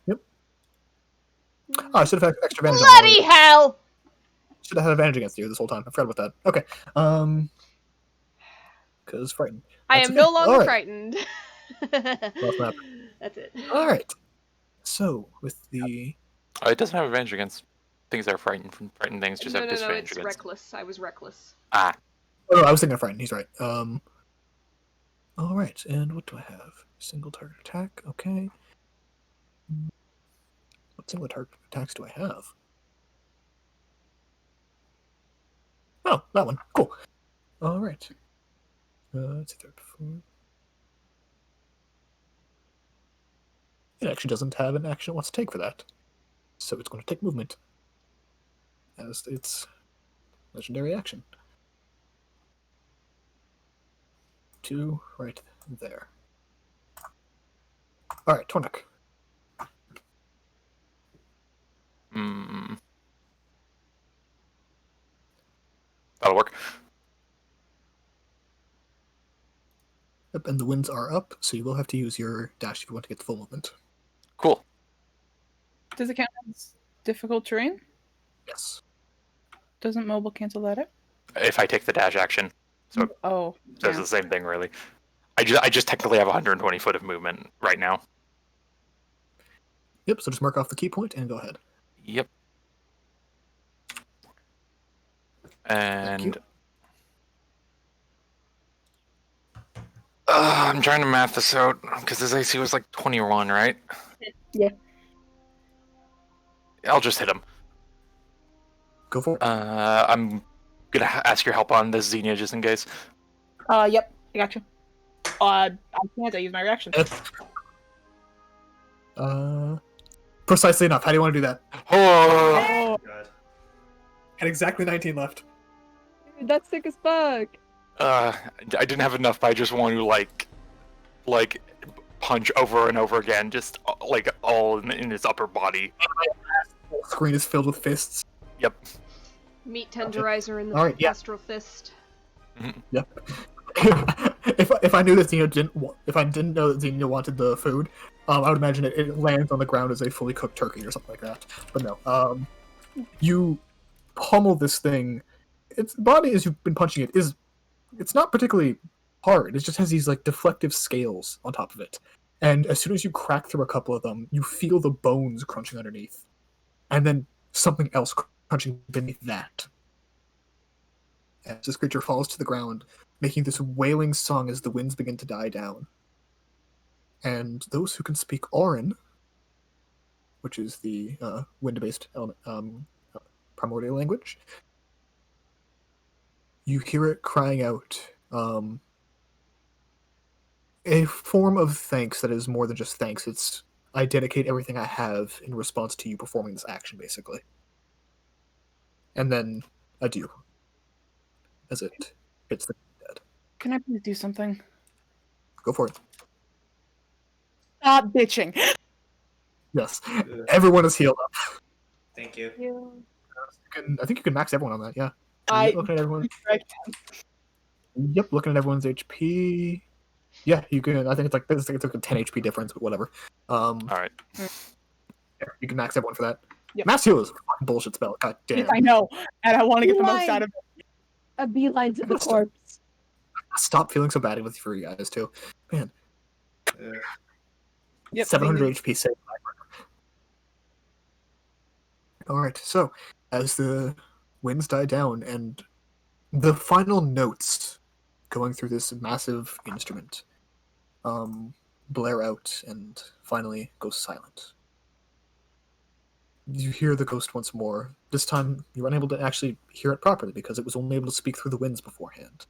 Yep. Oh, I should have had extra advantage. on Bloody that. hell! Should have had advantage against you this whole time. I forgot about that. Okay. Because frightened. I That's am okay. no longer Alright. frightened. Well, That's it. Alright. So, with the... Oh, it doesn't have advantage against things that are frightened. Frightened things just No, have no, disadvantage it's against. reckless. I was reckless. Ah, Oh, no, I was thinking of frightened. He's right. Alright, and what do I have? Single target attack. Okay. What single target attacks do I have? Oh, that one. Cool. All right. Let's see there before. It actually doesn't have an action it wants to take for that, so it's going to take movement as its legendary action. 2 right there. All right, Tornik. That'll work. Yep, and the winds are up, so you will have to use your dash if you want to get the full movement. Cool. Does it count as difficult terrain? Yes. Doesn't mobile cancel that out? If I take the dash action, so Oh, it's yeah. the same thing, really. I just technically have 120 foot of movement right now. Yep, so just mark off the key point and go ahead. Yep. Thank you. And I'm trying to math this out because his AC was like 21, right? Yeah. I'll just hit him. Go for it. I'm gonna ask your help on this Xenia just in case. Yep, I got you. I can't. I use my reaction. Precisely enough. How do you want to do that? Oh, Oh, God. Had exactly 19 left. Dude, that's sick as fuck. I didn't have enough, but I just want to like punch over and over again, just like all in his upper body. The screen is filled with fists. Yep. Meat tenderizer in the Alright, yeah. astral fist. Yep. if I knew that Xenia if I didn't know that Xenia wanted the food, I would imagine it lands on the ground as a fully cooked turkey or something like that. But no. You pummel this thing. Its body, as you've been punching it, it's not particularly hard. It just has these like deflective scales on top of it. And as soon as you crack through a couple of them, you feel the bones crunching underneath. And then something else crunching beneath that. As this creature falls to the ground, making this wailing song as the winds begin to die down. And those who can speak Auran, which is the wind-based element, primordial language, you hear it crying out a form of thanks that is more than just thanks. It's, I dedicate everything I have in response to you performing this action, basically. And then, adieu. As it hits the dead. can I please do something? Go for it. Stop bitching. Yes. Everyone is healed up. Thank you. I think you can max everyone on that, yeah. I Looking at everyone. I Yep, looking at everyone's HP. Yeah, you can. I think it's like a 10 HP difference, but whatever. All right. Yeah, you can max everyone for that. Yep. Mass heal is a fucking bullshit spell. God damn. Yes, I know, and I want to get the most Beeline. out of it. A beeline to the corpse. Stop feeling so bad with for you guys too, man. Yep, 700 HP save. All right, so as the winds die down and the final notes going through this massive instrument blare out and finally go silent. You hear the ghost once more. This time you're unable to actually hear it properly because it was only able to speak through the winds beforehand.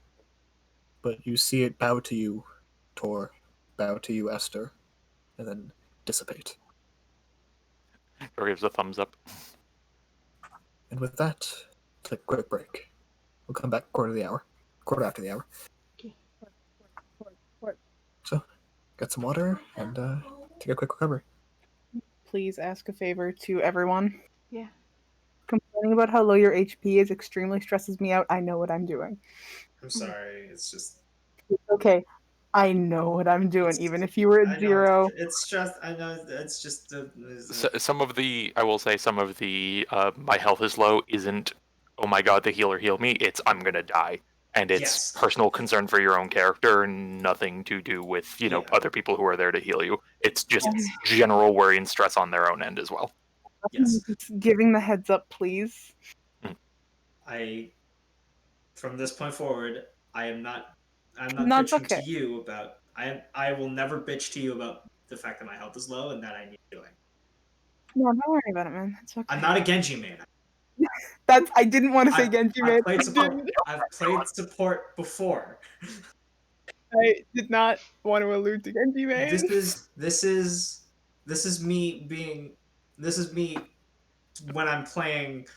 But you see it bow to you, Tor, bow to you, Esther, and then dissipate. Tor gives a thumbs up. And with that, take a quick break. We'll come back quarter after the hour. So, get some water and take a quick recovery. Please ask a favor to everyone. Yeah. Complaining about how low your HP is extremely stresses me out. I know what I'm doing. I'm sorry. It's just. It's okay. I know what I'm doing, even if you were I at know, 0. It's just. I know. It's just. Some of the, I will say, some of the my health is low isn't, oh my god, the healer healed me. It's I'm gonna die, and it's Yes. personal concern for your own character, and nothing to do with Yeah. other people who are there to heal you. It's just Yes. general worry and stress on their own end as well. Yes. Just giving the heads up, please. From this point forward, I'm not No, it's bitching okay. to you about. I will never bitch to you about the fact that my health is low and that I need healing. No, don't worry about it, man. It's okay. I'm not a Genji man. That's I didn't want to say Genji I've man. played I support. didn't. I've played support before. I did not want to allude to Genji man. This is me being. This is me when I'm playing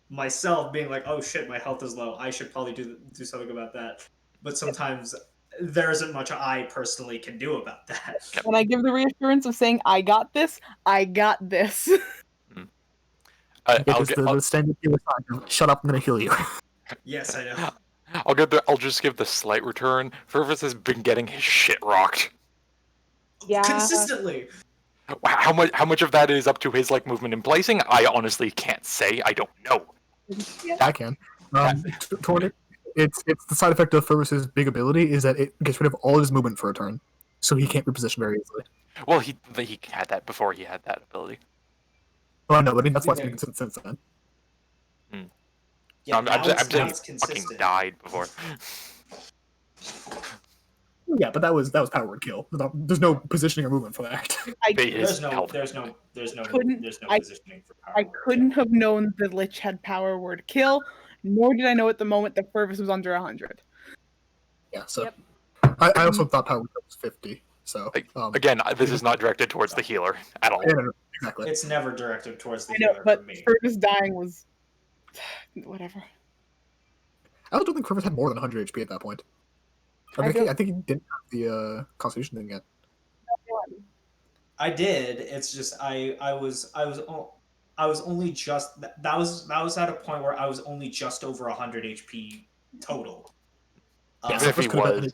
myself being like, oh shit, my health is low. I should probably do something about that. But sometimes there isn't much I personally can do about that. When I give the reassurance of saying I got this, I got this. I'll Just get. the standard healer sign. Shut up, I'm gonna heal you. Yes, I know. I'll just give the slight return. Fervus has been getting his shit rocked. Yeah. Consistently. How much of that is up to his like movement and placing? I honestly can't say. I don't know. I can. Toward it's the side effect of Fervus's big ability is that it gets rid of all his movement for a turn, so he can't reposition very easily. Well, he had that before he had that ability. Well, no, but I mean that's why it's been consistent since then. Yeah, I'm now saying it's he fucking consistent. died before. Yeah, but that was power word kill. There's no positioning or movement for that. There's no Couldn't- I- positioning for power. I word couldn't kill. have known the Lich had power word kill, nor did I know at the moment that Fervus was under 100. Yeah, so Yep. I also thought power word kill was 50. So Again, this is not directed towards the healer at all. yeah, no, exactly. It's never directed towards the I know, healer but for me. Fervus dying was whatever. I also don't think Fervus had more than 100 HP at that point. I think he didn't have the Constitution thing yet. I did. It's just I was only just that was at a point where I was only just over 100 HP total. Even if he Fervus could have been- was,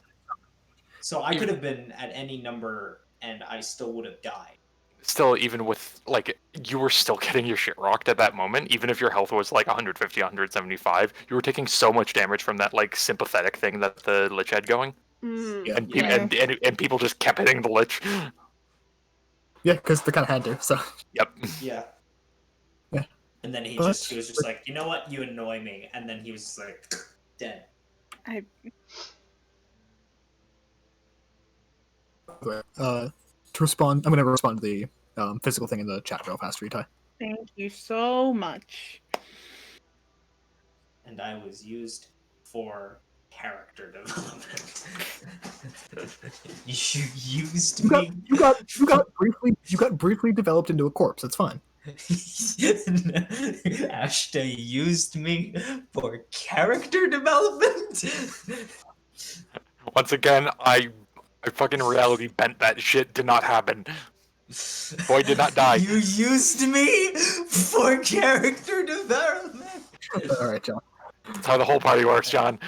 So I could have been at any number and I still would have died. still, even with like, you were still getting your shit rocked at that moment. Even if your health was like 150, 175, you were taking so much damage from that like sympathetic thing that the Lich had going, Yeah, and Yeah. and people just kept hitting the Lich. yeah, because they kind of had to. So Yep. Yeah. Yeah. And then he But- was just like, you know what, you annoy me, and then he was just like, dead. to respond, I'm gonna respond to the physical thing in the chat real fast for you, Ty. Thank you so much. And I was used for character development. You used me. You got briefly developed into a corpse. That's fine. Ashta used me for character development. Once again, I fucking reality bent that shit. Did not happen. Boy did not die. You used me for character development. All right, John. That's how the whole party works, John.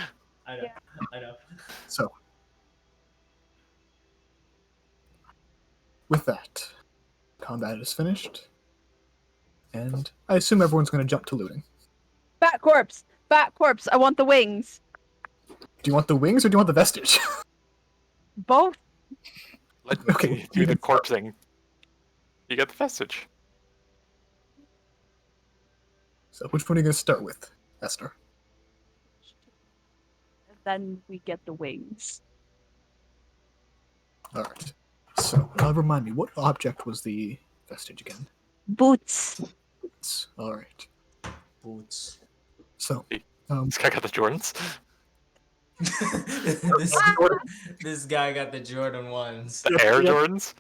I know. I know. So, with that, combat is finished, and I assume everyone's going to jump to looting. Fat corpse. Fat corpse. I want the wings. Do you want the wings or do you want the vestige? Both. Let Okay. me do the corpse thing. You get the vestige. So, which one are you going to start with, Esther? Then we get the wings. All right. So, remind me, what object was the vestige again? Boots. All right. Boots. So, This guy got the Jordans. this guy got the Jordan ones. The Air Yep. Jordans.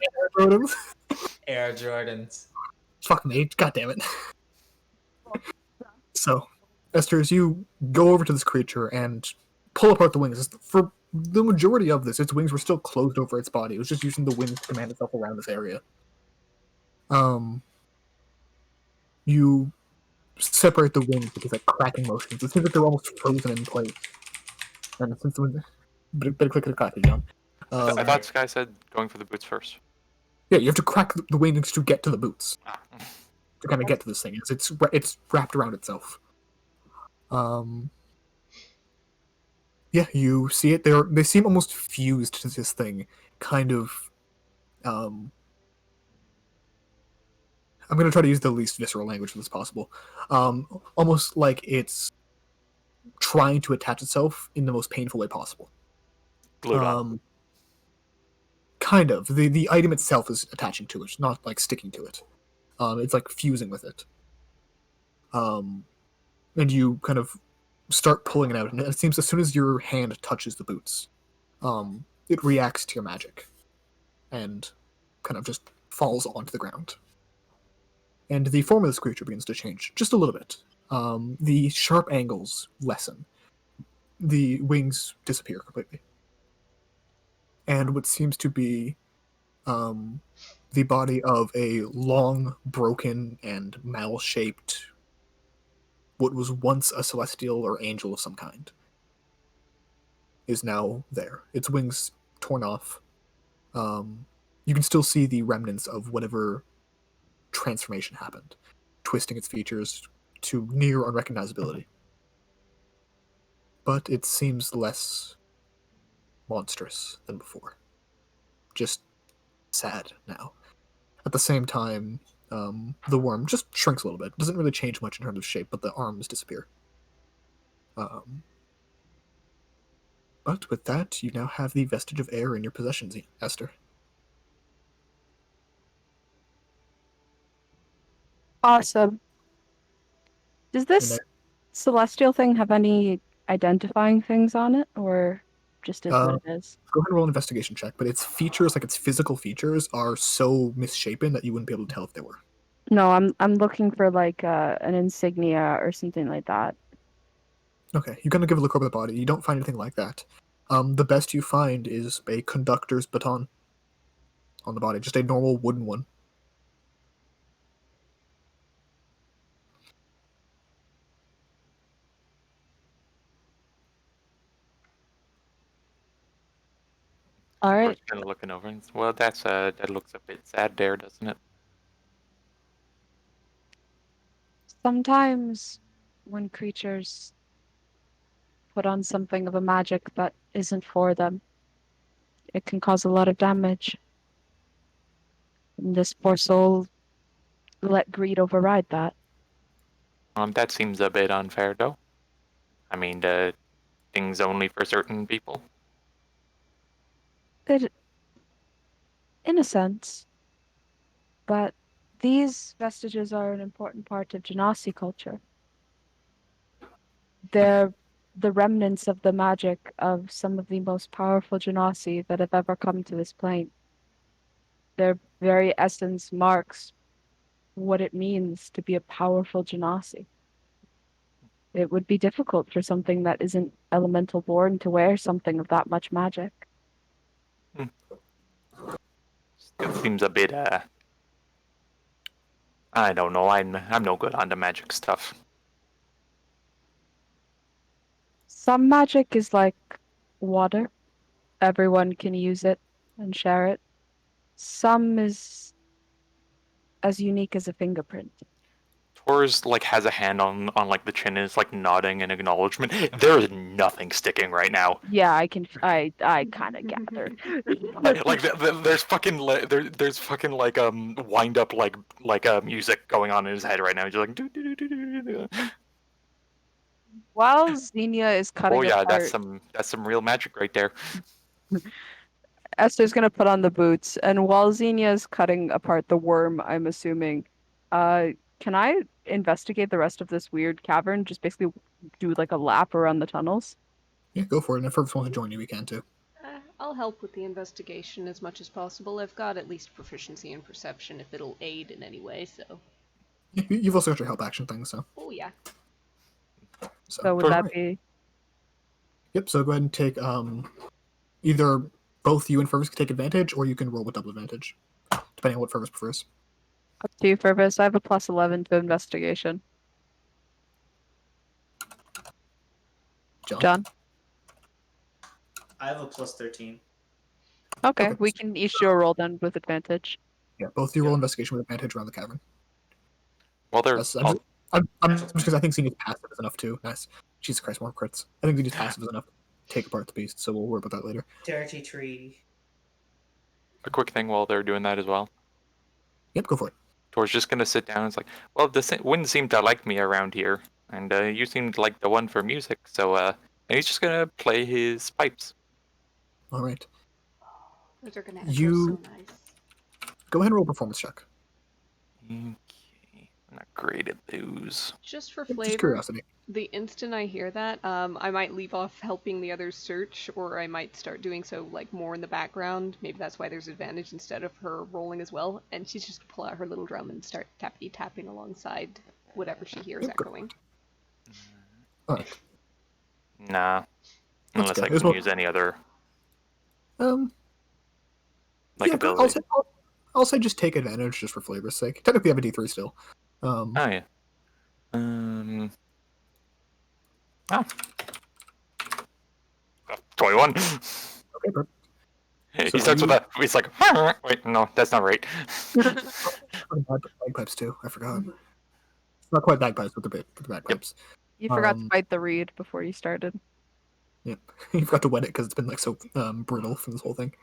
Air Jordans. Fuck me, god damn it. So, Esther, as you go over to this creature and pull apart the wings, for the majority of this, its wings were still closed over its body. It was just using the wings to command itself around this area. You separate the wings with these like cracking motions. It seems like they're almost frozen in place. And since the bit of click and clack, John. I thought this guy said going for the boots first. Yeah, you have to crack the wings to get to the boots. Ah. To kind of get to this thing. It's wrapped around itself. Yeah, you see it. They seem almost fused to this thing. Kind of. I'm going to try to use the least visceral language as possible. Almost like it's trying to attach itself in the most painful way possible. Glued on. Kind of. The item itself is attaching to it, not like sticking to it. It's like fusing with it. and you kind of start pulling it out, and it seems as soon as your hand touches the boots, it reacts to your magic, and kind of just falls onto the ground. And the form of this creature begins to change just a little bit. The sharp angles lessen. The wings disappear completely. And what seems to be the body of a long, broken, and mal-shaped, what was once a celestial or angel of some kind, is now there. Its wings torn off. You can still see the remnants of whatever transformation happened, twisting its features to near unrecognizability. But it seems less monstrous than before. Just sad now. At the same time, the worm just shrinks a little bit. Doesn't really change much in terms of shape, but the arms disappear. But with that, you now have the vestige of air in your possession, Esther. Awesome. Does And this celestial thing have any identifying things on it, or just is what it is? Go ahead and roll an investigation check, but its features, like its physical features, are so misshapen that you wouldn't be able to tell if they were. No, I'm looking for like an insignia or something like that. Okay, you kind of give a look over the body. You don't find anything like that. The best you find is a conductor's baton on the body, just a normal wooden one. All We're right. just kind of looking over, and well, that looks a bit sad there, doesn't it? Sometimes when creatures put on something of a magic that isn't for them, it can cause a lot of damage. And this poor soul let greed override that. That seems a bit unfair, though. I mean, things only for certain people. It, in a sense, but these vestiges are an important part of genasi culture. They're the remnants of the magic of some of the most powerful genasi that have ever come to this plane. Their very essence marks what it means to be a powerful genasi. It would be difficult for something that isn't elemental born to wear something of that much magic. Still seems a bit, I don't know. I'm no good on the magic stuff. Some magic is like water. Everyone can use it and share it. Some is as unique as a fingerprint. Tor's like has a hand on like the chin and is like nodding in acknowledgement. There is nothing sticking right now. Yeah, I kind of gathered. There's fucking there's fucking like wind up like music going on in his head right now. Just like do. While Xenia is Oh cutting yeah, apart, that's some real magic right there. Esther's gonna put on the boots, and while Xenia is cutting apart the worm, I'm assuming, can I investigate the rest of this weird cavern? Just basically do like a lap around the tunnels? Yeah, go for it. And if Herbs wants to join you, we can too. I'll help with the investigation as much as possible. I've got at least proficiency in perception if it'll aid in any way, so. Yeah, you've also got your help action thing, so. Oh, yeah. So would Tor's that right. be Yep. So go ahead and take either both you and Fergus can take advantage, or you can roll with double advantage, depending on what Fergus prefers. up to you, Fergus? I have a +11 to investigation. John? I have a +13. Okay, Okay. we can each do a roll then with advantage. Yeah, both you roll Yep. investigation with advantage around the cavern. Well, they're I'm just because I think Xenia's passive is enough too. Nice. Jesus Christ, more crits. I think Xenia's passive is enough to take apart the beast, so we'll worry about that later. Dirty tree. a quick thing while they're doing that as well. Yep, go for it. Tor's just gonna sit down. It's like, well, the wind seemed to like me around here, and you seemed like the one for music, so and he's just gonna play his pipes. All right. Those are gonna echo You- so nice. Go ahead and roll a performance check. Okay. Not great at those. Just for Just flavor, curiosity. the instant I hear that, I might leave off helping the others search, or I might start doing so like more in the background. Maybe that's why there's advantage instead of her rolling as well. And she's just gonna pull out her little drum and start tappity tapping alongside whatever she hears Yep, go. echoing. Alright. Nah. That's Unless okay. I There's can more- use any other Um, like yeah, ability. I'll say just take advantage just for flavor's sake. Technically, I have a D3 still. Oh yeah. Ah. 21. Okay, perfect. He So starts with you- a. He's like, wait, no, that's not right. Bagpipes too. I forgot. It's not quite bagpipes, but they're bagpipes. You forgot to Um, bite the reed before you started. Yep. You forgot to wet it because it's been like so brittle from this whole thing.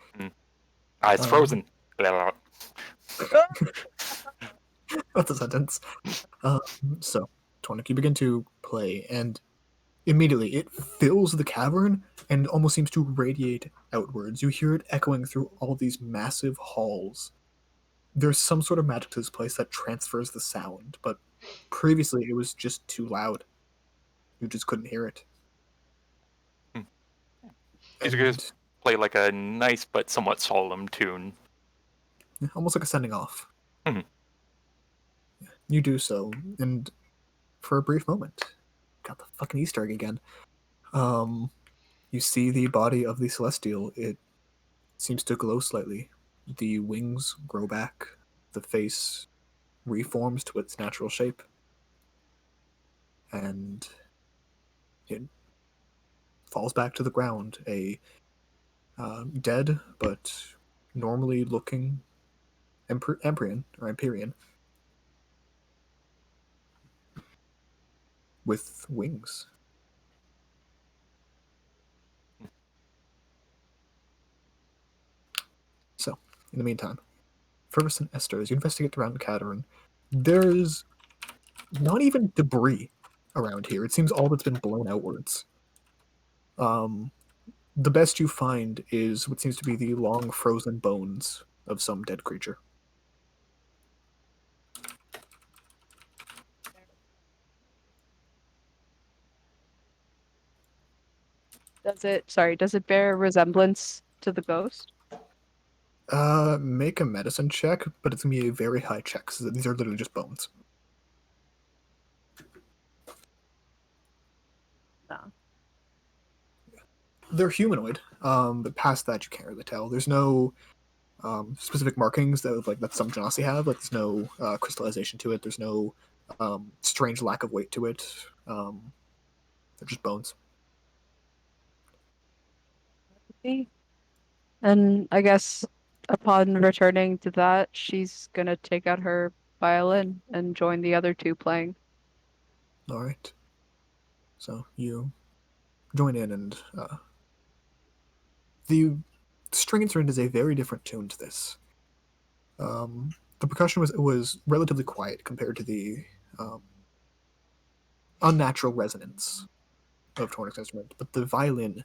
It's frozen. Blah. That's a sentence. So, Tonic, you begin to play, and immediately it fills the cavern and almost seems to radiate outwards. You hear it echoing through all these massive halls. There's some sort of magic to this place that transfers the sound, but previously it was just too loud. You just couldn't hear it. These guys play like a nice but somewhat solemn tune. Almost like a sending off. Mhm. You do so, and for a brief moment, got the fucking Easter egg again. You see the body of the Celestial. It seems to glow slightly. The wings grow back. The face reforms to its natural shape. And it falls back to the ground. A dead but normally looking Empyrean with wings. So, in the meantime, Fergus and Esther, as you investigate around the cavern, there's not even debris around here. It seems all that's been blown outwards. The best you find is what seems to be the long frozen bones of some dead creature. Does it bear resemblance to the ghost? Make a medicine check, but it's gonna be a very high check, so these are literally just bones. No. They're humanoid, but past that you can't really tell. There's no specific markings that some genasi have. Like there's no crystallization to it. There's no strange lack of weight to it. They're just bones. And I guess upon returning to that, she's gonna take out her violin and join the other two playing. All right. So you join in, and the string instrument is a very different tune to this. The percussion was relatively quiet compared to the unnatural resonance of Tornik's instrument, but the violin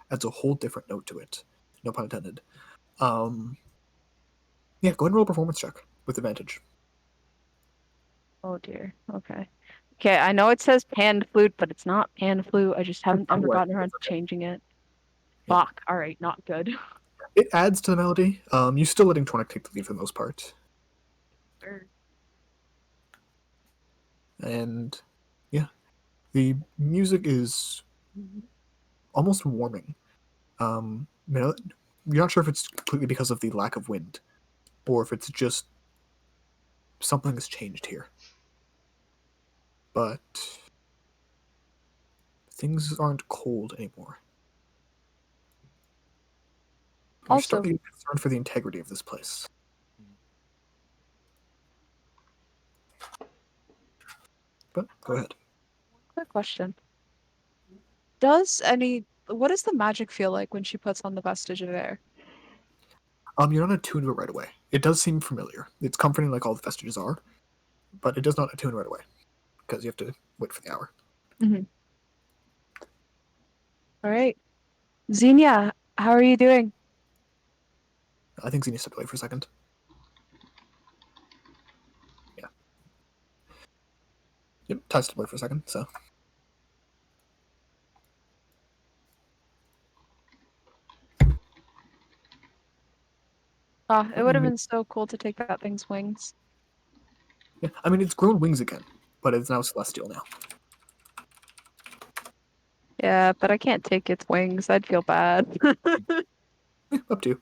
adds a whole different note to it. No pun intended. Yeah, go ahead and roll a performance check with advantage. Oh dear. Okay. Okay, I know it says pan flute, but it's not pan flute. I just haven't ever Right, gotten around that's to changing it. Yeah. Fuck. All right, not good. It adds to the melody. You're still letting Tornik take the lead for the most part. And yeah, the music is almost warming. You're not sure if it's completely because of the lack of wind, or if it's just something has changed here. But things aren't cold anymore. You're Also, starting to get concerned for the integrity of this place. But go ahead. quick question. What does the magic feel like when she puts on the vestige of air? You're not attuned to it right away. It does seem familiar. It's comforting like all the vestiges are, but it does not attune right away because you have to wait for the hour. All right. Xenia, how are you doing? I think Xenia stepped away for a second. Yeah. Yep, Ty stepped away for a second, so. It would have been so cool to take that thing's wings. Yeah, I mean, it's grown wings again, but it's now celestial now. Yeah, but I can't take its wings. I'd feel bad. Up to you.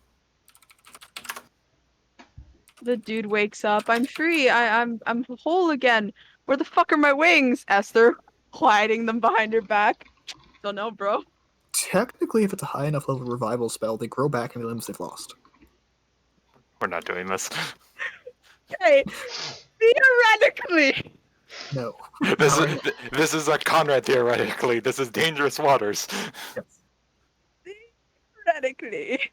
The dude wakes up. I'm free. I'm whole again. Where the fuck are my wings? Esther, hiding them behind her back. Don't know, bro. Technically, if it's a high enough level revival spell, they grow back any limbs they've lost. We're not doing this. Hey, theoretically. No. This is a Conrad theoretically. This is dangerous waters. Yes. Theoretically.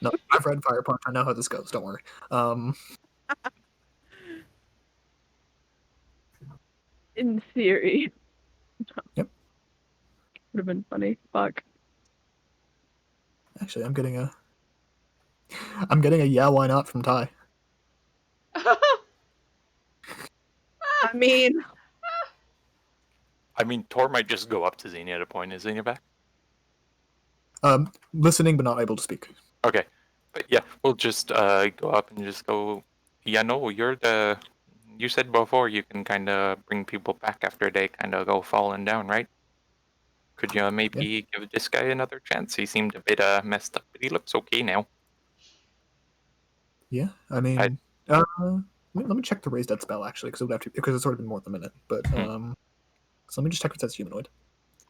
No, I've read Fire Punch. I know how this goes. Don't worry. In theory. Yep. Would have been funny. Fuck. Actually, I'm getting a yeah, why not from Ty. I mean, Tor might just go up to Xenia at a point. Is Xenia back? Listening but not able to speak. Okay. But yeah, we'll just go up and just go, yeah, no, you said before you can kind of bring people back after they kind of go falling down, right? Could you maybe give this guy another chance? He seemed a bit messed up, but he looks okay now. Yeah, I mean, let me check the raise dead spell actually, because it's already been more than a minute. But so let me just check if that's humanoid.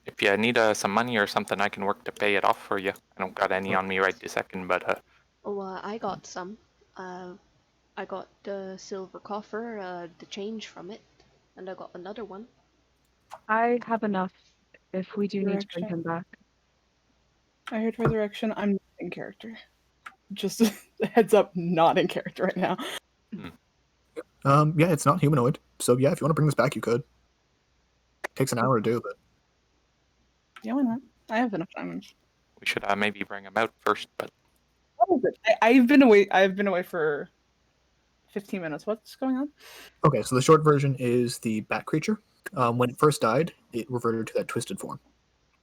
If you need some money or something, I can work to pay it off for you. I don't got any on me right this second, but I got some. I got the silver coffer, the change from it, and I got another one. I have enough if we do need to bring Resurrection. him back. I heard resurrection. I'm not in character. Just a heads up, not in character right now. Yeah, it's not humanoid. So yeah, if you want to bring this back, you could. Takes an hour to do, but Yeah, why not? I have enough time. we should maybe bring him out first. But What is it? I've been away. I've been away for 15 minutes. What's going on? okay. So the short version is the bat creature. When it first died, it reverted to that twisted form.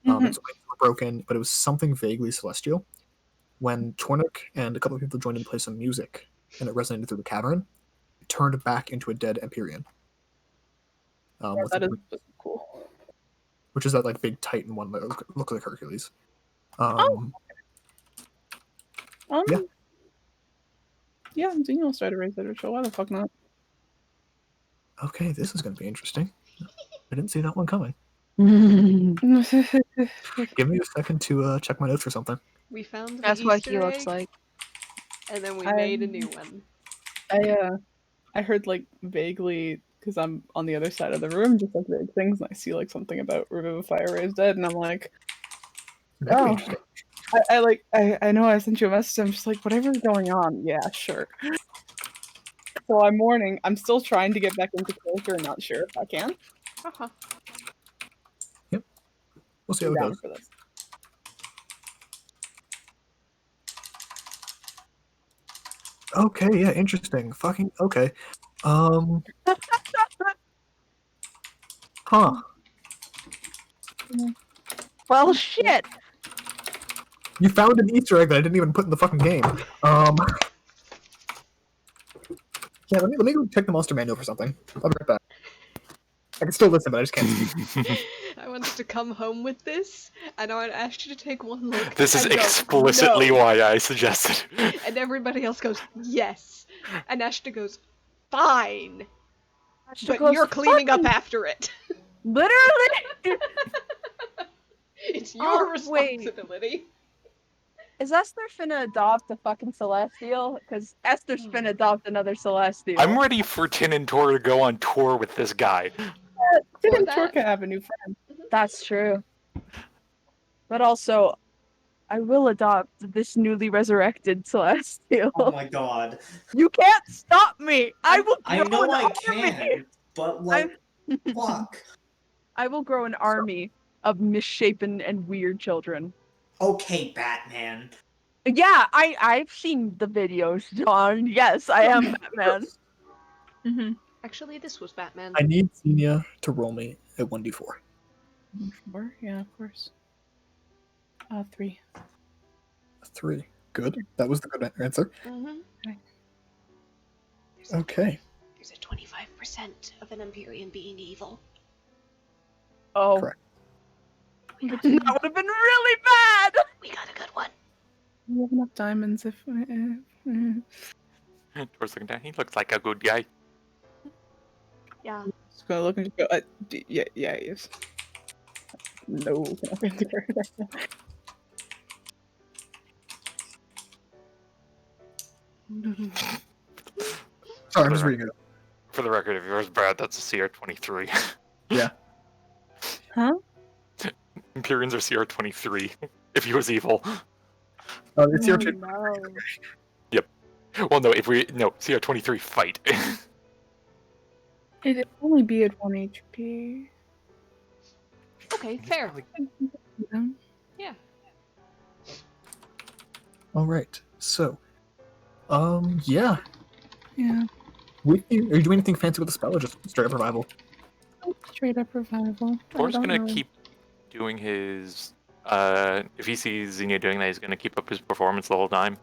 Its wings were broken, but it was something vaguely celestial. When Tornik and a couple of people joined in to play some music, and it resonated through the cavern, it turned back into a dead Empyrean. That is cool. Which is that like big Titan one that looks like Hercules. Yeah. Yeah, Xenia will start a raise that show. Why the fuck not? Okay, this is going to be interesting. I didn't see that one coming. Give me a second to check my notes or something. We found the That's what Easter he looks egg, like. and then we made a new one. I heard like vaguely because I'm on the other side of the room, just like vague things, and I see like something about Revivify Raise Dead, and I'm like, That'd be oh. interesting. I know I sent you a message. I'm just like, whatever's going on, yeah, sure. So I'm mourning. I'm still trying to get back into character and not sure if I can. Haha. Yep. We'll see how I'm it down goes. for this. Okay, yeah, interesting. Fucking okay. Huh. Well, shit. You found an Easter egg that I didn't even put in the fucking game. Yeah, let me go check the monster manual for something. I'll be right back. I can still listen, but I just can't speak. I wanted to come home with this, and I want to ask you to take one look. this is and go, explicitly "No." why I suggested. And everybody else goes, yes. And Ashton goes, fine. But you're cleaning up after it. Literally. It's your Wait. responsibility. Is Esther finna adopt a fucking Celestial? Because Esther's finna adopt another Celestial. I'm ready for Tin and Tor to go on tour with this guy. Didn't that. Torka have a new friend? That's true. But also, I will adopt this newly resurrected Celestial. Oh my god. You can't stop me! I will I grow know an I army! can, but like, fuck. I will grow an army of misshapen and weird children. Okay, Batman. Yeah, I've seen the videos, John. Yes, I am Batman. Actually, this was Batman. I need Xenia to roll me a 1d4. 4? Yeah, of course. 3. 3. Good. That was the good answer. Mm-hmm. Okay. There's a 25% of an Empyrean being evil. Oh, Correct. We got, that would have been really bad. we got a good one. We have enough diamonds if. Towards looking down, he looks like a good guy. Yeah. Just gonna look and just go, yeah, he is. No, cannot be integrated. Sorry, I'm just reading it. For the record, if yours Brad, that's a CR23. Yeah. Huh? Empyreans are CR23. If he was evil. It's your turn. No. Well, no, CR23 fight. It'd only be at 1 HP. Okay, fair. Yeah. All right. So, yeah. Yeah. Are you doing anything fancy with the spell, or just straight up revival? Straight up revival. Tor's I don't gonna know. keep doing his. If he sees Xenia doing that, he's gonna keep up his performance the whole time.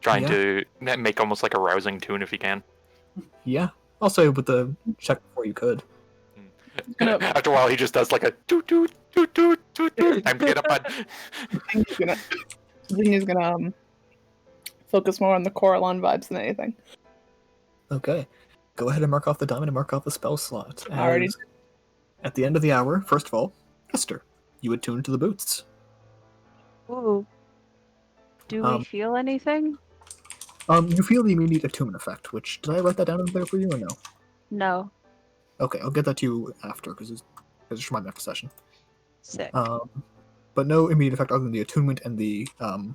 Trying to make almost like a rousing tune if he can. Yeah. I'll say with the check before you could. After a while, he just does like a toot toot toot toot toot toot. Time to get up, bud. Xenia's gonna focus more on the Coralon vibes than anything. Okay. Go ahead and mark off the diamond and mark off the spell slot. I already As at the end of the hour, first of all, Esther, you attune to the boots. Ooh. Do we feel anything? You feel the immediate attunement effect, which, did I write that down in there for you or no? No. Okay, I'll get that to you after, because it's from my after session. Sick. But no immediate effect other than the attunement and the kind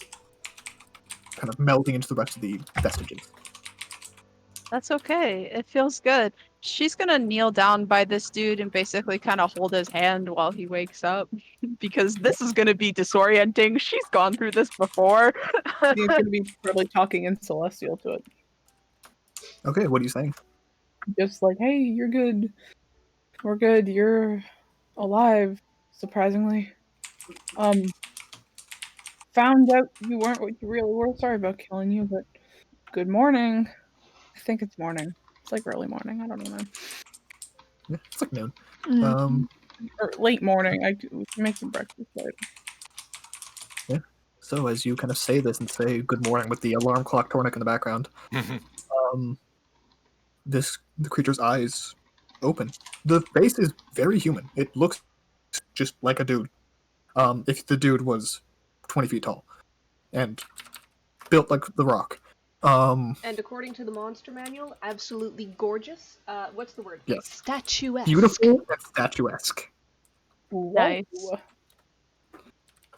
of melding into the rest of the vestiges. That's okay. It feels good. She's gonna kneel down by this dude and basically kind of hold his hand while he wakes up because this is gonna be disorienting. She's gone through this before. He's gonna be probably talking in Celestial to it. Okay, what are you saying? Just like, hey, you're good. We're good. You're alive, surprisingly. Found out you weren't what you really were. Sorry about killing you, but good morning. I think it's morning. It's like early morning. I don't know, man. Yeah, it's like noon. Or late morning. We can make some breakfast later. Yeah. So as you kind of say this and say good morning with the alarm clock Tornik in the background, the creature's eyes open. The face is very human. It looks just like a dude. If the dude was 20 feet tall and built like the Rock. And according to the monster manual, absolutely gorgeous. What's the word? Yes. Statuesque. Beautiful and statuesque. Nice.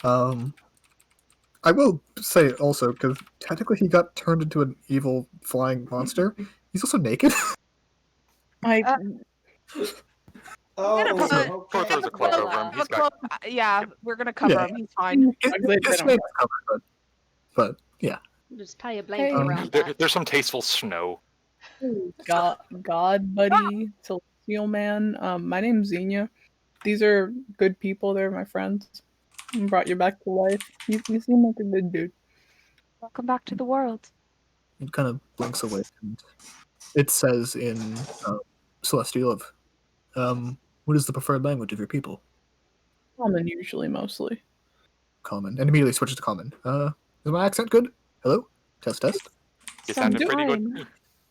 I will say also, because technically he got turned into an evil flying monster, he's also naked. I Oh, Tor throws a cloak over him. He's got. Yeah, we're gonna cover Yeah. him. He's fine. His face is covered, but yeah. Just tie a blanket Hey. around that. There's some tasteful snow. God buddy, Celestial man. My name's Xenia. These are good people. They're my friends. I brought you back to life. You seem like a good dude. Welcome back to the world. It kind of blinks away, and it says in Celestial of, what is the preferred language of your people? Common, usually, mostly. Common. And immediately switches to common. Is my accent good? Hello? Test, test. You sounded pretty good.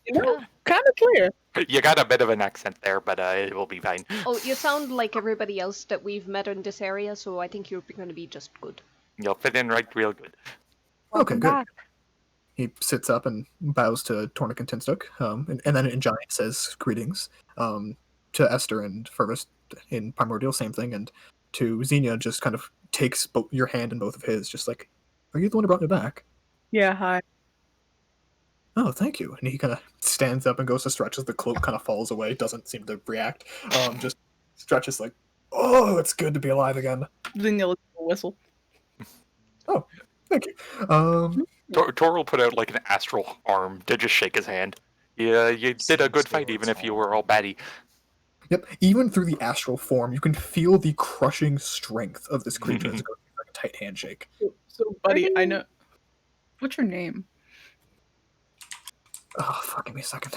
You know, kind of clear. You got a bit of an accent there, but it will be fine. Oh, you sound like everybody else that we've met in this area, so I think you're going to be just good. You'll fit in right real good. Okay, good. Back. He sits up and bows to Tornik and Tinstook, and then in Giant says greetings to Esther and Fergus in Primordial, same thing, and to Xenia just kind of takes your hand in both of his, just like, are you the one who brought me back? Yeah, hi. Oh, thank you. And he kind of stands up and goes to stretch as the cloak kind of falls away, doesn't seem to react, just stretches like, oh, it's good to be alive again. Xenia looks a whistle. Oh, thank you. Tor will put out like an astral arm to just shake his hand. Yeah, you did a good fight, even if you were all batty. Yep. Even through the astral form, you can feel the crushing strength of this creature as it goes through like a tight handshake. So, buddy, I know. What's your name? Oh, fuck, give me a second.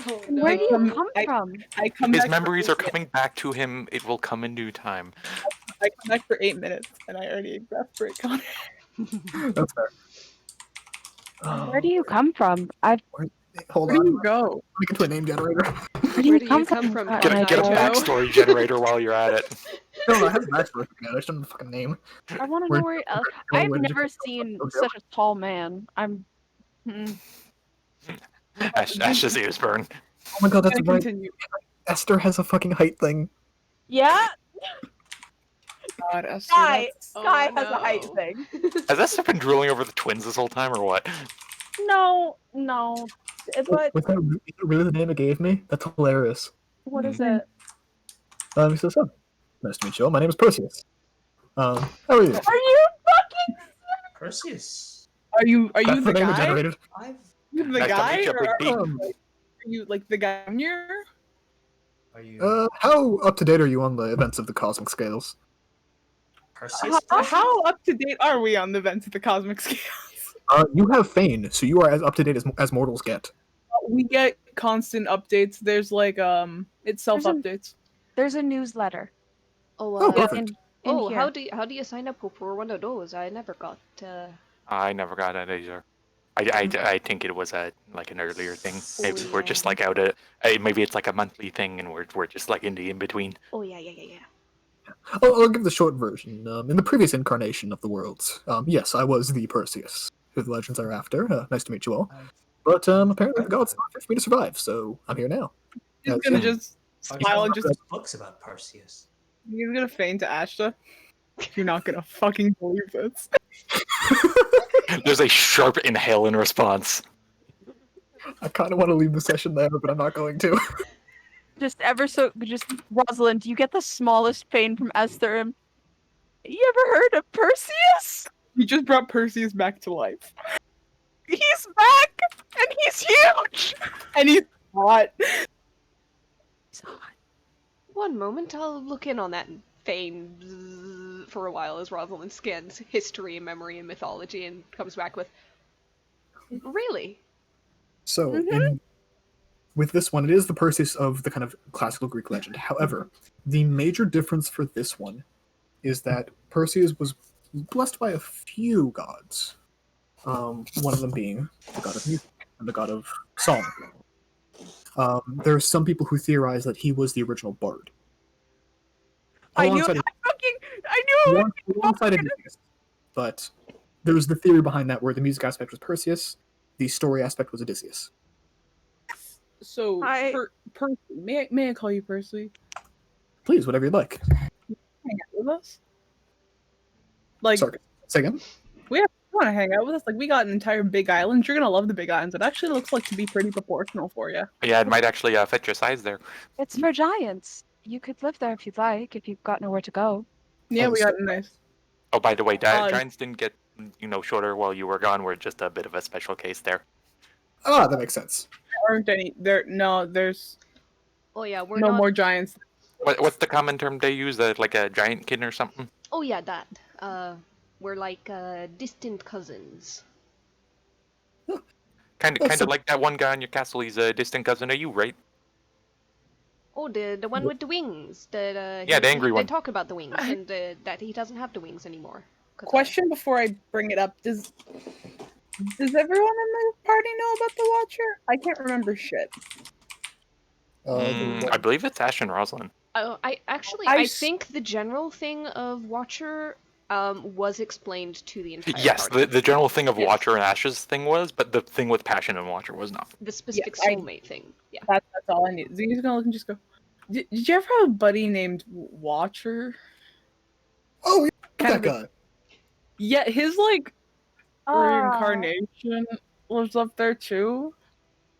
Oh, Where do you no. come from? I come His back memories for are coming back to him. It will come in due time. I come back for 8 minutes, and I already exasperate Connor. That's fair. Where do you come from? Hold Where on. do you Let go? me get to a name generator. Where Where do you come from, God, Get, Cotton get a Eye Joe? backstory generator while you're at it. No, I have a backstory. I just don't know the fucking name. I want to Where- know where. where I've did you never come from? seen Okay. such a tall man. I'm. Ash's ears burn. Oh my god, that's I'm gonna right. continue. Esther has a fucking height thing. Yeah, God, Esther, Sky. that's- Sky Oh, has a height no. thing. Has Esther been drooling over the twins this whole time, or what? No, but Was that really the name it gave me? That's hilarious. what is Mm. it? He says, "Oh, nice to meet you. My name is Perseus. How are you?" Are you fucking? Perseus. Are you That's the the name it guy? generated. I've. You the Nice to guy, meet you, or Big are D. you like the guy near? Are you How up to date are you on the events of the cosmic scales? Perseus? How up to date are we on the events of the cosmic scales? You have Fane, so you are as up to date as mortals get. We get constant updates. There's like it self updates. There's a newsletter. Oh, Oh, perfect. In oh, here. how do you sign up for one of those? I never got. I never got it either. I think it was like an earlier thing. Maybe we're just like out of. Maybe it's like a monthly thing, and we're just like in the in between. Oh yeah. I'll give the short version. In the previous incarnation of the worlds, yes, I was the Perseus, who the legends are after. Nice to meet you all. But apparently the gods not fit for me to survive, so I'm here now. He's Yes, gonna yeah. just smile and just books about Perseus. he's gonna feign to Ashta. You're not gonna fucking believe this. There's a sharp inhale in response. I kind of want to leave the session there, but I'm not going to. Just Rosalind, you get the smallest pain from Esther. You ever heard of Perseus? You just brought Perseus back to life, He's back, and he's huge. and he's hot. One moment, I'll look in on that fame for a while as Rosalind scans history, memory, and mythology, and comes back with, really? So, with this one, it is the Perseus of the kind of classical Greek legend. However, the major difference for this one is that Perseus was blessed by a few gods. One of them being the god of music and the god of song. There are some people who theorize that he was the original bard. I knew Alongside it. alongside Odysseus. But there was the theory behind that where the music aspect was Perseus, the story aspect was Odysseus. So, I- Percy, may I call you Percy? Please, whatever you'd like. Hang out with us. Like, Sorry, say again? you want to hang out with us? Like, we got an entire big island. You're gonna love the big islands. It actually looks like to be pretty proportional for you. Yeah, it might actually fit your size there. It's for giants. You could live there if you'd like, if you've got nowhere to go. Yeah, we got so- nice. Oh, by the way, Uh, giants didn't get shorter while you were gone. We're just a bit of a special case there. Ah, that makes sense. There aren't any. There's Oh yeah, we're no not. more giants. What's the common term they use? Like a giant kin or something? Oh yeah, that. We're like distant cousins. Kind of like that one guy in your castle. He's a distant cousin of you, right? Oh, the one with the wings. The Yeah, the angry one. They talk about the wings and that he doesn't have the wings anymore. 'Cause, Question before I bring it up: Does everyone in the party know about the Watcher? I can't remember shit. I believe it's Ash and Rosalind. I think the general thing of Watcher was explained to the entire Yes, party. the general thing of Yes. Watcher and Ash's thing was, but the thing with Passion and Watcher was not. The specific I- soulmate thing. Yeah. That's all I need. Ziggy's gonna look and just go. Did you ever have a buddy named Watcher? Oh, yeah, Kind that of a- guy. Yeah, his like reincarnation lives up there too.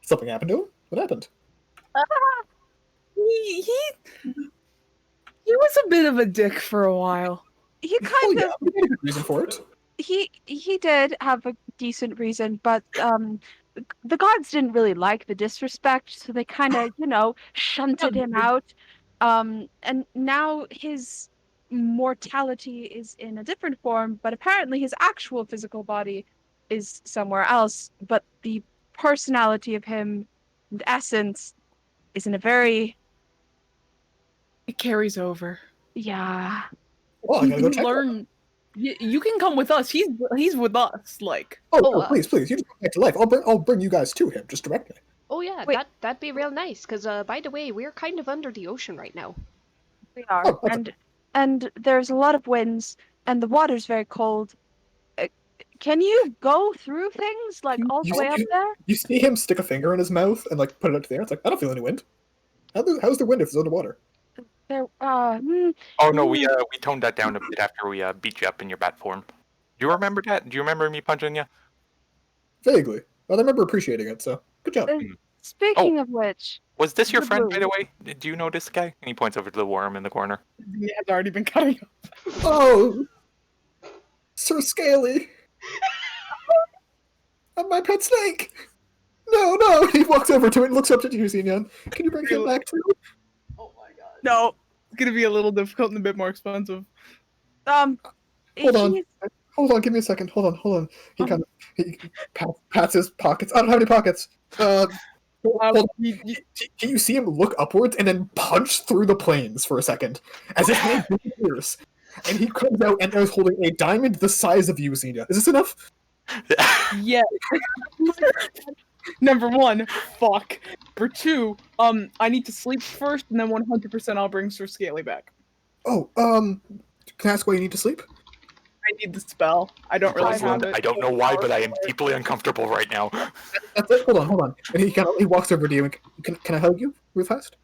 Something happened to him? What happened? He was a bit of a dick for a while. He Oh, kind yeah, we had a good reason for it. he did have a decent reason, but the gods didn't really like the disrespect, so they kind of, shunted him out. And now his mortality is in a different form, but apparently his actual physical body is somewhere else. But the personality of him and essence is in a very, It carries over. yeah. Well, I gotta go You check. learn. You can come with us. He's with us. Like, Oh, Oh, no, please, please, you just come back to life. I'll bring you guys to him just directly. Oh yeah, Wait. that'd be real nice. Cause by the way, we're kind of under the ocean right now. We are. Oh, that's And there's a lot of winds and the water's very cold. Uh, Can you go through things like all the You- way up there? You see him stick a finger in his mouth and like put it up to the air. It's like I don't feel any wind. How's the wind if it's underwater? There Oh no, we toned that down a bit after we beat you up in your bat form. Do you remember that? Do you remember me punching you? Vaguely. But I remember appreciating it, so good job. speaking of which, Was this your The friend, by blue. the way? Do you know this guy? And he points over to the worm in the corner. he has already been cutting up. Oh, Sir Scaly. I'm my pet snake. No, no. He walks over to it and looks up at you, Xenion. Can you bring him back too? Oh my god. No, it's gonna be a little difficult and a bit more expensive. Hold on. he's- Hold on, give me a second. Hold on. He kind of pats his pockets. I don't have any pockets. Hold on. Can you see him look upwards and then punch through the planes for a second as his hand disappears? And he comes out and is holding a diamond the size of you, Xenia. Is this enough? Yeah. Number one, fuck. Number two, I need to sleep first, and then 100% I'll bring Sir Scaly back. Oh, can I ask why you need to sleep? I need the spell. I don't really have it. I don't know why, but I am deeply uncomfortable right now. That's it. Hold on. And he walks over to you and can I hug you real fast?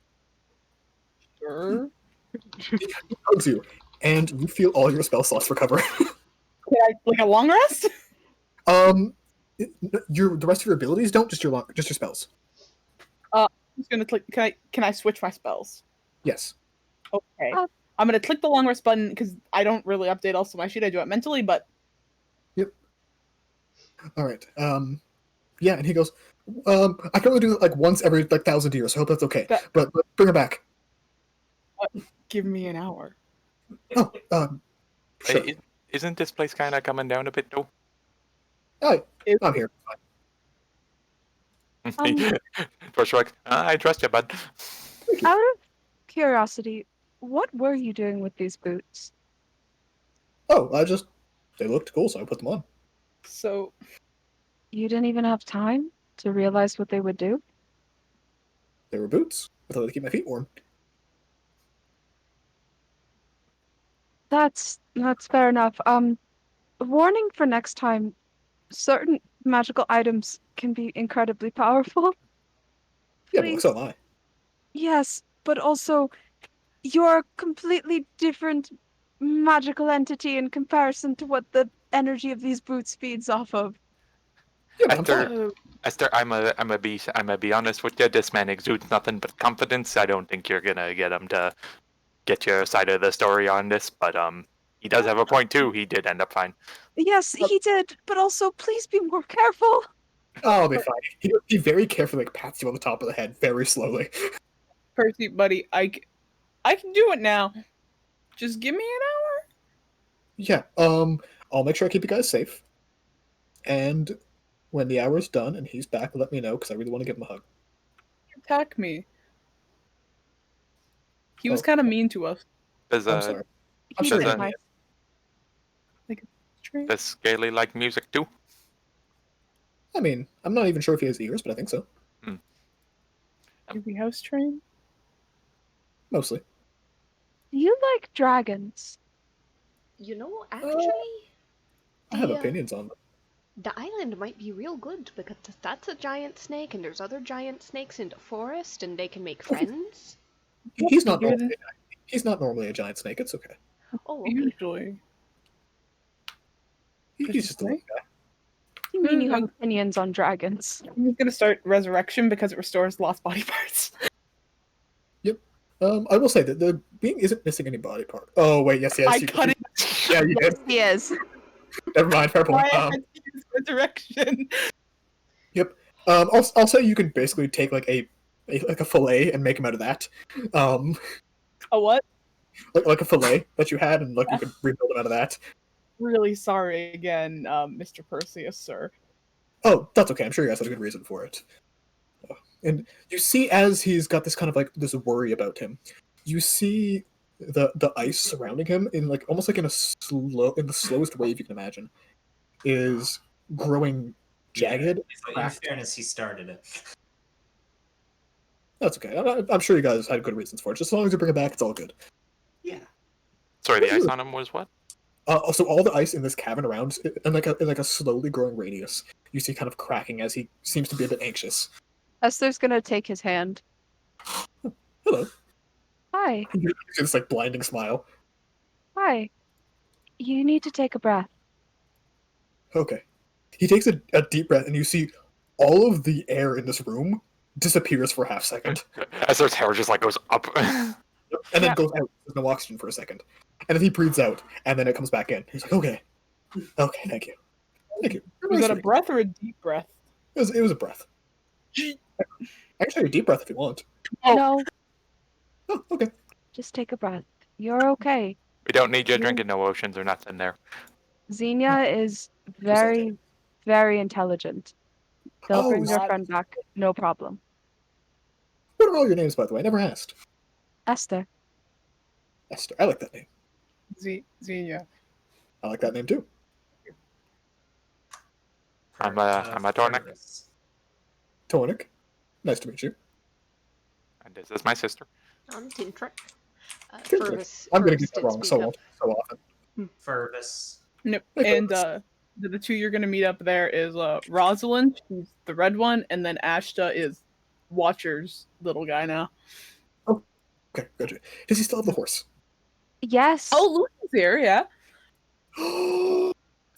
Sure. He hugs you, and you feel all your spell slots recover. Can I, like a long rest? The rest of your abilities don't, just your spells. I'm just gonna click. Can I switch my spells? Yes. Okay. I'm gonna click the long rest button because I don't really update also my sheet. I do it mentally, but All right. Yeah, and he goes, I can only do it like once every 1,000 years. So I hope that's okay. But bring her back. give me an hour. Oh, sure. Isn't this place kind of coming down a bit, though? I'm here. Torch like, I trust you, bud. out of curiosity, what were you doing with these boots? Oh, they looked cool, so I put them on. So You didn't even have time to realize what they would do? They were boots. I thought they'd keep my feet warm. That's fair enough. Warning for next time, certain magical items can be incredibly powerful. Yeah, but Please. so am I. Yes, but also you're a completely different magical entity in comparison to what the energy of these boots feeds off of. Yeah, but I'm fine. Esther, I'm a be honest with you. This man exudes nothing but confidence. I don't think you're gonna get him to get your side of the story on this, but he does have a point too. He did end up fine. Yes, he did, but also please be more careful. Oh, I'll be fine. He very carefully pats you on the top of the head, very slowly. Percy, buddy, I can do it now. Just give me an hour. Yeah, I'll make sure I keep you guys safe. And when the hour's done and he's back, let me know, because I really want to give him a hug. Attack me. He was Oh. kind of mean to us. Does I'm sorry. I'm He sure did he nice. does Scaly like music too? I mean, I'm not even sure if he has ears, but I think so. Is he house trained? Mostly. Do you like dragons? You know, actually, I have the, opinions on them. the island might be real good because that's a giant snake, and there's other giant snakes in the forest, and they can make friends. He's not bigger normally, he's not normally a giant snake. It's okay. Oh, okay. Usually. He's just a little guy. You mean you have opinions on dragons? I'm just gonna start resurrection because it restores lost body parts. I will say that the being isn't missing any body part. Oh wait, yes, I you cut it. Yeah, you did. He is. Never mind, fair point. Why I had to use resurrection? I'll say you can basically take like a fillet and make him out of that. A what? Like a fillet that you had, and like you could rebuild him out of that. Really sorry again, Mr. Perseus, sir. Oh, that's okay. I'm sure you guys had a good reason for it. And you see, as he's got this kind of like this worry about him, you see the ice surrounding him in like almost like in the slowest wave you can imagine, is growing jagged. But in fairness, he started it. That's okay. I'm sure you guys had good reasons for it. Just as long as you bring it back, it's all good. Yeah. Sorry, the ice on him was what? So all the ice in this cavern around, in like a slowly growing radius, you see kind of cracking as he seems to be a bit anxious. Esther's gonna take his hand. Hello. Hi. He gives you this like blinding smile. Hi. You need to take a breath. Okay. He takes a deep breath, and you see all of the air in this room disappears for a half second, Esther's hair just like goes up. and then Yeah. goes out. There's no oxygen for a second, and then he breathes out, and then it comes back in. He's like, "Okay, thank you, thank you." Was that a breath or a deep breath? It was a breath. I can show you a deep breath if you want. No, Oh, okay. just take a breath. You're okay. We don't need you You- drinking no oceans or nothing there. Xenia is very, very intelligent. They'll Oh, bring your God. friend back, no problem. What are all your names, by the way? I never asked. Esther. Esther. I like that name. Xenia. I like that name too. I'm a Tornik. Purvis. Tonic. Nice to meet you. And this is my sister. I'm Tintrick. Tintrick. Fergus, I'm gonna Fergus get that did wrong speak so up. often. Purvis. Nope. Hey, And folks. the two you're gonna meet up there is Rosalind, who's the red one, and then Ashta is Watcher's little guy now. Okay, gotcha. Does he still have the horse? Yes. Oh, Lucy's here, yeah.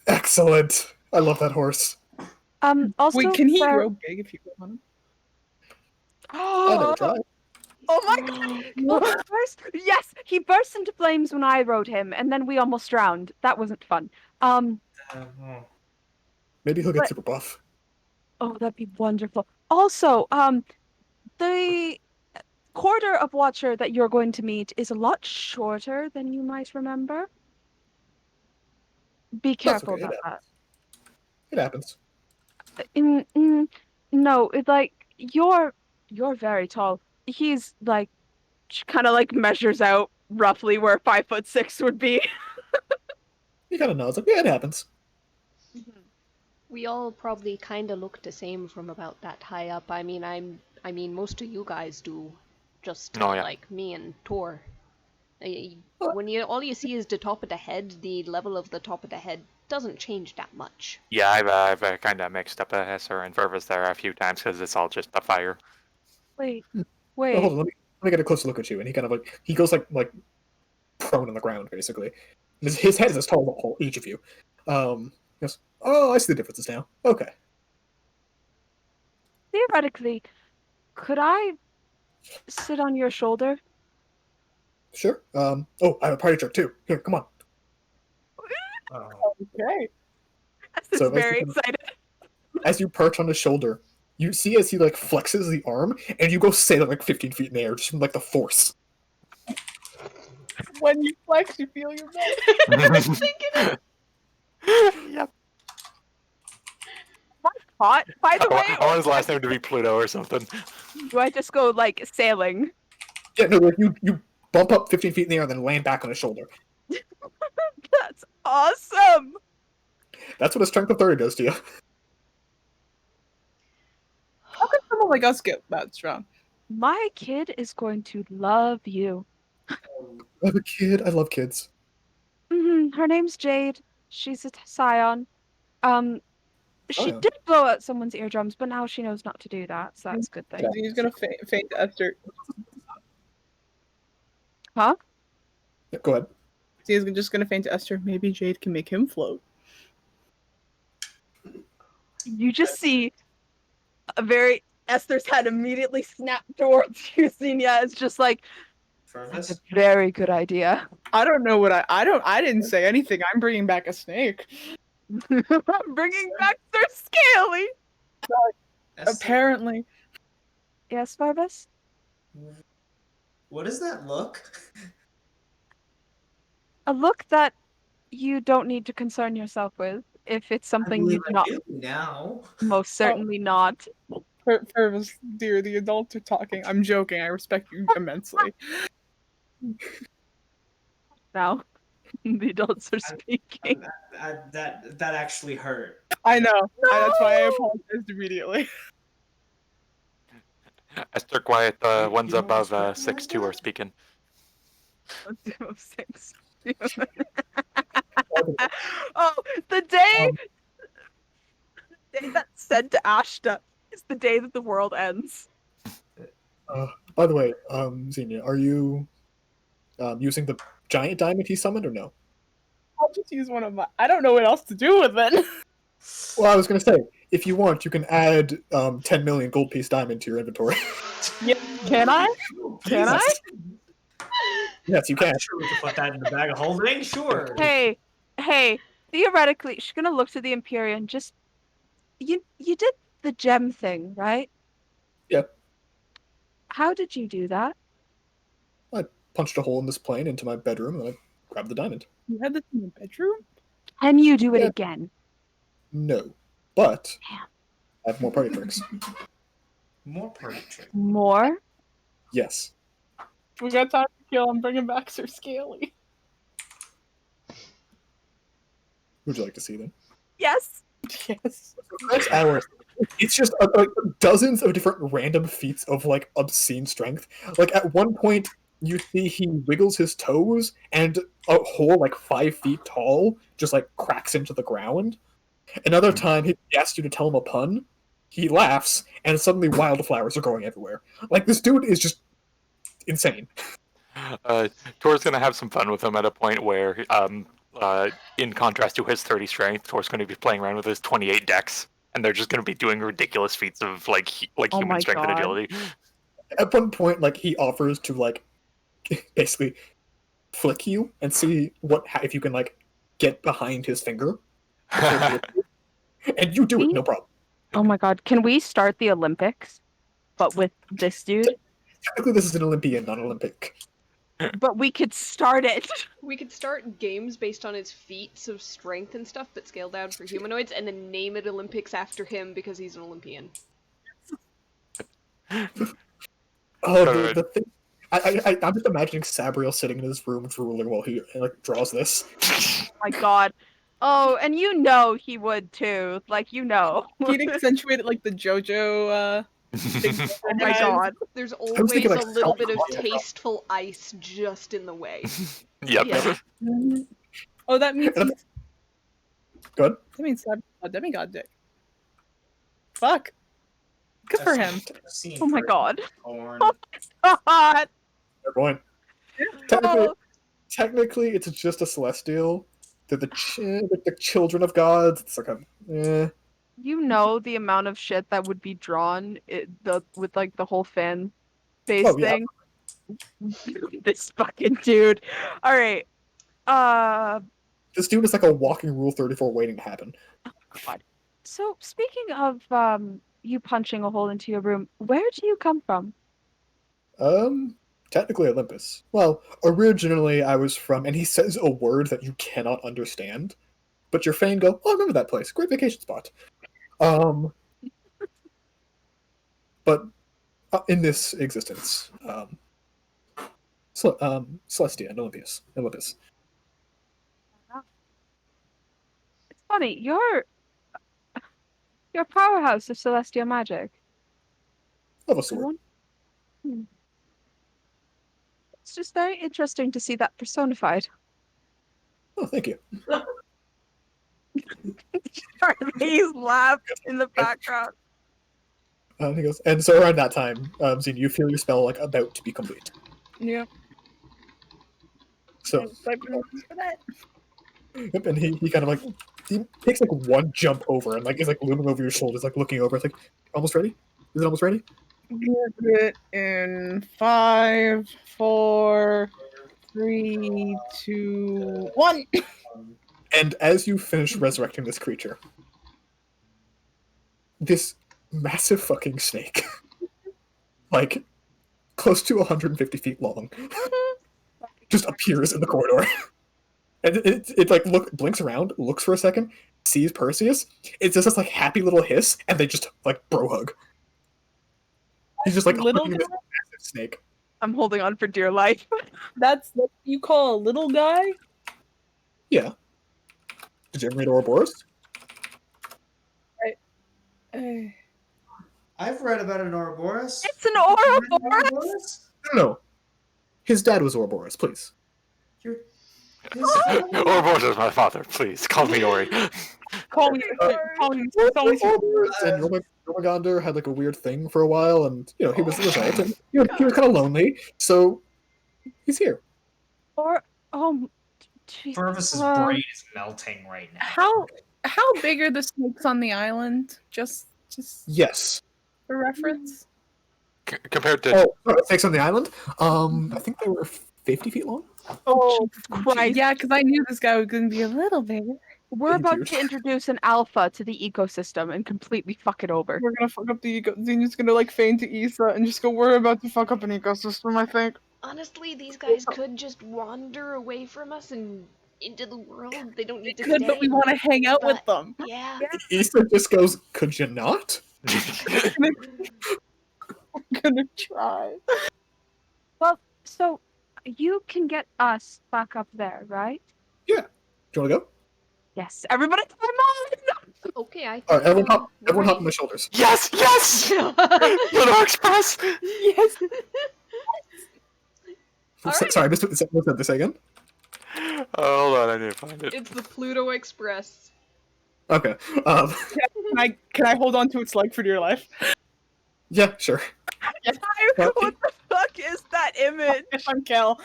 Excellent. I love that horse. Also, Wait, can he for- grow big if you go on him? I never tried. Oh my god! Oh, yes, he burst into flames when I rode him, and then we almost drowned. That wasn't fun. Oh. Maybe he'll get But- super buff. Oh, that'd be wonderful. Also, the quarter of Watcher that you're going to meet is a lot shorter than you might remember. Be careful okay, about that. It happens. No, it's like you're very tall. He's like kind of like measures out roughly where 5'6" would be. He kind of nods like, yeah, it happens. We all probably kind of look the same from about that high up. I mean, most of you guys do, just Oh, yeah. like me and Tor. What? When all you see is the top of the head, the level of the top of the head doesn't change that much. Yeah, I've kind of mixed up Esther and Purvis there a few times because it's all just the fire. Wait, Oh, wait. hold on, let me get a closer look at you. And he kind of like he goes like prone on the ground basically. His head is as tall as each of you. Yes. Oh, I see the differences now. Okay. Theoretically, could I sit on your shoulder? Sure. Oh, I have a party trick too. Here, come on. Oh. Okay. This So is as very you can- excited. As you perch on his shoulder, you see as he like flexes the arm, and you go sail like 15 feet in the air just from like the force. When you flex, you feel your belly. Yep. Hot, by the I way, want his last name to be Pluto or something. do I just go like sailing? Yeah, no, like, you bump up 15 feet in the air and then land back on his shoulder. That's awesome. That's what a strength of 30 does to you. How could someone like us get that strong? My kid is going to love you. I have a kid. I love kids. Her name's Jade. She's a scion. She Scion? did blow out someone's eardrums, but now she knows not to do that, so that's a good thing. He's gonna faint Esther. Huh? Yeah, go ahead. He's just gonna faint to Esther. Maybe Jade can make him float. You just see a very Esther's head immediately snap towards you, Xenia. It's just like that's a Purvis? very good idea. I don't know what I didn't say anything. I'm bringing back a snake. Bringing back their scaly. Apparently. Yes, Barbas? What does that look? A look that you don't need to concern yourself with if it's I something believe you've I not, do now. most certainly not. Purvis, dear, the adults are talking. I'm joking. I respect you immensely. Now, the adults are I- speaking. that actually hurt. I know. That's why I No! apologized immediately. Esther Quiet, the You ones don't above respect 6'2" are that? speaking. 206. Oh, the day that's said to Ashta is the day that the world ends. By the way, Xenia, are you using the giant diamond he summoned or no? I'll just use one of my. I don't know what else to do with it. Well, I was gonna say, if you want, you can add 10 million gold piece diamond to your inventory. Can I? Can I? Yes. Yes, you can. I'm sure we can put that in the bag of holding. Sure. Hey, theoretically, she's gonna look to the Empyrean. Just you did the gem thing, right? Yeah. How did you do that? I punched a hole in this plane into my bedroom and I grabbed the diamond. You had this in your bedroom? Can you do it Yeah. again? No. But Damn. I have more party tricks. More party trick. More? Yes. We got time to kill. I'm bringing back Sir Scaly. Would you like to see them? Yes. Yes. Next hour, it's just like dozens of different random feats of like obscene strength. Like at one point, you see he wiggles his toes, and a hole like 5 feet tall just like cracks into the ground. Another time, he asks you to tell him a pun. He laughs, and suddenly wildflowers are growing everywhere. Like this dude is just insane. Tor's gonna have some fun with him at a point where, in contrast to his 30 strength, Tor's gonna be playing around with his 28 dex, and they're just gonna be doing ridiculous feats of like Oh human my strength and God. agility. At one point, like he offers to like basically flick you and see what if you can like get behind his finger, and you do it no problem. Oh my God. Can we start the Olympics, but with this dude? Technically, this is an Olympian, not Olympic. But we could start it. We could start games based on his feats of strength and stuff, but scale down for humanoids, and then name it Olympics after him because he's an Olympian. Oh, Good. the thing. I'm just imagining Sabriel sitting in his room drooling while he like draws this. Oh my God. Oh, and you know he would too. Like, you know. He'd accentuate it like the JoJo. Oh my God. There's was always thinking, like, a little bit of yeah. tasteful ice just in the way. Yep. Yeah. Oh, that means And he's, Good. that means a demigod dick. Fuck. Good for him. Oh my God. Porn. God. Fair point. Technically, it's just a celestial. They're the children of gods. It's like a. You know the amount of shit that would be drawn with like the whole fan base Oh, yeah. thing. This fucking dude. All right. This dude is like a walking Rule 34 waiting to happen. God. So speaking of you punching a hole into your room, where do you come from? Technically Olympus. Well, originally I was from, and he says a word that you cannot understand, but your Fane go, oh, I remember that place. Great vacation spot. But in this existence, Celestia and Olympus. It's funny, you're a powerhouse of celestial magic. Of a sort. It's just very interesting to see that personified. Oh, thank you. Charlie's laugh in the background. And he goes, and so around that time, Zine, you feel your spell like about to be complete. Yeah. So, For that. yep, and he kind of like he takes like one jump over and like is like looming over your shoulders, like looking over. It's like, almost ready? Is it almost ready? In 5, 4, 3, 2, 1. And as you finish resurrecting this creature, this massive fucking snake. Like, close to 150 feet long. Just appears in the corridor. And it like blinks around, looks for a second, sees Perseus. It's just this like happy little hiss, and they just like bro hug. He's just like Little hugging guy? this massive snake. I'm holding on for dear life. That's what you call a little guy? Yeah. Did you ever meet Ouroboros? Eh. I've read about an Ouroboros. It's an You read an Ouroboros. Ouroboros? No. His dad was Ouroboros, please. You're... Ouroboros is my father. Please call me Ori. Call me. Call me. Call me. Ouroboros and Jormungandr had like a weird thing for a while, and you know he was the result, and he was kind of lonely, so he's here. Or jeez. Purvis's brain is melting right now. How big are the snakes on the island? Just Yes. for reference. Compared to Snakes on the island. I think they were 50 feet long. Oh, Christ. yeah, because I knew this guy was going to be a little bigger. We're about Dude. to introduce an alpha to the ecosystem and completely fuck it over. We're gonna fuck up the ego. Zinya's gonna like feign to Issa and just go, we're about to fuck up an ecosystem, I think. Honestly, these guys could just wander away from us and into the world. They don't need to Good, stay. but we want to hang out with But- them. Yeah. Issa just goes, "Could you not?" We're gonna try. Well, so you can get us back up there, right? Do you want to go? Yes. Everybody climb on! Okay, I think All right, everyone hop. we're Everyone hop ready. on my shoulders. yes, yes, Lunar Express. Yes. All right. Sorry, I missed what this again. Hold on, I need to find it. It's the Pluto Express. Okay. Can I hold on to its leg for dear life? Yeah, sure. What the fuck is that image? If I'm Cal.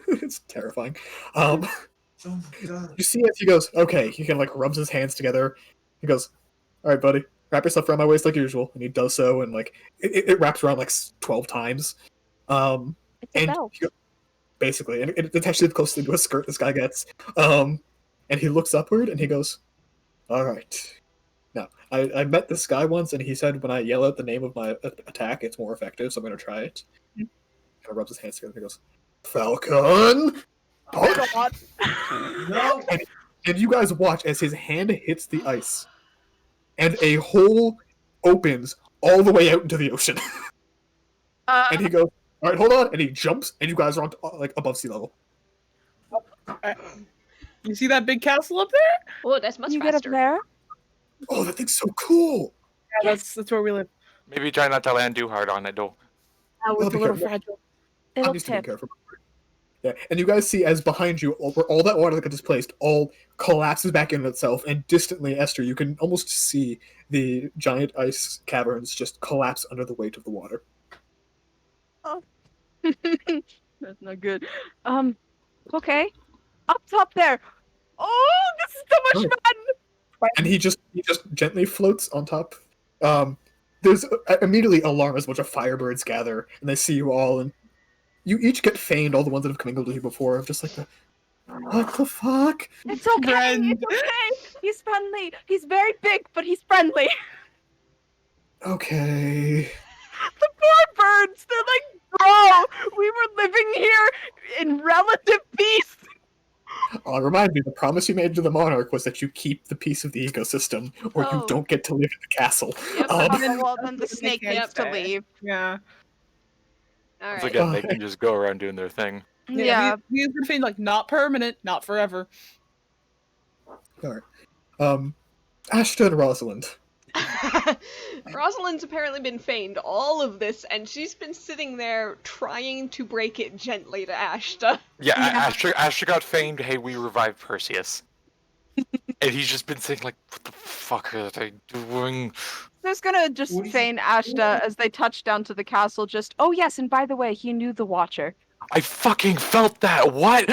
It's terrifying. Oh my god. You see as he goes, okay, he kind of like rubs his hands together. He goes, all right, buddy, wrap yourself around my waist like usual. And he does so, and like it wraps around like 12 times. It's a And belt. basically, and it's actually closely to a skirt this guy gets. And he looks upward and he goes, all right. Now, I met this guy once, and he said when I yell out the name of my attack, it's more effective, so I'm going to try it. Kind of rubs his hands together and he goes, Falcon! Oh god. No. And you guys watch as his hand hits the ice, and a hole opens all the way out into the ocean. And he goes, all right, hold on, and he jumps, and you guys are on like above sea level. You see that big castle up there? Oh, that's much you get up faster. there? Oh, that thing's so cool! Yeah, that's where we live. Maybe try not to land too hard on it, though. That was I'll a be little careful. fragile. It'll I'm used to being tip. careful. Yeah, and you guys see as behind you, where all that water that got displaced, all collapses back into itself, and distantly, Esther, you can almost see the giant ice caverns just collapse under the weight of the water. That's not good. Okay. Up top there. Oh, this is so much fun! And he just gently floats on top. There's immediately alarm as a bunch of firebirds gather, and they see you all, and you each get feigned, all the ones that have commingled with you before, of just like what the fuck? It's okay. Friend. It's okay. He's friendly. He's very big, but he's friendly. Okay. The poor birds. They're like, bro, we were living here in relative peace. I'll remind you, the promise you made to the monarch was that you keep the peace of the ecosystem, or you Oh. don't get to live in the castle. Yep. Well, then the snake Make needs to sense. leave. Yeah. All Once right. again, they can just go around doing their thing. Yeah. We was gonna say like not permanent, not forever. Ashton and Rosalind. Rosalind's apparently been feigned all of this, and she's been sitting there trying to break it gently to Ashta. Yeah, Yeah. Asher got famed, hey, we revived Perseus. And he's just been saying, like, what the fuck are they doing? Who's gonna just What do you- feign Ashta as they touch down to the castle? Just, oh yes, and by the way, he knew the Watcher. I fucking felt that! What?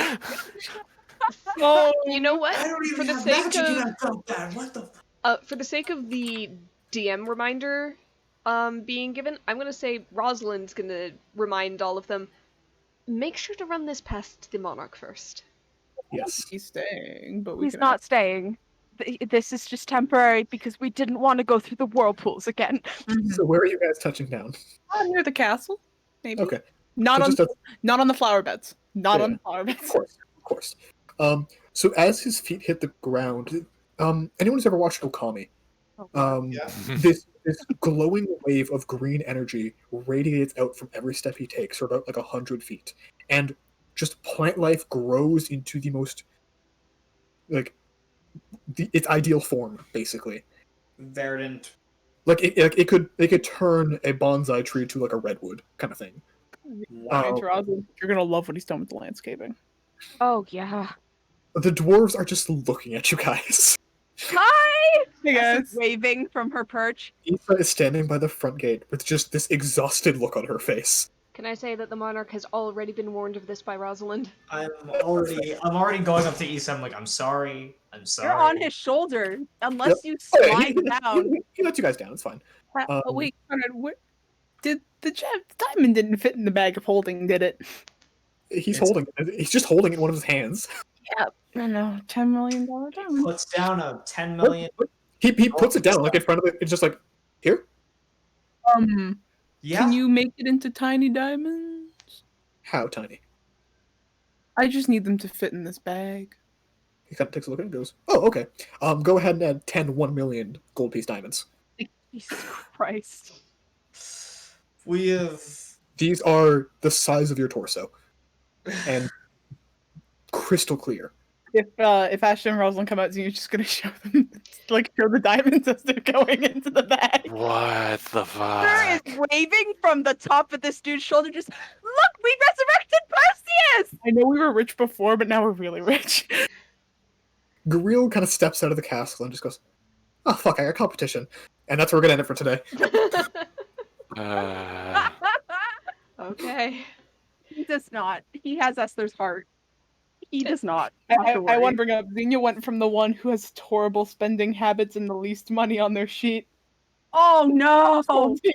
Oh, You know what? I don't For even the have sake magic of and I felt that. What the? for the sake of the DM reminder being given, I'm gonna say Rosalind's gonna remind all of them. Make sure to run this past the monarch first. Yes. he's staying, but we He's can not staying. this is just temporary because we didn't want to go through the whirlpools again. So where are you guys touching down? Near the castle, maybe. Okay. Not So on just not on the flower beds. Not Yeah. on the flower Of beds. course, of course. So as his feet hit the ground, anyone who's ever watched Okami, Yeah. this glowing wave of green energy radiates out from every step he takes, for about like 100 feet, and just plant life grows into the most its ideal form, basically. Verdant. Like it could turn a bonsai tree to like a redwood kind of thing. Wow. You're gonna love what he's done with the landscaping. Oh yeah. The dwarves are just looking at you guys. Hi! Hey Esther's guys. waving from her perch. Issa is standing by the front gate with just this exhausted look on her face. Can I say that the monarch has already been warned of this by Rosalind? I'm already going up to Issa. I'm like, I'm sorry. I'm sorry. You're on his shoulder, unless you Oh, yeah, slide down. He lets you guys down. It's fine. Oh wait, Conrad, did the diamond didn't fit in the bag of holding, did it? He's holding it. He's just holding it in one of his hands. Yep. I know, $10 million diamond. Puts down a 10 million. He puts it down like in front of it. It's just like here. Yeah. Can you make it into tiny diamonds? How tiny? I just need them to fit in this bag. He kind of takes a look at it and goes, "Oh, okay. Go ahead and add 10 1 million gold piece diamonds. Jesus Christ. We have. These are the size of your torso, and crystal clear. If Ashton and Rosalind come out, you're just gonna show them, like, show the diamonds as they're going into the bag. What the Esther fuck? is waving from the top of this dude's shoulder, just look, we resurrected Perseus! I know we were rich before, but now we're really rich. Garil kind of steps out of the castle and just goes, "Oh fuck, I got competition," and that's where we're gonna end it for today. Okay. He does not. He has Esther's heart. He does not. Not to I worry. want to bring up, Xenia went from the one who has horrible spending habits and the least money on their sheet. Oh no! Holding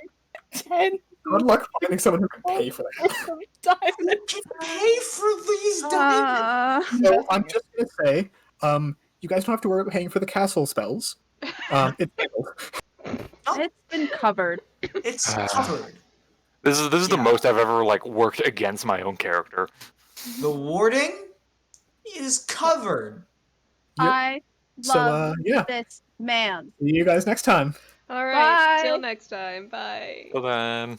10 Good luck finding someone who can pay for that. diamonds. Pay for these diamonds. So I'm just gonna say, you guys don't have to worry about paying for the castle spells. It's handled. It's been covered. It's covered. This is the Yeah. most I've ever like worked against my own character. The warding is covered. Yep. I So love yeah, this man. see you guys next time. All right. Bye. Till next time. Bye. So then.